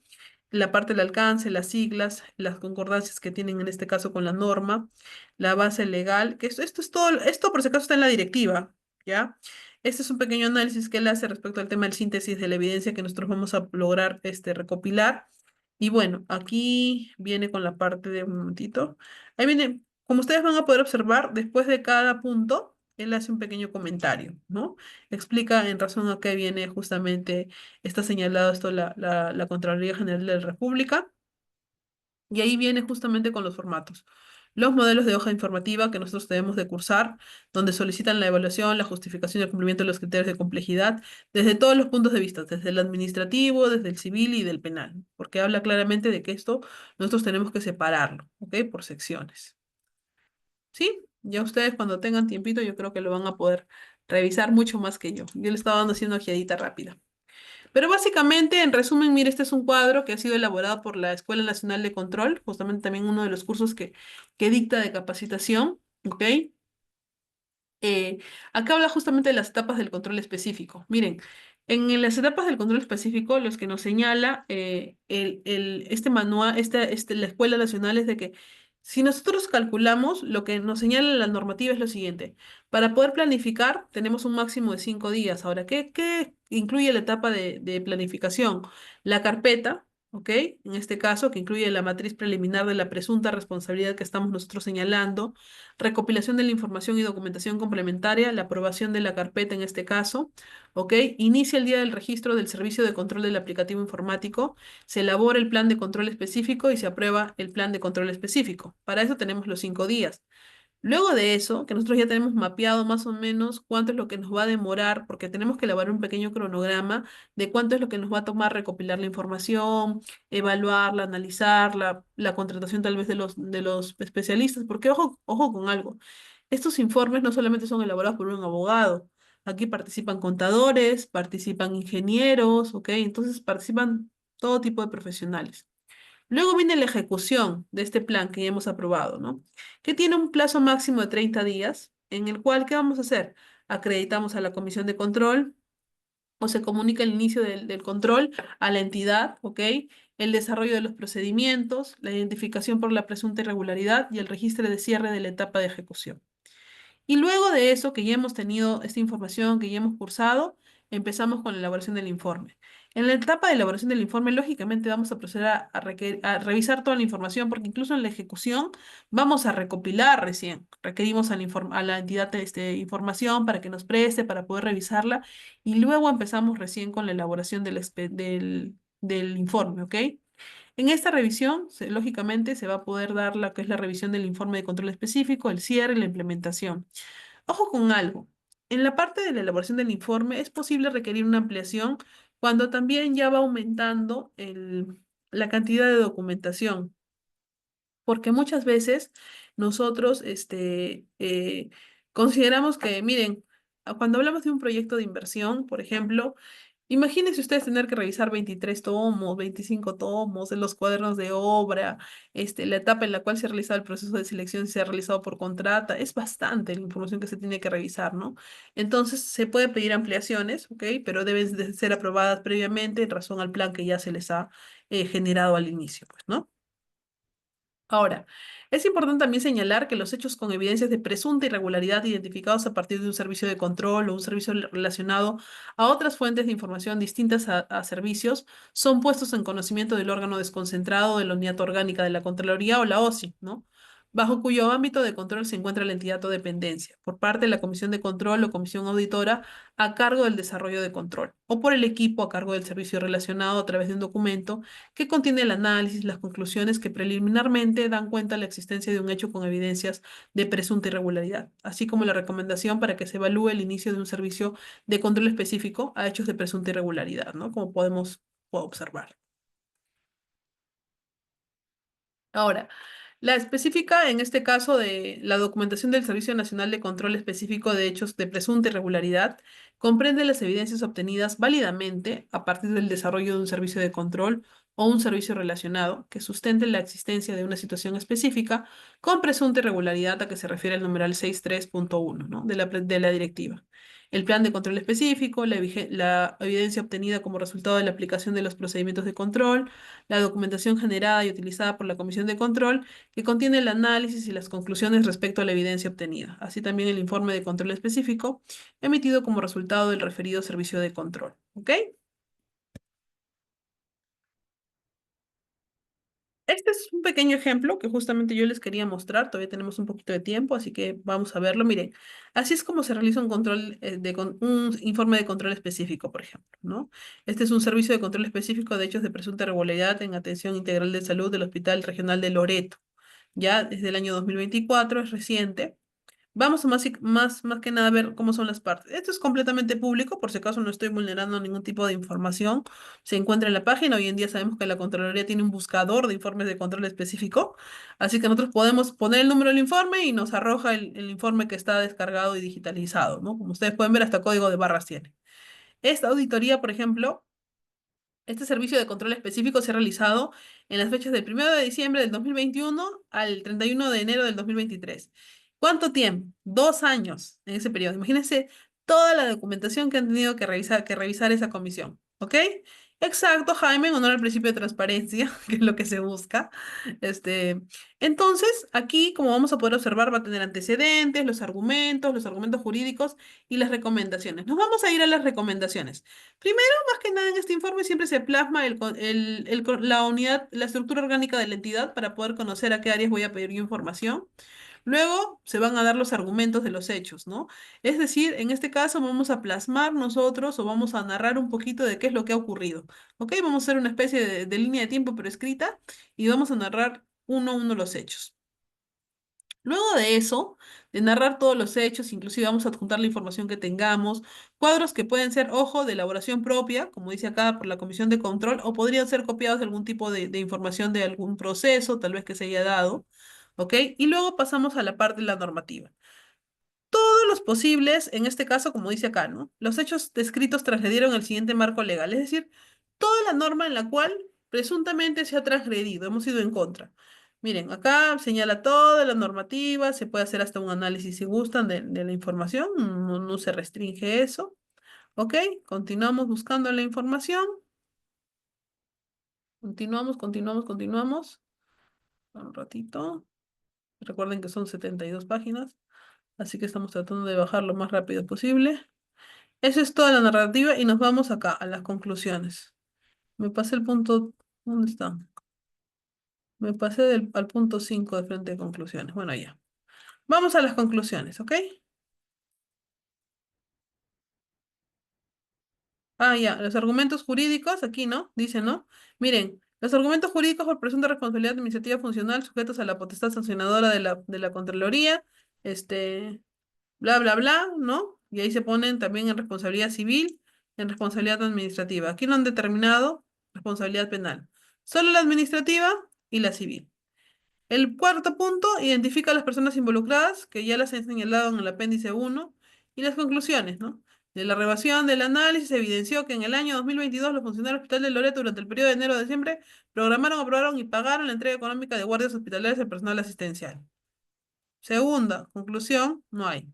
la parte del alcance, las siglas, las concordancias que tienen en este caso con la norma, la base legal, que esto es todo, esto por si acaso está en la directiva, ¿ya? Este es un pequeño análisis que él hace respecto al tema del síntesis de la evidencia que nosotros vamos a lograr recopilar. Y bueno, aquí viene con la parte de un momentito. Ahí viene, como ustedes van a poder observar, después de cada punto, él hace un pequeño comentario, ¿no? Explica en razón a qué viene justamente, está señalado esto la Contraloría General de la República. Y ahí viene justamente con los formatos. Los modelos de hoja informativa que nosotros debemos de cursar, donde solicitan la evaluación, la justificación y el cumplimiento de los criterios de complejidad, desde todos los puntos de vista, desde el administrativo, desde el civil y del penal, porque habla claramente de que esto nosotros tenemos que separarlo, ¿ok? Por secciones. ¿Sí? Ya ustedes cuando tengan tiempito, yo creo que lo van a poder revisar mucho más que yo. Yo le estaba dando así una ojeadita rápida. Pero básicamente, en resumen, mire, este es un cuadro que ha sido elaborado por la Escuela Nacional de Control, justamente también uno de los cursos que dicta de capacitación, ¿ok? Eh, Acá habla justamente de las etapas del control específico. Miren, en las etapas del control específico, los que nos señala este manual, la Escuela Nacional es de que si nosotros calculamos, lo que nos señala la normativa es lo siguiente. Para poder planificar, tenemos un máximo de 5 días. Ahora, ¿qué incluye la etapa de planificación? La carpeta. ¿Ok? En este caso, que incluye la matriz preliminar de la presunta responsabilidad que estamos nosotros señalando, recopilación de la información y documentación complementaria, la aprobación de la carpeta en este caso, ¿ok? Inicia el día del registro del servicio de control del aplicativo informático, se elabora el plan de control específico y se aprueba el plan de control específico. Para eso tenemos los 5 días. Luego de eso, que nosotros ya tenemos mapeado más o menos cuánto es lo que nos va a demorar, porque tenemos que elaborar un pequeño cronograma de cuánto es lo que nos va a tomar recopilar la información, evaluarla, analizarla, la contratación tal vez de los especialistas, porque ojo con algo, estos informes no solamente son elaborados por un abogado, aquí participan contadores, participan ingenieros, ¿ok? Entonces participan todo tipo de profesionales. Luego viene la ejecución de este plan que ya hemos aprobado, ¿no? Que tiene un plazo máximo de 30 días, en el cual, ¿qué vamos a hacer? Acreditamos a la comisión de control o se comunica el inicio del control a la entidad, ¿ok? El desarrollo de los procedimientos, la identificación por la presunta irregularidad y el registro de cierre de la etapa de ejecución. Y luego de eso, que ya hemos tenido esta información, que ya hemos cursado, empezamos con la elaboración del informe. En la etapa de elaboración del informe, lógicamente vamos a proceder a revisar toda la información, porque incluso en la ejecución vamos a recopilar recién. Requerimos a la entidad información para que nos preste, para poder revisarla, y luego empezamos recién con la elaboración del informe, ¿ok? En esta revisión, lógicamente, se va a poder dar la que es la revisión del informe de control específico, el cierre y la implementación. Ojo con algo. En la parte de la elaboración del informe es posible requerir una ampliación cuando también ya va aumentando la cantidad de documentación, porque muchas veces nosotros consideramos que, miren, cuando hablamos de un proyecto de inversión, por ejemplo, imagínense ustedes tener que revisar 23 tomos, 25 tomos de los cuadernos de obra, la etapa en la cual se ha realizado el proceso de selección, si se ha realizado por contrata, es bastante la información que se tiene que revisar, ¿no? Entonces se puede pedir ampliaciones, ¿ok? Pero deben de ser aprobadas previamente en razón al plan que ya se les ha generado al inicio, pues, ¿no? Ahora, es importante también señalar que los hechos con evidencias de presunta irregularidad identificados a partir de un servicio de control o un servicio relacionado a otras fuentes de información distintas a servicios son puestos en conocimiento del órgano desconcentrado de la unidad orgánica de la Contraloría o la OSI, ¿no? Bajo cuyo ámbito de control se encuentra la entidad o dependencia, por parte de la Comisión de Control o Comisión Auditora a cargo del desarrollo de control, o por el equipo a cargo del servicio relacionado a través de un documento que contiene el análisis, las conclusiones que preliminarmente dan cuenta de la existencia de un hecho con evidencias de presunta irregularidad, así como la recomendación para que se evalúe el inicio de un servicio de control específico a hechos de presunta irregularidad, ¿no? Como podemos observar. Ahora, la específica, en este caso, de la documentación del Servicio Nacional de Control Específico de Hechos de Presunta Irregularidad, comprende las evidencias obtenidas válidamente a partir del desarrollo de un servicio de control o un servicio relacionado que sustente la existencia de una situación específica con presunta irregularidad a que se refiere el numeral 63.1, ¿no? de la directiva. el plan de control específico, la evidencia obtenida como resultado de la aplicación de los procedimientos de control, la documentación generada y utilizada por la comisión de control, que contiene el análisis y las conclusiones respecto a la evidencia obtenida, así también el informe de control específico emitido como resultado del referido servicio de control. ¿Ok? Este es un pequeño ejemplo que justamente yo les quería mostrar. Todavía tenemos un poquito de tiempo, así que vamos a verlo. Miren, así es como se realiza un control un informe de control específico, por ejemplo, ¿no? Este es un servicio de control específico de hechos de presunta irregularidad en atención integral de salud del Hospital Regional de Loreto. Ya desde el año 2024, es reciente. Vamos a más que nada a ver cómo son las partes. Esto es completamente público, por si acaso no estoy vulnerando ningún tipo de información. Se encuentra en la página. Hoy en día sabemos que la Contraloría tiene un buscador de informes de control específico. Así que nosotros podemos poner el número del informe y nos arroja el informe que está descargado y digitalizado, ¿no? Como ustedes pueden ver, hasta código de barras tiene. Esta auditoría, por ejemplo, este servicio de control específico se ha realizado en las fechas del 1 de diciembre del 2021 al 31 de enero del 2023. ¿Cuánto tiempo? 2 años en ese periodo. Imagínense toda la documentación que han tenido que revisar esa comisión. ¿Ok? Exacto, Jaime, en honor al principio de transparencia, que es lo que se busca. Este, entonces, aquí, como vamos a poder observar, va a tener antecedentes, los argumentos jurídicos y las recomendaciones. Nos vamos a ir a las recomendaciones. Primero, más que nada en este informe siempre se plasma la unidad, la estructura orgánica de la entidad para poder conocer a qué áreas voy a pedir yo información. Luego se van a dar los argumentos de los hechos, ¿no? Es decir, en este caso vamos a plasmar nosotros o vamos a narrar un poquito de qué es lo que ha ocurrido, ¿ok? Vamos a hacer una especie de línea de tiempo pero escrita y vamos a narrar uno a uno los hechos. Luego de eso, de narrar todos los hechos, inclusive vamos a adjuntar la información que tengamos, cuadros que pueden ser, ojo, de elaboración propia, como dice acá, por la comisión de control, o podrían ser copiados de algún tipo de información de algún proceso, tal vez que se haya dado, ¿ok? Y luego pasamos a la parte de la normativa. Todos los posibles, en este caso, como dice acá, ¿no? Los hechos descritos transgredieron el siguiente marco legal, es decir, toda la norma en la cual presuntamente se ha transgredido, hemos ido en contra. Miren, acá señala toda la normativa, se puede hacer hasta un análisis si gustan de la información, no se restringe eso. ¿Ok? Continuamos buscando la información. Continuamos. Un ratito. Recuerden que son 72 páginas, así que estamos tratando de bajar lo más rápido posible. Eso es toda la narrativa y nos vamos acá, a las conclusiones. Me pasé el punto, ¿dónde está? Me pasé al punto 5 de frente de conclusiones. Bueno, ya. Vamos a las conclusiones, ¿ok? Ah, ya, los argumentos jurídicos, aquí, ¿no? Dice, ¿no? Miren, los argumentos jurídicos por presunta responsabilidad administrativa funcional sujetos a la potestad sancionadora de la Contraloría, este, bla, bla, bla, ¿no? Y ahí se ponen también en responsabilidad civil, en responsabilidad administrativa. Aquí no han determinado responsabilidad penal. Solo la administrativa y la civil. El cuarto punto, identifica a las personas involucradas, que ya las he señalado en el apéndice 1, y las conclusiones, ¿no? De la revisión del análisis se evidenció que en el año 2022 los funcionarios del Hospital de Loreto durante el periodo de enero a diciembre programaron, aprobaron y pagaron la entrega económica de guardias hospitalarias al personal asistencial. Segunda conclusión, no hay.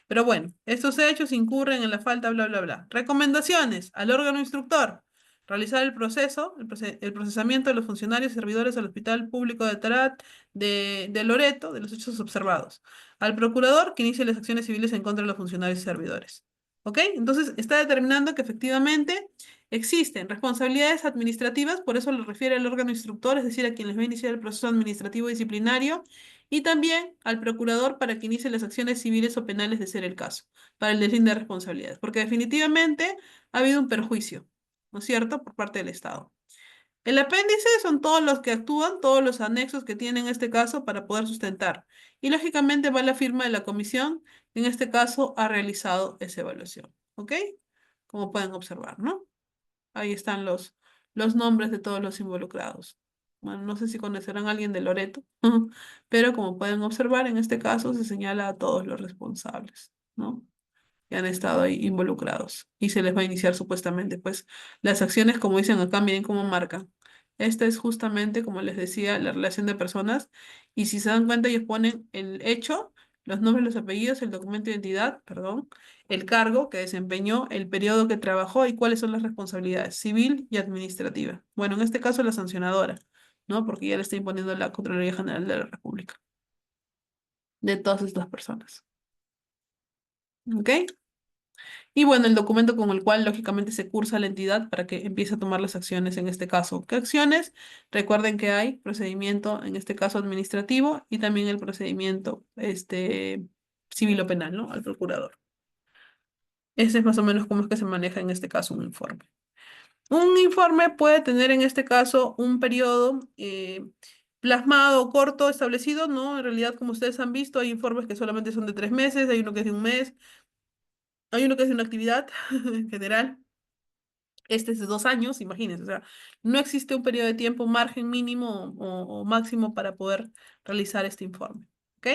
Pero bueno, estos hechos incurren en la falta, bla, bla, bla. Recomendaciones al órgano instructor. Realizar el procesamiento de los funcionarios y servidores del Hospital Público de Tarat de Loreto de los hechos observados. Al procurador que inicie las acciones civiles en contra de los funcionarios y servidores. ¿Ok? Entonces está determinando que efectivamente existen responsabilidades administrativas, por eso lo refiere al órgano instructor, es decir, a quien les va a iniciar el proceso administrativo disciplinario y también al procurador para que inicie las acciones civiles o penales de ser el caso, para el deslinde de responsabilidades, porque definitivamente ha habido un perjuicio, ¿no es cierto?, por parte del Estado. El apéndice son todos los que actúan, todos los anexos que tienen este caso para poder sustentar. Y lógicamente va la firma de la comisión, que en este caso ha realizado esa evaluación. ¿Ok? Como pueden observar, ¿no? Ahí están los nombres de todos los involucrados. Bueno, no sé si conocerán a alguien de Loreto, pero como pueden observar, en este caso se señala a todos los responsables, ¿no? Que han estado ahí involucrados. Y se les va a iniciar supuestamente, pues, las acciones, como dicen acá, miren cómo marcan. Esta es justamente, como les decía, la relación de personas. Y si se dan cuenta, ellos ponen el hecho, los nombres, los apellidos, el documento de identidad, perdón, el cargo que desempeñó, el periodo que trabajó y cuáles son las responsabilidades civil y administrativa. Bueno, en este caso la sancionadora, ¿no? Porque ya le está imponiendo la Contraloría General de la República de todas estas personas. ¿Ok? Y bueno, el documento con el cual lógicamente se cursa la entidad para que empiece a tomar las acciones en este caso. ¿Qué acciones? Recuerden que hay procedimiento, en este caso administrativo, y también el procedimiento civil o penal, ¿no? Al procurador. Ese es más o menos cómo es que se maneja en este caso un informe. Un informe puede tener en este caso un periodo plasmado, corto, establecido, ¿no? En realidad, como ustedes han visto, hay informes que solamente son de 3 meses, hay uno que es de un mes, hay uno que es de una actividad en general. Este es de 2 años, imagínense, o sea, no existe un periodo de tiempo, margen mínimo o máximo para poder realizar este informe. ¿Ok?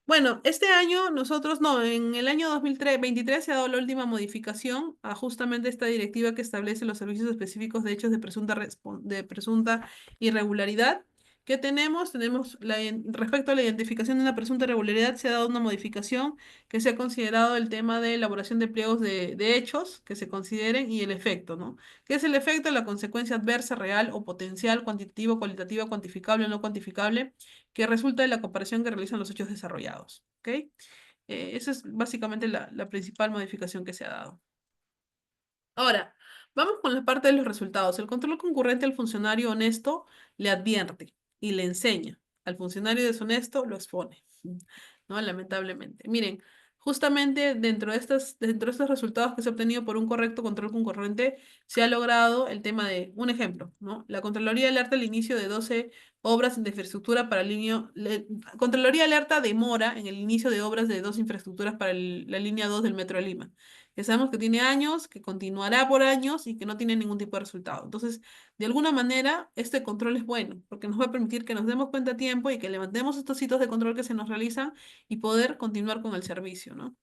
Bueno, este año nosotros, no, en el año 2023 se ha dado la última modificación a justamente esta directiva que establece los servicios específicos de hechos de de presunta irregularidad. ¿Qué tenemos? Tenemos respecto a la identificación de una presunta irregularidad, se ha dado una modificación que se ha considerado el tema de elaboración de pliegos de hechos que se consideren y el efecto, ¿no? ¿Qué es el efecto? La consecuencia adversa, real o potencial, cuantitativo, cualitativa, cuantificable o no cuantificable que resulta de la comparación que realizan los hechos desarrollados. ¿Ok? Esa es básicamente la principal modificación que se ha dado. Ahora, vamos con la parte de los resultados. El control concurrente al funcionario honesto le advierte y le enseña. Al funcionario deshonesto lo expone, ¿no? Lamentablemente. Miren, justamente dentro de estos resultados que se ha obtenido por un correcto control concurrente, se ha logrado el tema de, un ejemplo, ¿no? La Contraloría alerta el inicio de 12 obras de infraestructura para el Contraloría alerta demora en el inicio de obras de 2 infraestructuras para la línea 2 del Metro de Lima que sabemos que tiene años, que continuará por años y que no tiene ningún tipo de resultado. Entonces, de alguna manera, este control es bueno, porque nos va a permitir que nos demos cuenta a tiempo y que levantemos estos hitos de control que se nos realizan y poder continuar con el servicio, ¿no?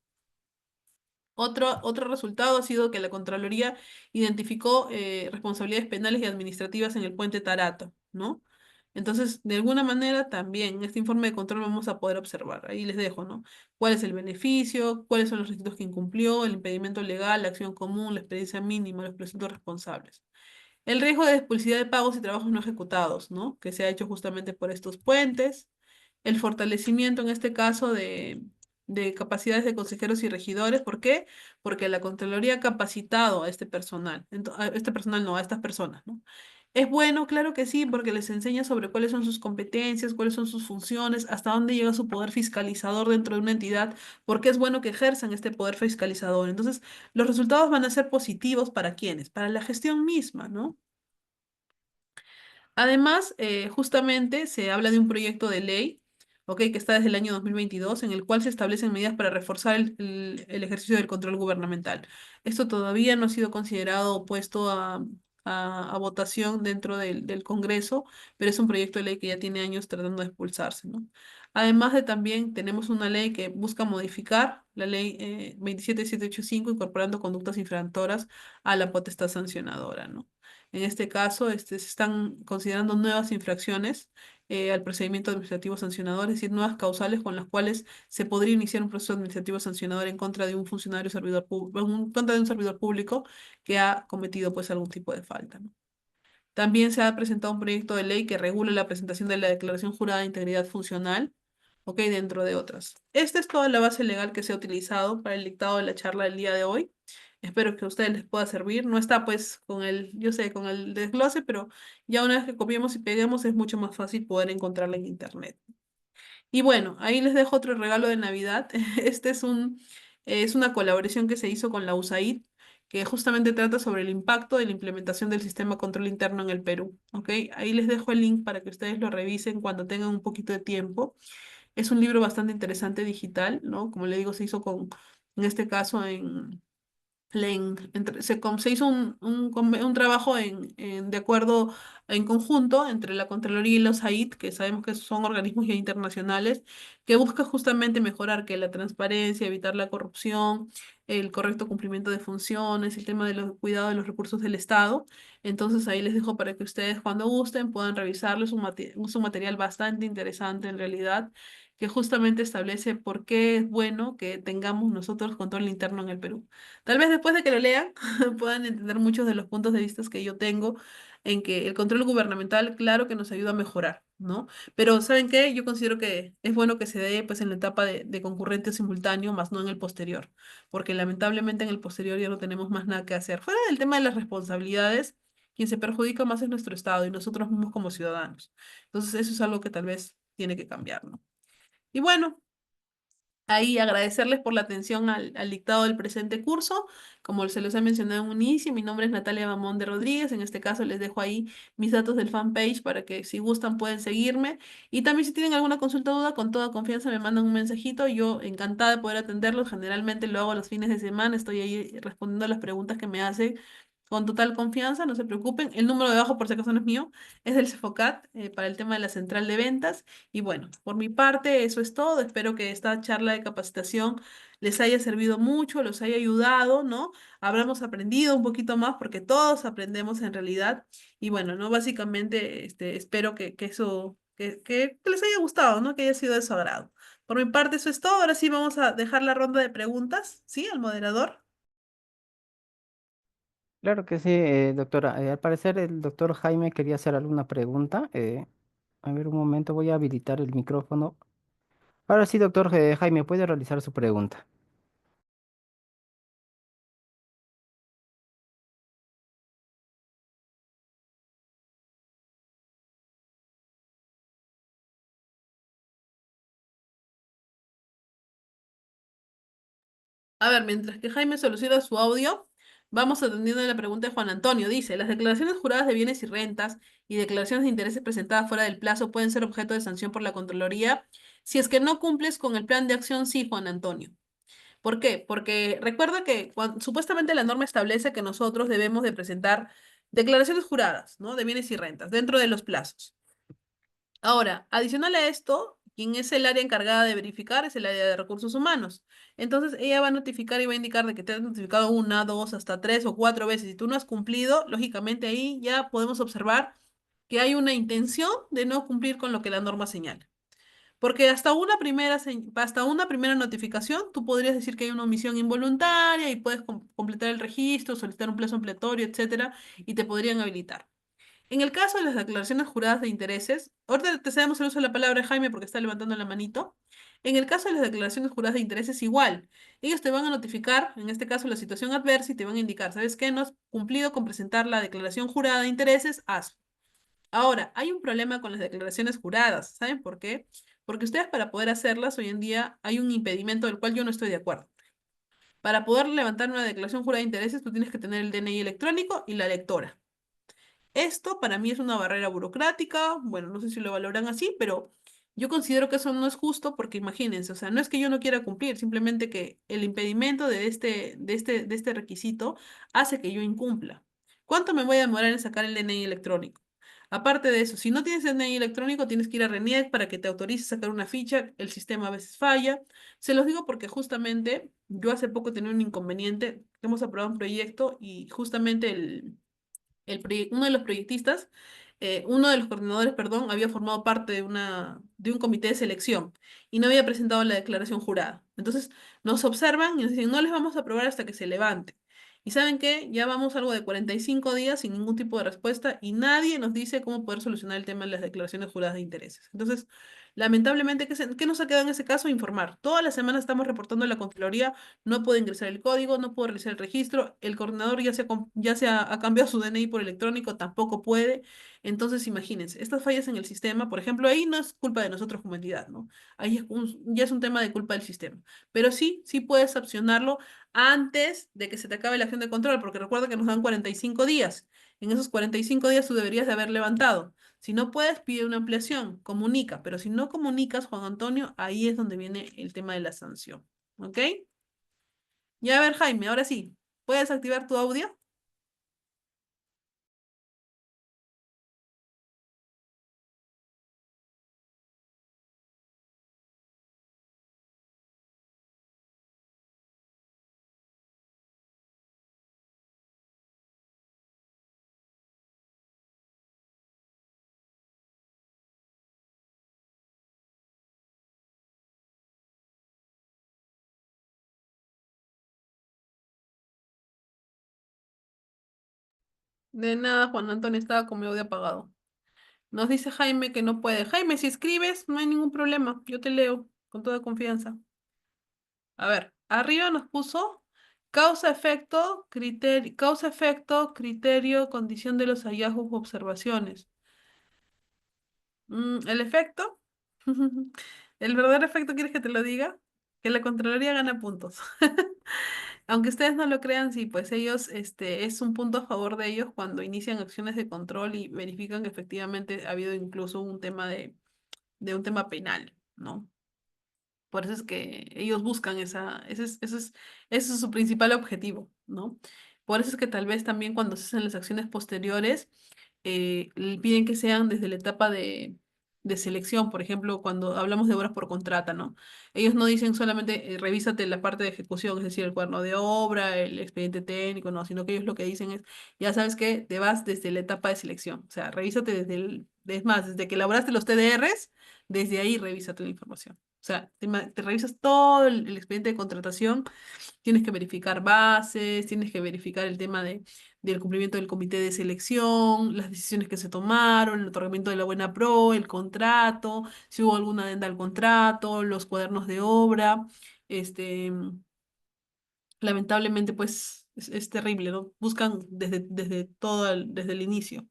Otro resultado ha sido que la Contraloría identificó responsabilidades penales y administrativas en el puente Tarato, ¿no? Entonces, de alguna manera, también en este informe de control vamos a poder observar. Ahí les dejo, ¿no? ¿Cuál es el beneficio? ¿Cuáles son los requisitos que incumplió? El impedimento legal, la acción común, la experiencia mínima, los presuntos responsables. El riesgo de expulsividad de pagos y trabajos no ejecutados, ¿no? Que se ha hecho justamente por estos puentes. El fortalecimiento, en este caso, de capacidades de consejeros y regidores. ¿Por qué? Porque la Contraloría ha capacitado a este personal, a este personal no, a estas personas, ¿no? Es bueno, claro que sí, porque les enseña sobre cuáles son sus competencias, cuáles son sus funciones, hasta dónde llega su poder fiscalizador dentro de una entidad, porque es bueno que ejerzan este poder fiscalizador. Entonces, los resultados van a ser positivos para quiénes, para la gestión misma, ¿no? Además, justamente se habla de un proyecto de ley, ¿ok? Que está desde el año 2022, en el cual se establecen medidas para reforzar el ejercicio del control gubernamental. Esto todavía no ha sido considerado o puesto a votación dentro del Congreso, pero es un proyecto de ley que ya tiene años tratando de expulsarse, ¿no? Además de también tenemos una ley que busca modificar la ley 27785, incorporando conductas infractoras a la potestad sancionadora, ¿no? En este caso, se están considerando nuevas infracciones al procedimiento administrativo sancionador, es decir, nuevas causales con las cuales se podría iniciar un proceso administrativo sancionador en contra de un funcionario servidor público, en contra de un servidor público que ha cometido pues algún tipo de falta, ¿no? También se ha presentado un proyecto de ley que regula la presentación de la declaración jurada de integridad funcional, ok, dentro de otras. Esta es toda la base legal que se ha utilizado para el dictado de la charla del día de hoy. Espero que a ustedes les pueda servir. No está pues con yo sé, con el desglose, pero ya una vez que copiemos y peguemos es mucho más fácil poder encontrarla en internet. Y bueno, ahí les dejo otro regalo de Navidad. Este es una colaboración que se hizo con la USAID, que justamente trata sobre el impacto de la implementación del sistema control interno en el Perú. ¿Ok? Ahí les dejo el link para que ustedes lo revisen cuando tengan un poquito de tiempo. Es un libro bastante interesante digital, ¿no? Como le digo, se hizo en este caso, se hizo un trabajo de acuerdo en conjunto entre la Contraloría y los AID, que sabemos que son organismos ya internacionales, que busca justamente mejorar que la transparencia, evitar la corrupción, el correcto cumplimiento de funciones, el tema de los cuidados de los recursos del Estado. Entonces ahí les dejo para que ustedes cuando gusten puedan revisarlo. Es un material bastante interesante en realidad que justamente establece por qué es bueno que tengamos nosotros control interno en el Perú. Tal vez después de que lo lean puedan entender muchos de los puntos de vista que yo tengo en que el control gubernamental, claro que nos ayuda a mejorar, ¿no? Pero ¿saben qué? Yo considero que es bueno que se dé pues en la etapa de concurrente simultáneo, más no en el posterior, porque lamentablemente en el posterior ya no tenemos más nada que hacer. Fuera del tema de las responsabilidades, quien se perjudica más es nuestro Estado y nosotros mismos como ciudadanos. Entonces eso es algo que tal vez tiene que cambiar, ¿no? Y bueno. Ahí agradecerles por la atención al dictado del presente curso. Como se los he mencionado en un inicio, mi nombre es Natalia Bamón de Rodríguez. En este caso les dejo ahí mis datos del fanpage para que si gustan pueden seguirme. Y también si tienen alguna consulta o duda, con toda confianza me mandan un mensajito. Yo encantada de poder atenderlos. Generalmente lo hago los fines de semana. Estoy ahí respondiendo a las preguntas que me hacen con total confianza. No se preocupen. El número de abajo, por si acaso no es mío, es del Cefocat para el tema de la central de ventas. Y bueno, por mi parte, eso es todo. Espero que esta charla de capacitación les haya servido mucho, los haya ayudado, ¿no? Habremos aprendido un poquito más porque todos aprendemos en realidad. Y bueno, ¿no? Básicamente, espero que eso, que les haya gustado, ¿no? Que haya sido de su agrado. Por mi parte, eso es todo. Ahora sí vamos a dejar la ronda de preguntas, ¿sí? Al moderador. Claro que sí, doctora. Al parecer el doctor Jaime quería hacer alguna pregunta. A ver, un momento, voy a habilitar el micrófono. Ahora sí, doctor Jaime, puede realizar su pregunta. A ver, mientras que Jaime soluciona su audio, vamos atendiendo la pregunta de Juan Antonio. Dice, las declaraciones juradas de bienes y rentas y declaraciones de intereses presentadas fuera del plazo pueden ser objeto de sanción por la Contraloría si es que no cumples con el plan de acción, sí, Juan Antonio. ¿Por qué? Porque recuerda que supuestamente la norma establece que nosotros debemos de presentar declaraciones juradas, ¿no? De bienes y rentas dentro de los plazos. Ahora, adicional a esto, quien es el área encargada de verificar es el área de recursos humanos. Entonces, ella va a notificar y va a indicar de que te has notificado una, dos, hasta tres o cuatro veces y tú no has cumplido, lógicamente ahí ya podemos observar que hay una intención de no cumplir con lo que la norma señala. Porque hasta una primera notificación, tú podrías decir que hay una omisión involuntaria y puedes completar el registro, solicitar un plazo ampliatorio, etcétera, y te podrían habilitar. En el caso de las declaraciones juradas de intereses, ahorita te cedemos el uso de la palabra Jaime porque está levantando la manito. En el caso de las declaraciones juradas de intereses, igual. Ellos te van a notificar, en este caso, la situación adversa y te van a indicar, ¿sabes qué? No has cumplido con presentar la declaración jurada de intereses, hazlo. Ahora, hay un problema con las declaraciones juradas. ¿Saben por qué? Porque ustedes para poder hacerlas hoy en día hay un impedimento del cual yo no estoy de acuerdo. Para poder levantar una declaración jurada de intereses, tú tienes que tener el DNI electrónico y la lectora. Esto para mí es una barrera burocrática, bueno, no sé si lo valoran así, pero yo considero que eso no es justo porque imagínense, o sea, no es que yo no quiera cumplir, simplemente que el impedimento de este requisito hace que yo incumpla. ¿Cuánto me voy a demorar en sacar el DNI electrónico? Aparte de eso, si no tienes DNI electrónico, tienes que ir a RENIEC para que te autorice a sacar una ficha, el sistema a veces falla. Se los digo porque justamente yo hace poco tenía un inconveniente, hemos aprobado un proyecto y justamente uno de los proyectistas, uno de los coordinadores, perdón, había formado parte de un comité de selección y no había presentado la declaración jurada. Entonces nos observan y nos dicen, no les vamos a aprobar hasta que se levante. Y ¿saben qué? Ya vamos algo de 45 días sin ningún tipo de respuesta y nadie nos dice cómo poder solucionar el tema de las declaraciones juradas de intereses. Entonces, lamentablemente, ¿qué nos ha quedado en ese caso? Informar. Todas las semanas estamos reportando a la Contraloría, no puede ingresar el código, no puede realizar el registro, el coordinador ya se ha cambiado su DNI por electrónico, tampoco puede. Entonces, imagínense, estas fallas en el sistema, por ejemplo, ahí no es culpa de nosotros como entidad, ¿no? Ahí ya es un tema de culpa del sistema. Pero sí, sí puedes opcionarlo antes de que se te acabe la acción de control, porque recuerda que nos dan 45 días. En esos 45 días tú deberías de haber levantado. Si no puedes, pide una ampliación, comunica, pero si no comunicas, Juan Antonio, ahí es donde viene el tema de la sanción. ¿Ok? Ya a ver, Jaime, ahora sí, ¿puedes activar tu audio? De nada, Juan Antonio estaba con mi audio apagado. Nos dice Jaime que no puede. Jaime, si escribes, no hay ningún problema. Yo te leo con toda confianza. A ver, arriba nos puso causa-efecto, criterio, condición de los hallazgos u observaciones. ¿El efecto? ¿El verdadero efecto quieres que te lo diga? Que la Contraloría gana puntos. Aunque ustedes no lo crean, sí, pues ellos, es un punto a favor de ellos cuando inician acciones de control y verifican que efectivamente ha habido incluso un tema de un tema penal, ¿no? Por eso es que ellos buscan ese es su principal objetivo, ¿no? Por eso es que tal vez también cuando se hacen las acciones posteriores, le piden que sean desde la etapa de selección, por ejemplo, cuando hablamos de obras por contrata, ¿no? Ellos no dicen solamente revísate la parte de ejecución, es decir, el cuaderno de obra, el expediente técnico, no, sino que ellos lo que dicen es, ya sabes que te vas desde la etapa de selección, o sea, revísate es más, desde que elaboraste los TDRs, desde ahí revísate la información. O sea, te revisas todo el expediente de contratación, tienes que verificar bases, tienes que verificar el tema del cumplimiento del comité de selección, las decisiones que se tomaron, el otorgamiento de la buena pro, el contrato, si hubo alguna adenda al contrato, los cuadernos de obra. Este, lamentablemente, pues es terrible, ¿no? Buscan desde el inicio.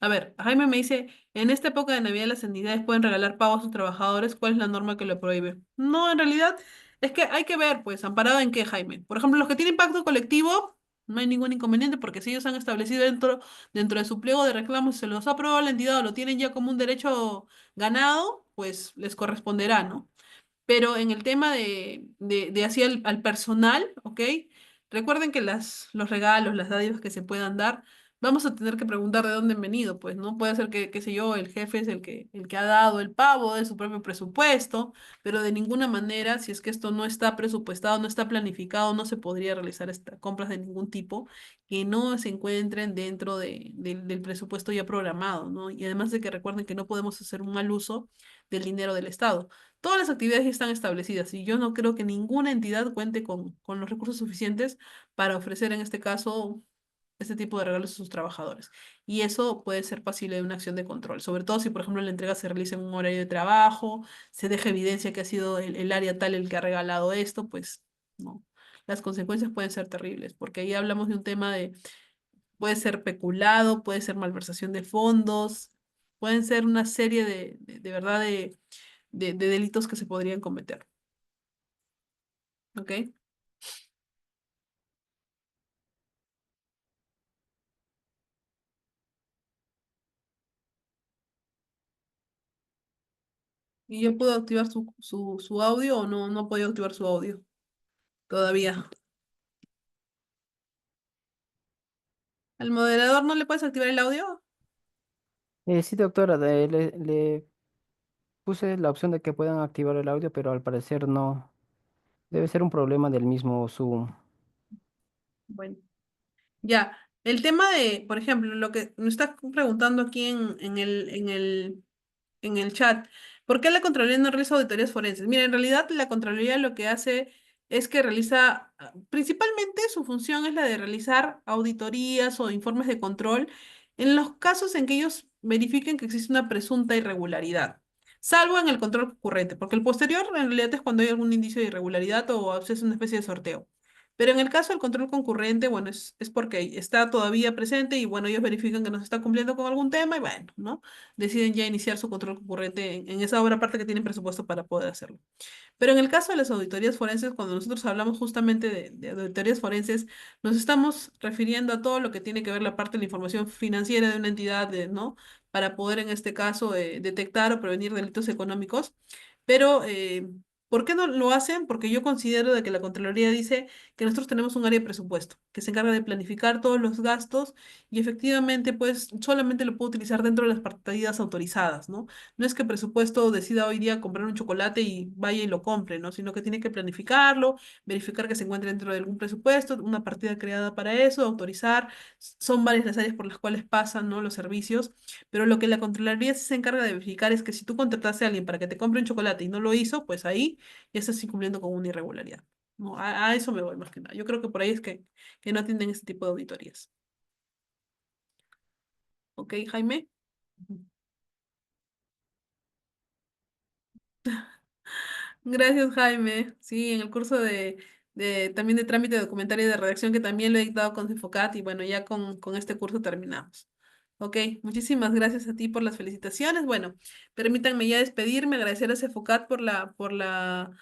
A ver, Jaime me dice, en esta época de Navidad las entidades pueden regalar pago a sus trabajadores, ¿cuál es la norma que lo prohíbe? No, en realidad es que hay que ver, pues, amparado en qué, Jaime. Por ejemplo, los que tienen pacto colectivo, no hay ningún inconveniente porque si ellos han establecido dentro de su pliego de reclamos, se los ha aprobado la entidad o lo tienen ya como un derecho ganado, pues les corresponderá, ¿no? Pero en el tema de así al personal, ¿ok? Recuerden que los regalos, las dádivas que se puedan dar, vamos a tener que preguntar de dónde han venido, pues, ¿no? Puede ser que, qué sé yo, el jefe es el que ha dado el pavo de su propio presupuesto, pero de ninguna manera, si es que esto no está presupuestado, no está planificado, no se podría realizar compras de ningún tipo que no se encuentren dentro del presupuesto ya programado, ¿no? Y además de que recuerden que no podemos hacer un mal uso del dinero del Estado. Todas las actividades ya están establecidas y yo no creo que ninguna entidad cuente con los recursos suficientes para ofrecer en este caso este tipo de regalos a sus trabajadores. Y eso puede ser pasible de una acción de control, sobre todo si, por ejemplo, la entrega se realiza en un horario de trabajo, se deja evidencia que ha sido el área tal el que ha regalado esto, pues no. Las consecuencias pueden ser terribles, porque ahí hablamos de un tema puede ser peculado, puede ser malversación de fondos, pueden ser una serie de verdad de delitos que se podrían cometer. ¿Ok? ¿Y yo puedo activar su audio o no, no he podido activar su audio todavía? ¿Al moderador no le puedes activar el audio? Sí, doctora, le puse la opción de que puedan activar el audio, pero al parecer no. Debe ser un problema del mismo Zoom. Bueno, ya. El tema de, por ejemplo, lo que me estás preguntando aquí en el chat. ¿Por qué la Contraloría no realiza auditorías forenses? Mira, en realidad la Contraloría lo que hace es que realiza, principalmente su función es la de realizar auditorías o informes de control en los casos en que ellos verifiquen que existe una presunta irregularidad, salvo en el control concurrente, porque el posterior en realidad es cuando hay algún indicio de irregularidad o se hace una especie de sorteo. Pero en el caso del control concurrente, bueno, es porque está todavía presente y bueno, ellos verifican que no se está cumpliendo con algún tema y bueno, ¿no? Deciden ya iniciar su control concurrente en esa obra aparte que tienen presupuesto para poder hacerlo. Pero en el caso de las auditorías forenses, cuando nosotros hablamos justamente de auditorías forenses, nos estamos refiriendo a todo lo que tiene que ver la parte de la información financiera de una entidad, ¿no? Para poder en este caso detectar o prevenir delitos económicos. Pero, ¿por qué no lo hacen? Porque yo considero de que la Contraloría dice que nosotros tenemos un área de presupuesto que se encarga de planificar todos los gastos y efectivamente, pues, solamente lo puedo utilizar dentro de las partidas autorizadas, ¿no? No es que presupuesto decida hoy día comprar un chocolate y vaya y lo compre, ¿no? Sino que tiene que planificarlo, verificar que se encuentre dentro de algún presupuesto, una partida creada para eso, autorizar. Son varias las áreas por las cuales pasan, ¿no? Los servicios, pero lo que la Contraloría sí se encarga de verificar es que si tú contrataste a alguien para que te compre un chocolate y no lo hizo, pues ahí ya estás incumpliendo con una irregularidad. No, a eso me voy más que nada. Yo creo que por ahí es que no atienden este tipo de auditorías. ¿Ok, Jaime? Gracias, Jaime. Sí, en el curso también de trámite documentario y de redacción que también lo he dictado con Cefocat y bueno, ya con este curso terminamos. Ok, muchísimas gracias a ti por las felicitaciones. Bueno, permítanme ya despedirme, agradecer a Cefocat por la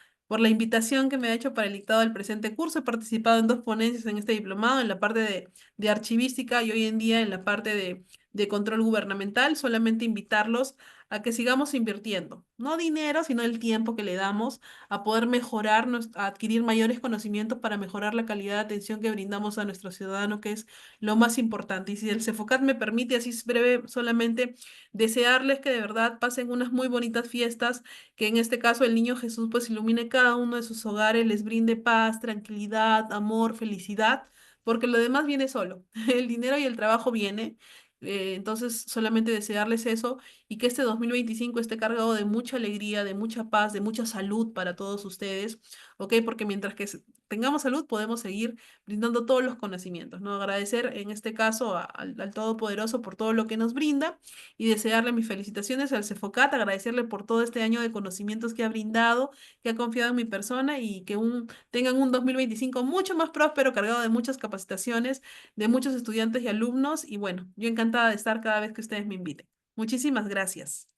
invitación que me ha hecho para el dictado del presente curso. He participado en dos ponencias en este diplomado, en la parte de archivística y hoy en día en la parte de control gubernamental. Solamente invitarlos a que sigamos invirtiendo, no dinero, sino el tiempo que le damos a poder mejorar, a adquirir mayores conocimientos para mejorar la calidad de atención que brindamos a nuestro ciudadano, que es lo más importante. Y si el Cefocat me permite, así es breve, solamente desearles que de verdad pasen unas muy bonitas fiestas, que en este caso el niño Jesús pues ilumine cada uno de sus hogares, les brinde paz, tranquilidad, amor, felicidad, porque lo demás viene solo. El dinero y el trabajo viene. Entonces, solamente desearles eso y que este 2025 esté cargado de mucha alegría, de mucha paz, de mucha salud para todos ustedes, ¿ok? Porque mientras que tengamos salud, podemos seguir brindando todos los conocimientos, ¿no? Agradecer en este caso al Todopoderoso por todo lo que nos brinda y desearle mis felicitaciones al Cefocat, agradecerle por todo este año de conocimientos que ha brindado, que ha confiado en mi persona y que tengan un 2025 mucho más próspero, cargado de muchas capacitaciones, de muchos estudiantes y alumnos. Y bueno, yo encantada de estar cada vez que ustedes me inviten. Muchísimas gracias.